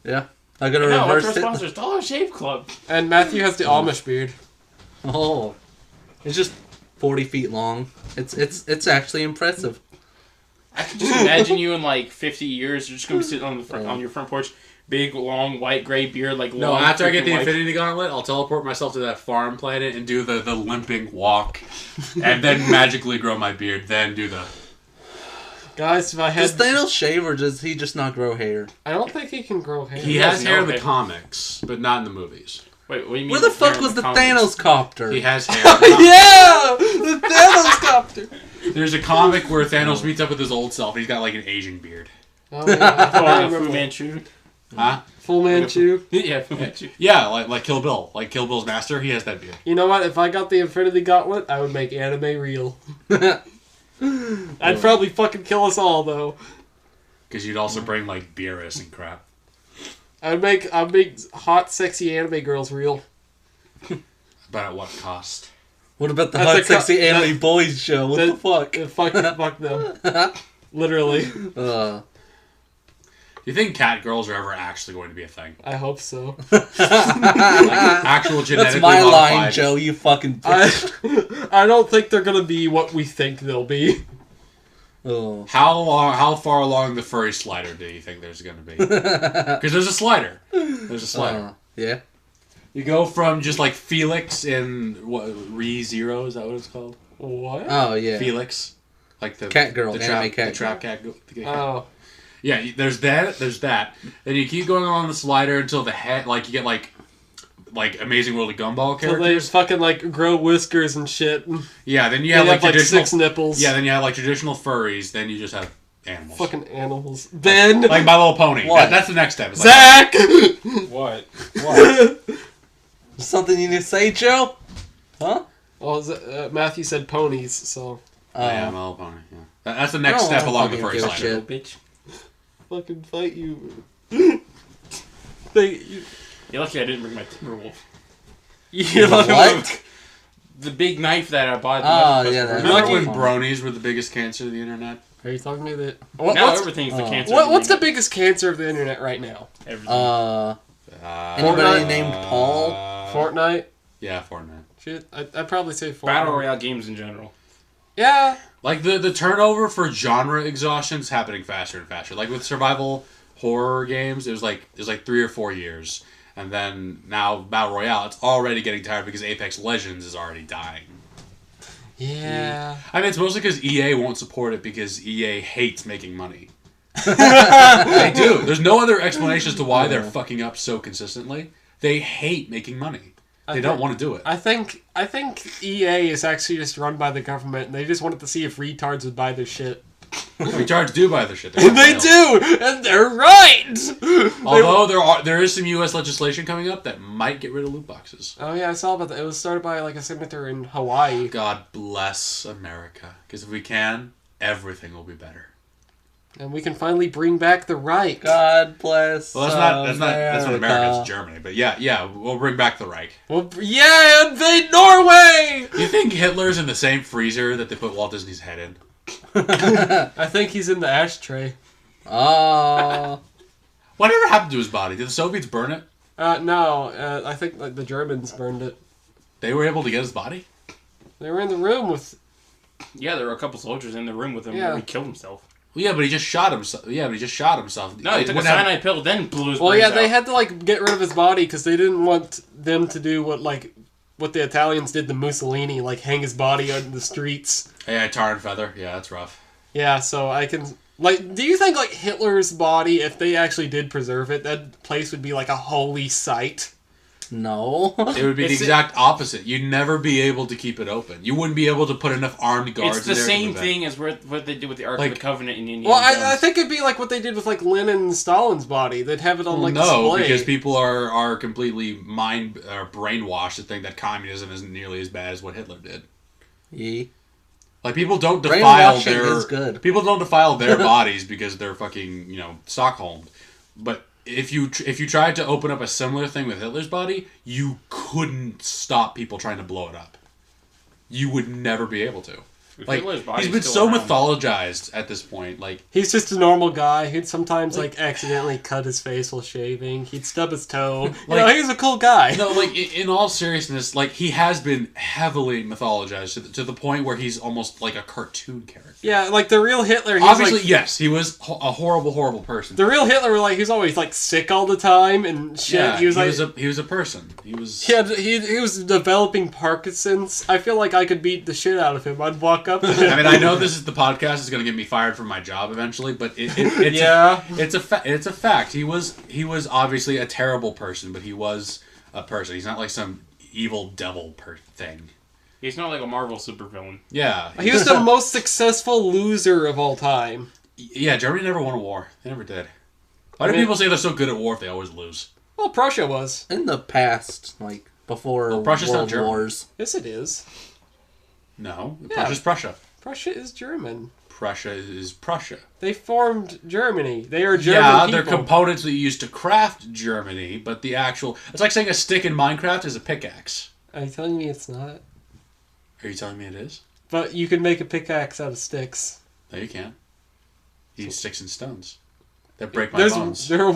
Yeah. I got a No, what's reverse our Hitler. sponsors? Dollar Shave Club. And Matthew has the Amish beard. Oh. It's just 40 feet long. It's actually impressive. I can just imagine you in like 50 years. You're just gonna be sitting on the front, on your front porch, big, long, white, gray beard, like No, long. after I get freaking the white- Infinity Gauntlet, I'll teleport myself to that farm planet and do the limping walk, and then magically grow my beard. Then do the. Guys, if I had, Does Thanos shave or does he just not grow hair? I don't think he can grow hair. He has has hair no in the hair. comics, but not in the movies. Wait, what do you mean? Where the hair fuck in was the comics? Thanos copter? He has hair. Yeah, the Thanos copter. There's a comic where Thanos meets up with his old self. He's got like an Asian beard. Oh, yeah. Oh, Fu Manchu. Huh? Full Manchu. Yeah, Fu Manchu. Yeah, like Kill Bill. Like Kill Bill's master, he has that beard. You know what? If I got the Infinity Gauntlet, I would make anime real. I'd probably fucking kill us all, though. Because you'd also bring like Beerus and crap. I'd make hot, sexy anime girls real. But at what cost? What about the That's hot, a co- sexy anime boys show? What the fuck? Fuck them. Literally. Uh, Do you think cat girls are ever actually going to be a thing? I hope so. Like actual genetically that's my line, modified- Joe. You fucking bitch. I don't think they're gonna be what we think they'll be. Oh. How far along the furry slider do you think there's going to be? Because there's a slider. There's a slider. Yeah. You go from just like Felix in what ReZero, is that what it's called? What? Oh yeah. Felix, like the Cat girl, the anime trap, cat the trap cat. The cat. Oh. Yeah, there's that. Then you keep going along the slider until the head, like you get like Amazing World of Gumball So they characters. fucking like grow whiskers and shit. Yeah, then you They have like have like traditional 6 nipples. Yeah, then you have like traditional furries. Then you just have animals. Fucking animals. Then Like My Little Pony. What? That's the next step. It's Zach. What? Something you need to say, Joe? Huh? Well, Matthew said ponies, so yeah, My Little Pony. Yeah. That's the next I don't step along the fucking furry give a slider. shit. Bitch. fucking fight you. You're lucky I didn't bring my Timberwolf. You're What? like, The big knife that I bought. Oh, yeah, that's Remember when funny. bronies were the biggest cancer of the internet? are you talking to me that? Now What's, everything's the cancer. what's the biggest cancer of the internet right now? Everything. Anybody Fortnite? named Paul? Fortnite? Yeah, Fortnite. Shit, I'd probably say Fortnite. Battle Royale games in general. Yeah. Like the turnover for genre exhaustion is happening faster and faster. Like with survival horror games, it was like 3 or 4 years, and then now Battle Royale, it's already getting tired because Apex Legends is already dying. Yeah. I mean, it's mostly because EA won't support it because EA hates making money. They do. There's no other explanation as to why they're fucking up so consistently. They hate making money. They don't want to do it. I think EA is actually just run by the government, and they just wanted to see if retards would buy their shit. Retards do buy their shit. And they do, and they're right. Although there is some U.S. legislation coming up that might get rid of loot boxes. Oh yeah, I saw about that. It was started by like a senator in Hawaii. God bless America, because if we can, everything will be better. And we can finally bring back the right. God bless. Well, that's not America. It's Germany. But yeah, we'll bring back the Reich. Well, yeah, invade Norway! You think Hitler's in the same freezer that they put Walt Disney's head in? I think he's in the ashtray. Oh. Whatever happened to his body? Did the Soviets burn it? No, I think like the Germans burned it. They were able to get his body? They were in the room with. Yeah, there were a couple soldiers in the room with him Yeah. when he killed himself. Well, yeah, but he just shot himself. No, he took a cyanide pill, then blew his Well, brains yeah, they out. had to like get rid of his body because they didn't want them to do what the Italians did to Mussolini, like hang his body out in the streets. Yeah, tar and feather. Yeah, that's rough. Yeah, so I can like. Do you think like Hitler's body, if they actually did preserve it, that place would be like a holy site? No. It would be the It's exact opposite. You'd never be able to keep it open. You wouldn't be able to put enough armed guards It's in the there to same prevent- thing as what they did with the Ark Like- of the Covenant in Indiana Well, Jones. I think it'd be like what they did with like Lenin and Stalin's body. They'd have it on like no, display. because people are completely brainwashed to think that communism isn't nearly as bad as what Hitler did. Yee. Like people don't defile Brainwashing their is good. people don't defile their bodies because they're fucking Stockholmed. But if you tried to open up a similar thing with Hitler's body, you couldn't stop people trying to blow it up. You would never be able to. With Like Hitler's body's he's been still so around. mythologized at this point. Like He's just a normal guy. He'd sometimes like accidentally cut his face while shaving. He'd stub his toe. He's a cool guy. no, like in all seriousness, like he has been heavily mythologized to the point where he's almost like a cartoon character. Yeah, like the real Hitler. He's Obviously, like, yes, he was a horrible, horrible person. the real Hitler, like he's always like sick all the time and shit. Yeah, he was he was a person. He was. he was developing Parkinson's. I feel like I could beat the shit out of him. I'd walk up to him. I mean, I know this is the podcast is going to get me fired from my job eventually, but it's Yeah. it's a fact. He was obviously a terrible person, but he was a person. He's not like some evil devil thing. He's not like a Marvel supervillain. Yeah, He was the most successful loser of all time. yeah. Germany never won a war. They never did. Why do mean- people say they're so good at war if they always lose? Well, Prussia was. In the past, like before Well, Prussia's not World German. Wars. Yes, it is. No, Yeah. Prussia's Prussia. Prussia is German. Prussia is Prussia. They formed Germany. They are German Yeah, people. they're components that you use to craft Germany, but the actual... It's like saying a stick in Minecraft is a pickaxe. Are you telling me it's not? Are you telling me it is? But you can make a pickaxe out of sticks. No, you can't. You need sticks and stones. That break my bones. There are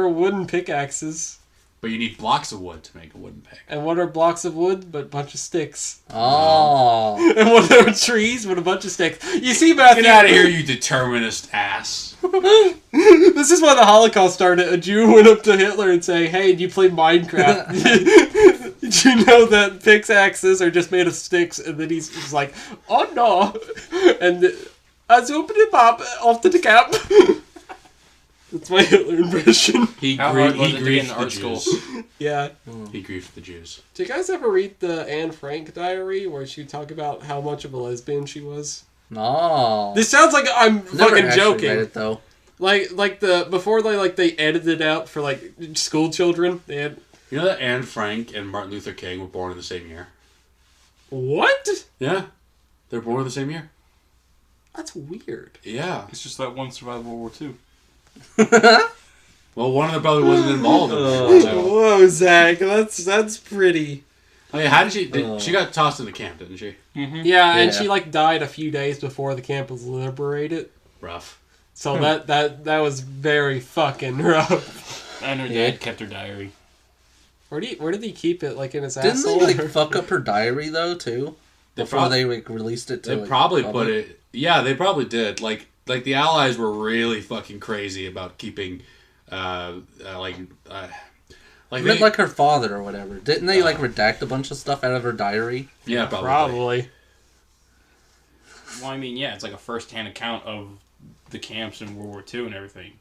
wooden pickaxes. But you need blocks of wood to make a wooden pick. And what are blocks of wood but a bunch of sticks? Oh. And what are trees but a bunch of sticks? You see, Matthew? Get out of here, you determinist ass. This is why the Holocaust started. A Jew went up to Hitler and say, "Hey, do you play Minecraft? Did you know that pickaxes are just made of sticks?" And then he's like, "Oh no!" And I opened him up off to the camp. That's my Hitler impression. He How hard was he it to get grieved into the art school? Jews. Yeah. He grieved the Jews. Did you guys ever read the Anne Frank diary where she talked about how much of a lesbian she was? No. This sounds like I'm Never fucking actually joking. read it, though. Like before they edited it out for like school children. They had You know that Anne Frank and Martin Luther King were born in the same year? what? Yeah. They're born in the same year. That's weird. Yeah. It's just that one survived World War II. Well, one of them probably wasn't involved in it. Whoa, Zach, that's pretty. Oh, yeah, how did she... she got tossed into camp, didn't she? Yeah, and Yeah. she like died a few days before the camp was liberated. Rough. So that was very fucking rough. And her dad kept her diary. Where did he keep it? Like in his Didn't asshole? they like fuck up her diary though too? Before they like released it to They like, probably public? put it... Yeah, they probably did. Like the Allies were really fucking crazy about keeping... like I meant like her father or whatever. Didn't they like redact a bunch of stuff out of her diary? Yeah, probably. Probably. Well, I mean, yeah, it's like a first-hand account of the camps in World War II and everything.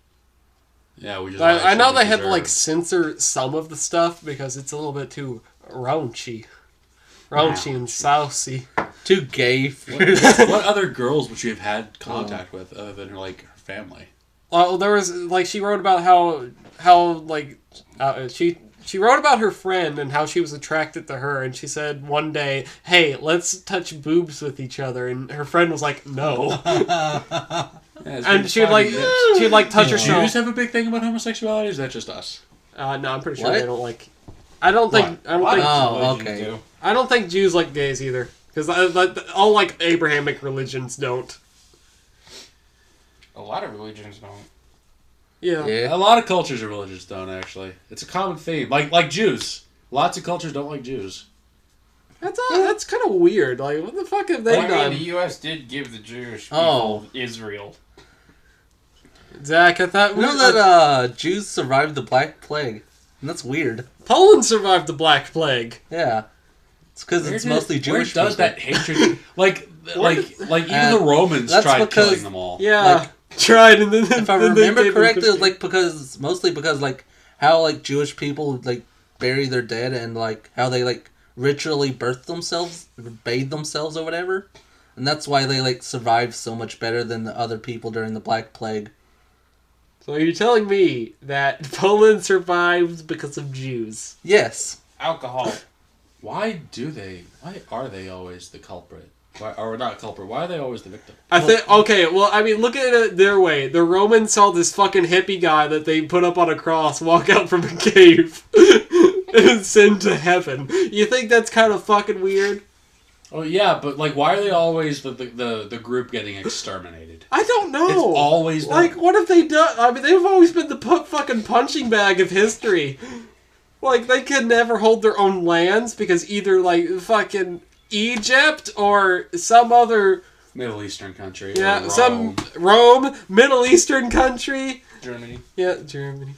Yeah, we just... I know they had to deserve. like censor some of the stuff because it's a little bit too raunchy and saucy. Too gay. What other girls would she have had contact with other than like her family? Well, there was like she wrote about how like she wrote about her friend and how she was attracted to her, and she said one day, "Hey, let's touch boobs with each other," and her friend was like, "No," Yeah, and she'd like touch Do herself. Jews have a big thing about homosexuality? Or is that just us? No, I'm pretty sure What? they don't like. I don't think. Oh, okay. I don't think Jews like gays either, because all like Abrahamic religions don't. A lot of religions don't. Yeah. Yeah. A lot of cultures and religions don't actually. It's a common theme. Like Jews. Lots of cultures don't like Jews. That's kind of weird. Like, what the fuck have they Well, I done? mean, the U.S. did give the Jewish people Israel. Zach, I thought You know that Jews survived the Black Plague, and that's weird. Poland survived the Black Plague. Yeah, it's because it's mostly Jewish. Where does people. that hatred like even the Romans that's tried because- killing them all? Yeah, Like, tried and then If I then they remember gave them correctly, Christian- like mostly because like how like Jewish people like bury their dead and like how they like ritually birth themselves, bathe themselves or whatever, and that's why they like survived so much better than the other people during the Black Plague. So you're telling me that Poland survived because of Jews? Yes. Alcohol. Why are they always the culprit? Or not culprit? Why are they always the victim? I think okay. Well, I mean, look at it their way. The Romans saw this fucking hippie guy that they put up on a cross walk out from a cave and send to heaven. You think that's kind of fucking weird? Oh yeah, but like, why are they always the group getting exterminated? I don't know. It's always them. like, what have they done? I mean, they've always been the fucking punching bag of history. Like, they could never hold their own lands because either like fucking Egypt or some other Middle Eastern country. yeah or some Rome. Rome, Middle Eastern country. Germany. Yeah, Germany.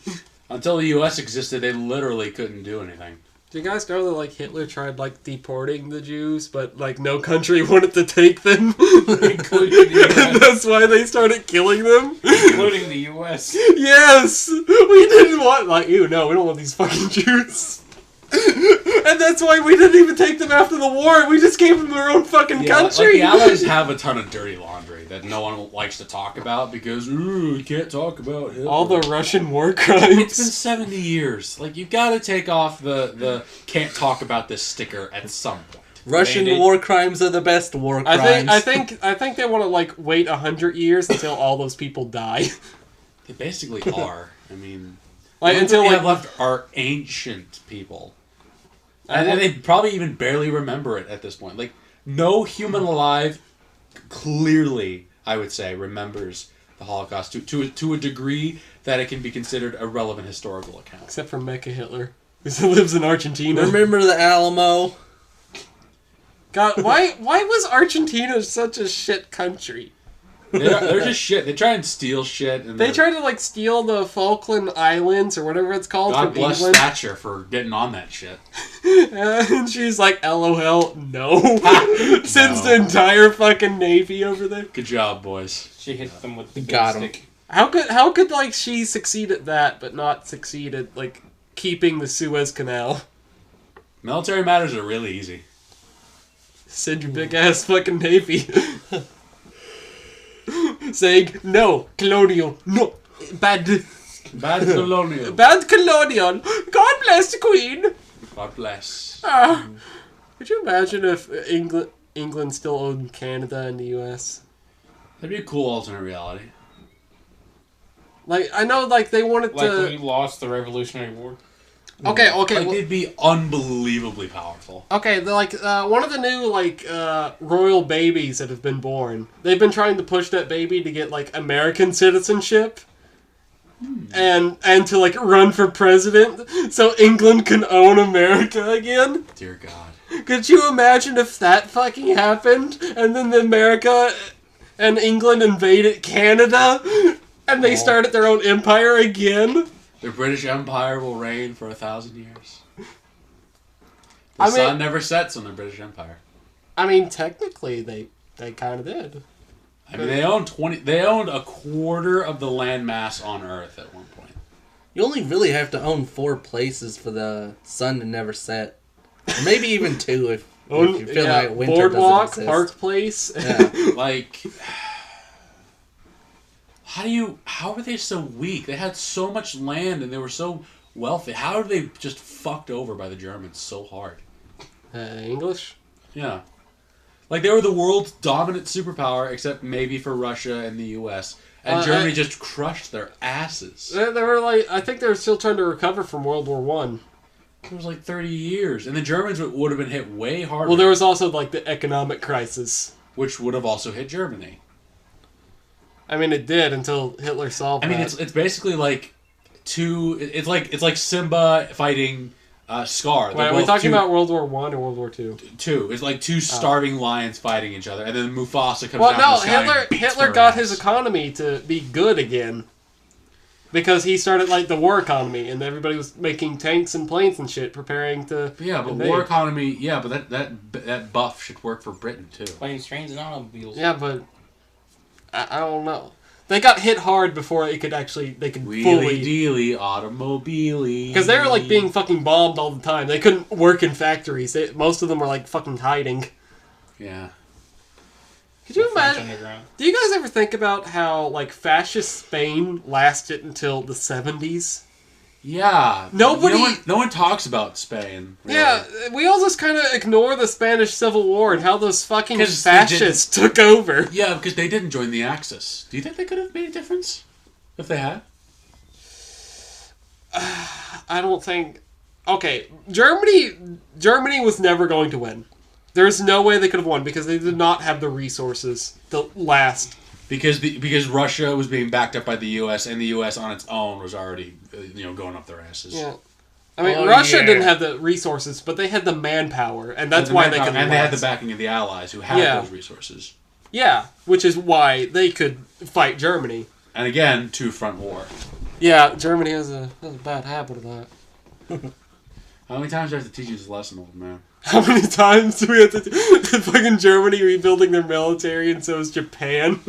Until the U.S. existed, they literally couldn't do anything. Do you guys know that like Hitler tried like deporting the Jews, but like no country wanted to take them, Including the and US. that's why they started killing them? Including the U.S. Yes, we didn't want like ew no, we don't want these fucking Jews, and that's why we didn't even take them after the war. We just gave them their own fucking Yeah, like country. the Allies have a ton of dirty laundry that no one likes to talk about because you can't talk about Hitler. All the Russian war It's been crimes. 70 years. Like, you've got to take off the can't talk about this sticker at some point. Russian They- war crimes are the best war crimes. I think they want to like wait 100 years until all those people die. They basically are. I mean, Like the ones until that we like have left are ancient people. And they probably even barely remember it at this point. Like, no human alive clearly, I would say, remembers the Holocaust to a degree that it can be considered a relevant historical account. except for Mecha Hitler, who lives in Argentina. Remember the Alamo? God, why was Argentina such a shit country? They're just shit. They try and steal shit. And They they're- tried to like steal the Falkland Islands or whatever it's called God from bless England. Thatcher for getting on that shit. And she's like, LOL, no. Sends No. the entire fucking navy over there. Good job, boys. She hit them with the Got big 'em. stick. How could like she succeed at that, but not succeed at like keeping the Suez Canal? Military matters are really easy. Send your big ass fucking navy. Saying no, colonial, no, bad Colonial. colonial. God bless the Queen. God bless. Could you imagine if England still owned Canada and the U.S.? That'd be a cool alternate reality. Like I know, like they wanted Like to. when we lost the Revolutionary War. Okay. Like, well- they'd be unbelievably powerful. Okay, like one of the new like royal babies that have been born. They've been trying to push that baby to get like American citizenship, and to like run for president, so England can own America again. Dear God. Could you imagine if that fucking happened, and then America and England invaded Canada, and they started their own empire again? The British Empire will reign for 1,000 years. The I mean- sun never sets on the British Empire. I mean, technically, they kind of did. I mean, they owned a quarter of the landmass on Earth at one point. You only really have to own 4 places for the sun to never set. Or maybe even 2 if you feel like winter Boardwalk, doesn't exist. Park Place. Yeah. Like, how were they so weak? They had so much land and they were so wealthy. How are they just fucked over by the Germans so hard? English? Yeah. Like, they were the world's dominant superpower, except maybe for Russia and the U.S. And Germany just crushed their asses. They were like, I think they were still trying to recover from World War One. It was like 30 years. And the Germans would have been hit way harder. Well, there was also like the economic crisis. Which would have also hit Germany. I mean, it did until Hitler solved I mean, that. it's basically like it's like Simba fighting Scar. Wait, are we talking about World War One or World War Two? Two? It's like two starving lions fighting each other, and then Mufasa comes Well, down no, from the sky and beats Hitler their got ass. his economy to be good again. Because he started like the war economy, and everybody was making tanks and planes and shit, preparing to. Yeah, but invade. war economy. Yeah, but that buff should work for Britain too. Planes, trains, and automobiles. Yeah, but I don't know. They got hit hard before they could Wheelie fully. dealy automobile. Because they were like being fucking bombed all the time. They couldn't work in factories. Most of them were like fucking hiding. Yeah. Could you French imagine? underground. Do you guys ever think about how like fascist Spain lasted until the 70s? Yeah. Nobody- No one talks about Spain. Really. Yeah, we all just kind of ignore the Spanish Civil War and how those fucking 'Cause they fascists took over. Yeah, because they didn't join the Axis. Do you think they could have made a difference if they had? I don't think. Okay, Germany was never going to win. There's no way they could have won because they did not have the resources to last. Because Russia was being backed up by the U.S. and the U.S. on its own was already going up their asses. Yeah. I mean, Oh, Russia yeah. didn't have the resources, but they had the manpower, and that's why they could. And they had the last. backing of the Allies who had Yeah. those resources. Yeah, which is why they could fight Germany. And again, two-front war. Yeah, Germany has a bad habit of that. How many times do I have to teach you this lesson, old man? How many times do we have to fucking Germany rebuilding their military, and so is Japan?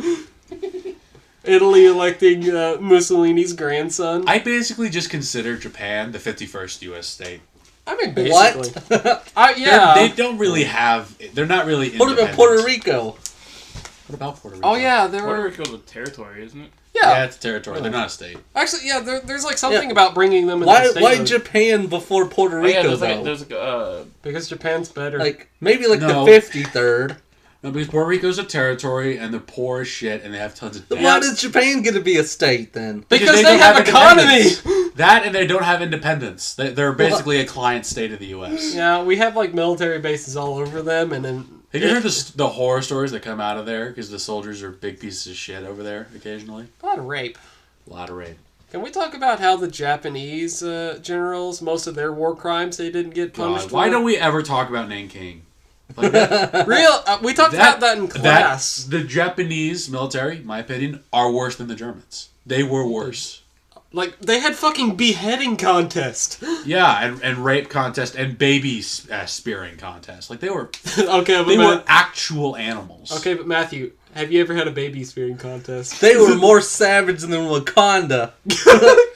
Italy electing Mussolini's grandson. I basically just consider Japan the 51st U.S. state. I mean, basically. What? Yeah. They don't really have... They're not really What about independent. Puerto Rico? What about Puerto Rico? Oh, yeah, there Puerto were... Rico's a territory, isn't it? Yeah, Yeah. it's a territory. They're not a state. Actually, yeah, there's like something Yeah. about bringing them in Why the why statehood. Japan before Puerto Oh, yeah, Rico there's though? Because Japan's better. Like maybe like No. the 53rd. No, because Puerto Rico's a territory, and they're poor as shit, and they have tons of debt. Why is Japan gonna be a state then? because they don't have economy! independence. That, and they don't have independence. They're basically a client state of the U.S. Yeah, we have like military bases all over them, and then... Have you heard the horror stories that come out of there? Because the soldiers are big pieces of shit over there occasionally. A lot of rape. A lot of rape. Can we talk about how the Japanese generals, most of their war crimes, they didn't get punished God, why for? don't we ever talk about Nanking? Like that, We talked about that in class. the Japanese military, in my opinion, are worse than the Germans. They were worse. Like, they had fucking beheading contest. Yeah, and rape contest and baby spearing contest. Like they were Okay, but actual animals. Okay, but Matthew, Have you ever had a baby spearing contest? They were more savage than Wakanda.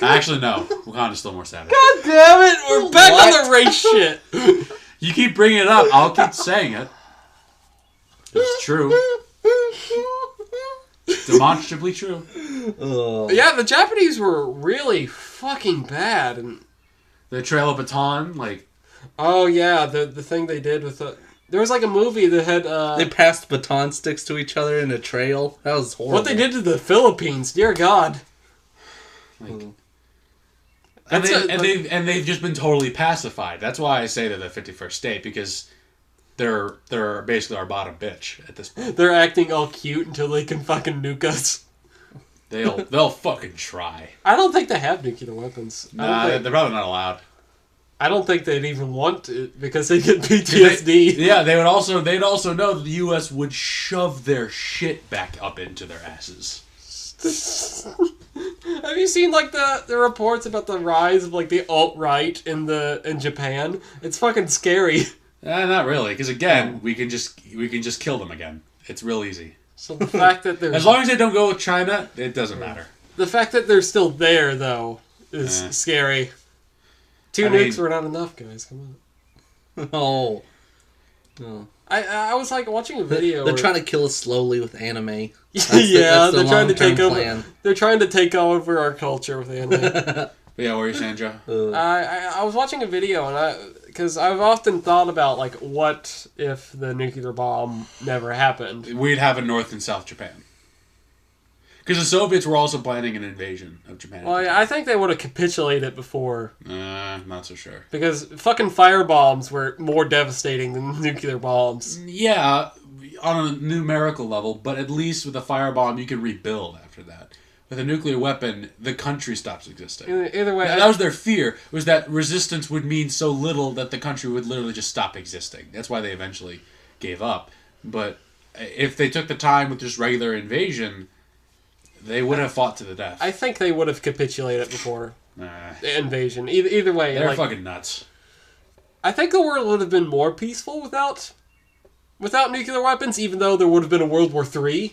Actually, no. Wakanda's still more savage. God damn it! We're back What? on the race shit. You keep bringing it up. I'll keep saying it. It's true. Demonstrably true. Yeah, the Japanese were really fucking bad. And The Trail of Baton, like, oh yeah, the thing they did with the. There was like a movie that had They passed baton sticks to each other in a trail. That was horrible. what they did to the Philippines. Dear God. and That's they've just been totally pacified. That's why I say they're the 51st state, because they're basically our bottom bitch at this point. They're acting all cute until they can fucking nuke us. They'll fucking try. I don't think they have nuclear weapons. Nah, they're probably not allowed. I don't think they'd even want to because they get PTSD. They'd also know that the U.S. would shove their shit back up into their asses. Have you seen like the reports about the rise of like the alt-right in Japan? It's fucking scary. Not really, because again, we can just kill them again. It's real easy. So the fact that they're As long as they don't go with China, it doesn't matter. the fact that they're still there though is scary. Two nukes were not enough, guys. Come on. Oh. No. I was like watching a video. They're trying to kill us slowly with anime. That's yeah, the they're trying to take over. plan. They're trying to take over our culture with anime. But yeah, what were you saying, Joe? I was watching a video because I've often thought about like what if the nuclear bomb never happened. We'd have a North and South Japan. Because the Soviets were also planning an invasion of Japan. Well, yeah, I think they would have capitulated before Not so sure. because fucking firebombs were more devastating than nuclear bombs. Yeah, on a numerical level, but at least with a firebomb, you can rebuild after that. With a nuclear weapon, the country stops existing. Either way, That was their fear, was that resistance would mean so little that the country would literally just stop existing. That's why they eventually gave up. But if they took the time with just regular invasion, they would have fought to the death. I think they would have capitulated before Nah, the invasion. Either way, they're like, fucking nuts. I think the world would have been more peaceful without nuclear weapons. Even though there would have been a World War III. You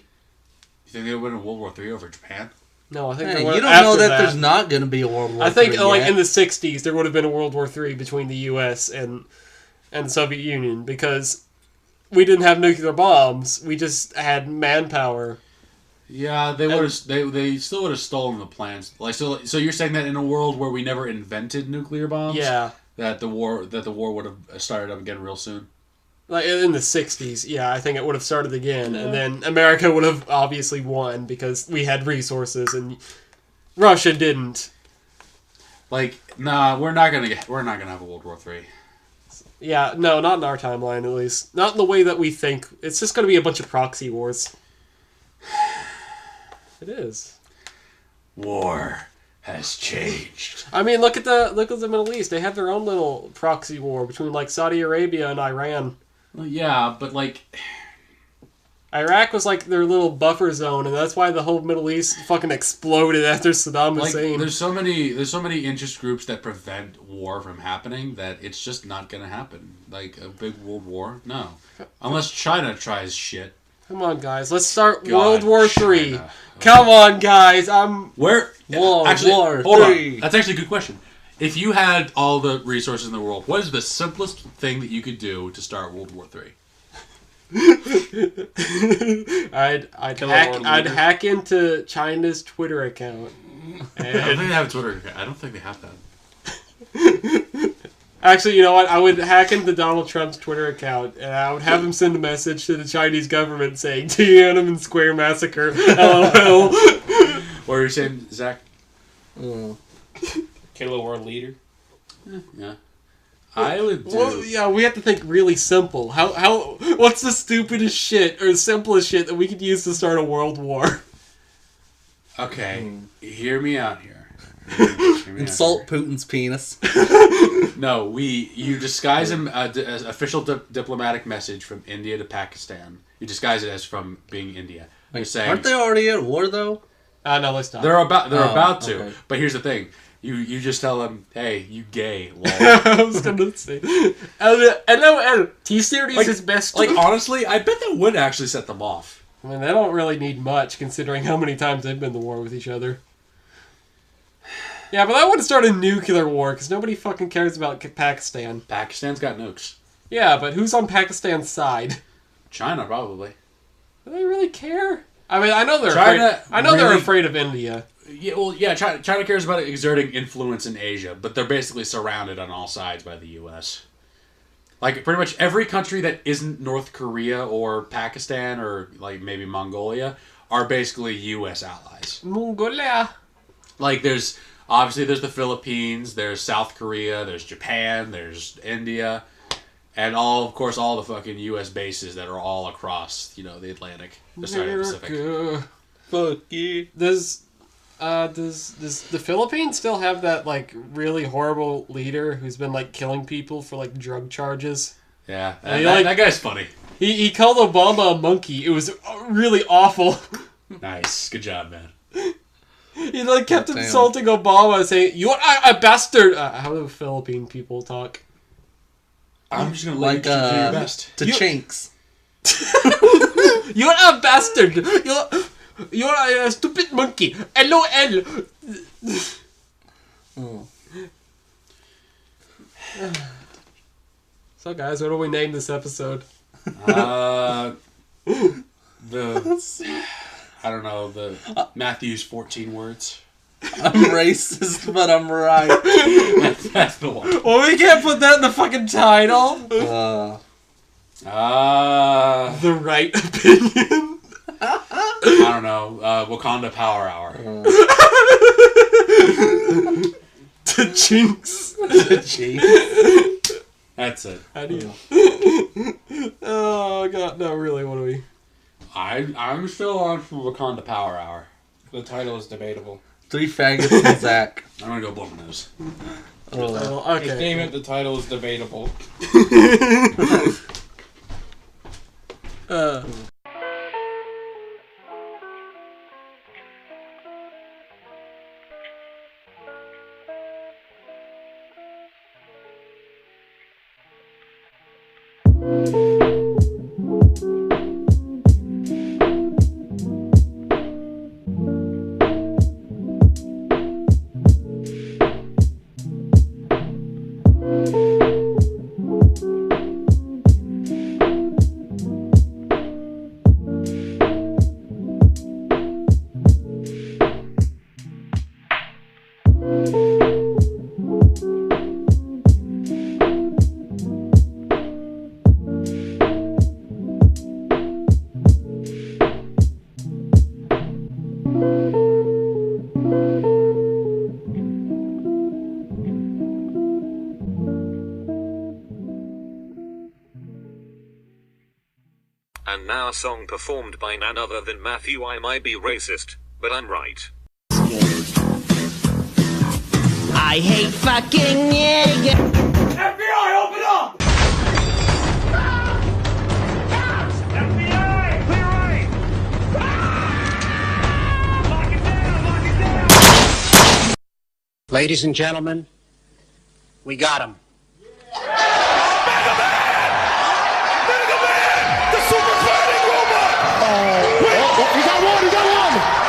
think they would win World War III over Japan? No, I think Hey, there you would don't after know that there's not going to be a World War I think III like yet. in the 60s there would have been a World War III between the U.S. and the Soviet Union because we didn't have nuclear bombs. We just had manpower. Yeah, they would have. They still would have stolen the plans. Like so you're saying that in a world where we never invented nuclear bombs, Yeah. that the war would have started up again real soon. Like in the 60s, yeah, I think it would have started again. And then America would have obviously won because we had resources and Russia didn't. Like, nah, we're not gonna have a World War III. Yeah, no, not in our timeline at least. Not in the way that we think. It's just going to be a bunch of proxy wars. It is. War has changed. I mean, look at the Middle East. They have their own little proxy war between like Saudi Arabia and Iran. Well, yeah, but like, Iraq was like their little buffer zone, and that's why the whole Middle East fucking exploded after Saddam like Hussein. there's so many interest groups that prevent war from happening that it's just not gonna happen. Like a big world war, no, unless China tries shit. Come on, guys, let's start God, World War China. III. Come on, guys, Where War hold III. on. That's actually a good question. If you had all the resources in the world, what is the simplest thing that you could do to start World War III? I'd hack into China's Twitter account. I don't think they have a Twitter account. I don't think they have that. Actually, you know what? I would hack into Donald Trump's Twitter account, and I would have him send a message to the Chinese government saying, Tiananmen Square Massacre, LOL. What are you saying, Zach? Kill a world leader. Yeah. I would do... Well, yeah, we have to think really simple. What's the stupidest shit, or simplest shit that we could use to start a world war? Okay, hear me out here. Insult Putin's penis. No, you disguise an official diplomatic message from India to Pakistan. You disguise it as from being India. You're saying Aren't they already at war though? No, let's stop. they're about to. Okay. But here's the thing: you just tell them, "Hey, you gay." Lol. I was gonna say, LOL. T-Series is best. Like honestly, I bet that would actually set them off. I mean, they don't really need much, considering how many times they've been to war with each other. Yeah, but I want to start a nuclear war, because nobody fucking cares about Pakistan. Pakistan's got nukes. Yeah, but who's on Pakistan's side? China, probably. Do they really care? I mean, I know they're China afraid. I know they're really- afraid of India. Yeah, well, yeah, China cares about exerting influence in Asia, but they're basically surrounded on all sides by the U.S. Like, pretty much every country that isn't North Korea or Pakistan or, like, maybe Mongolia are basically U.S. allies. Mongolia. Like, there's the Philippines, there's South Korea, there's Japan, there's India, and of course, all the fucking U.S. bases that are all across, the Atlantic, the Pacific. America. Fuck you. Does the Philippines still have that, like, really horrible leader who's been, like, killing people for, like, drug charges? Yeah, And that guy's funny. He called Obama a monkey. It was really awful. Nice, good job, man. He, like, kept Damn. insulting Obama, saying, "You're a bastard!" How do Philippine people talk? I'm just gonna Like, let you do your best. to chinks. You're a bastard! You're a stupid monkey! LOL! Oh. So, guys, what do we name this episode? I don't know, the Matthew's 14 words. I'm racist, but I'm right. That's the one. Well, we can't put that in the fucking title! The right opinion. I don't know, Wakanda Power Hour. To Jinx. That's it. How do you... Oh, God, no, really, what do we... I'm still on for Wakanda Power Hour. The title is debatable. 3 faggots and Zach. I'm gonna go blow my nose. Oh, Hey, okay. damn it, the title is debatable. And now a song performed by none other than Matthew. I might be racist, but I'm right. I hate fucking niggas. FBI, open up! FBI, clear right! Lock it down, lock it down! Ladies and gentlemen, we got him. The super fighting robot! We got one!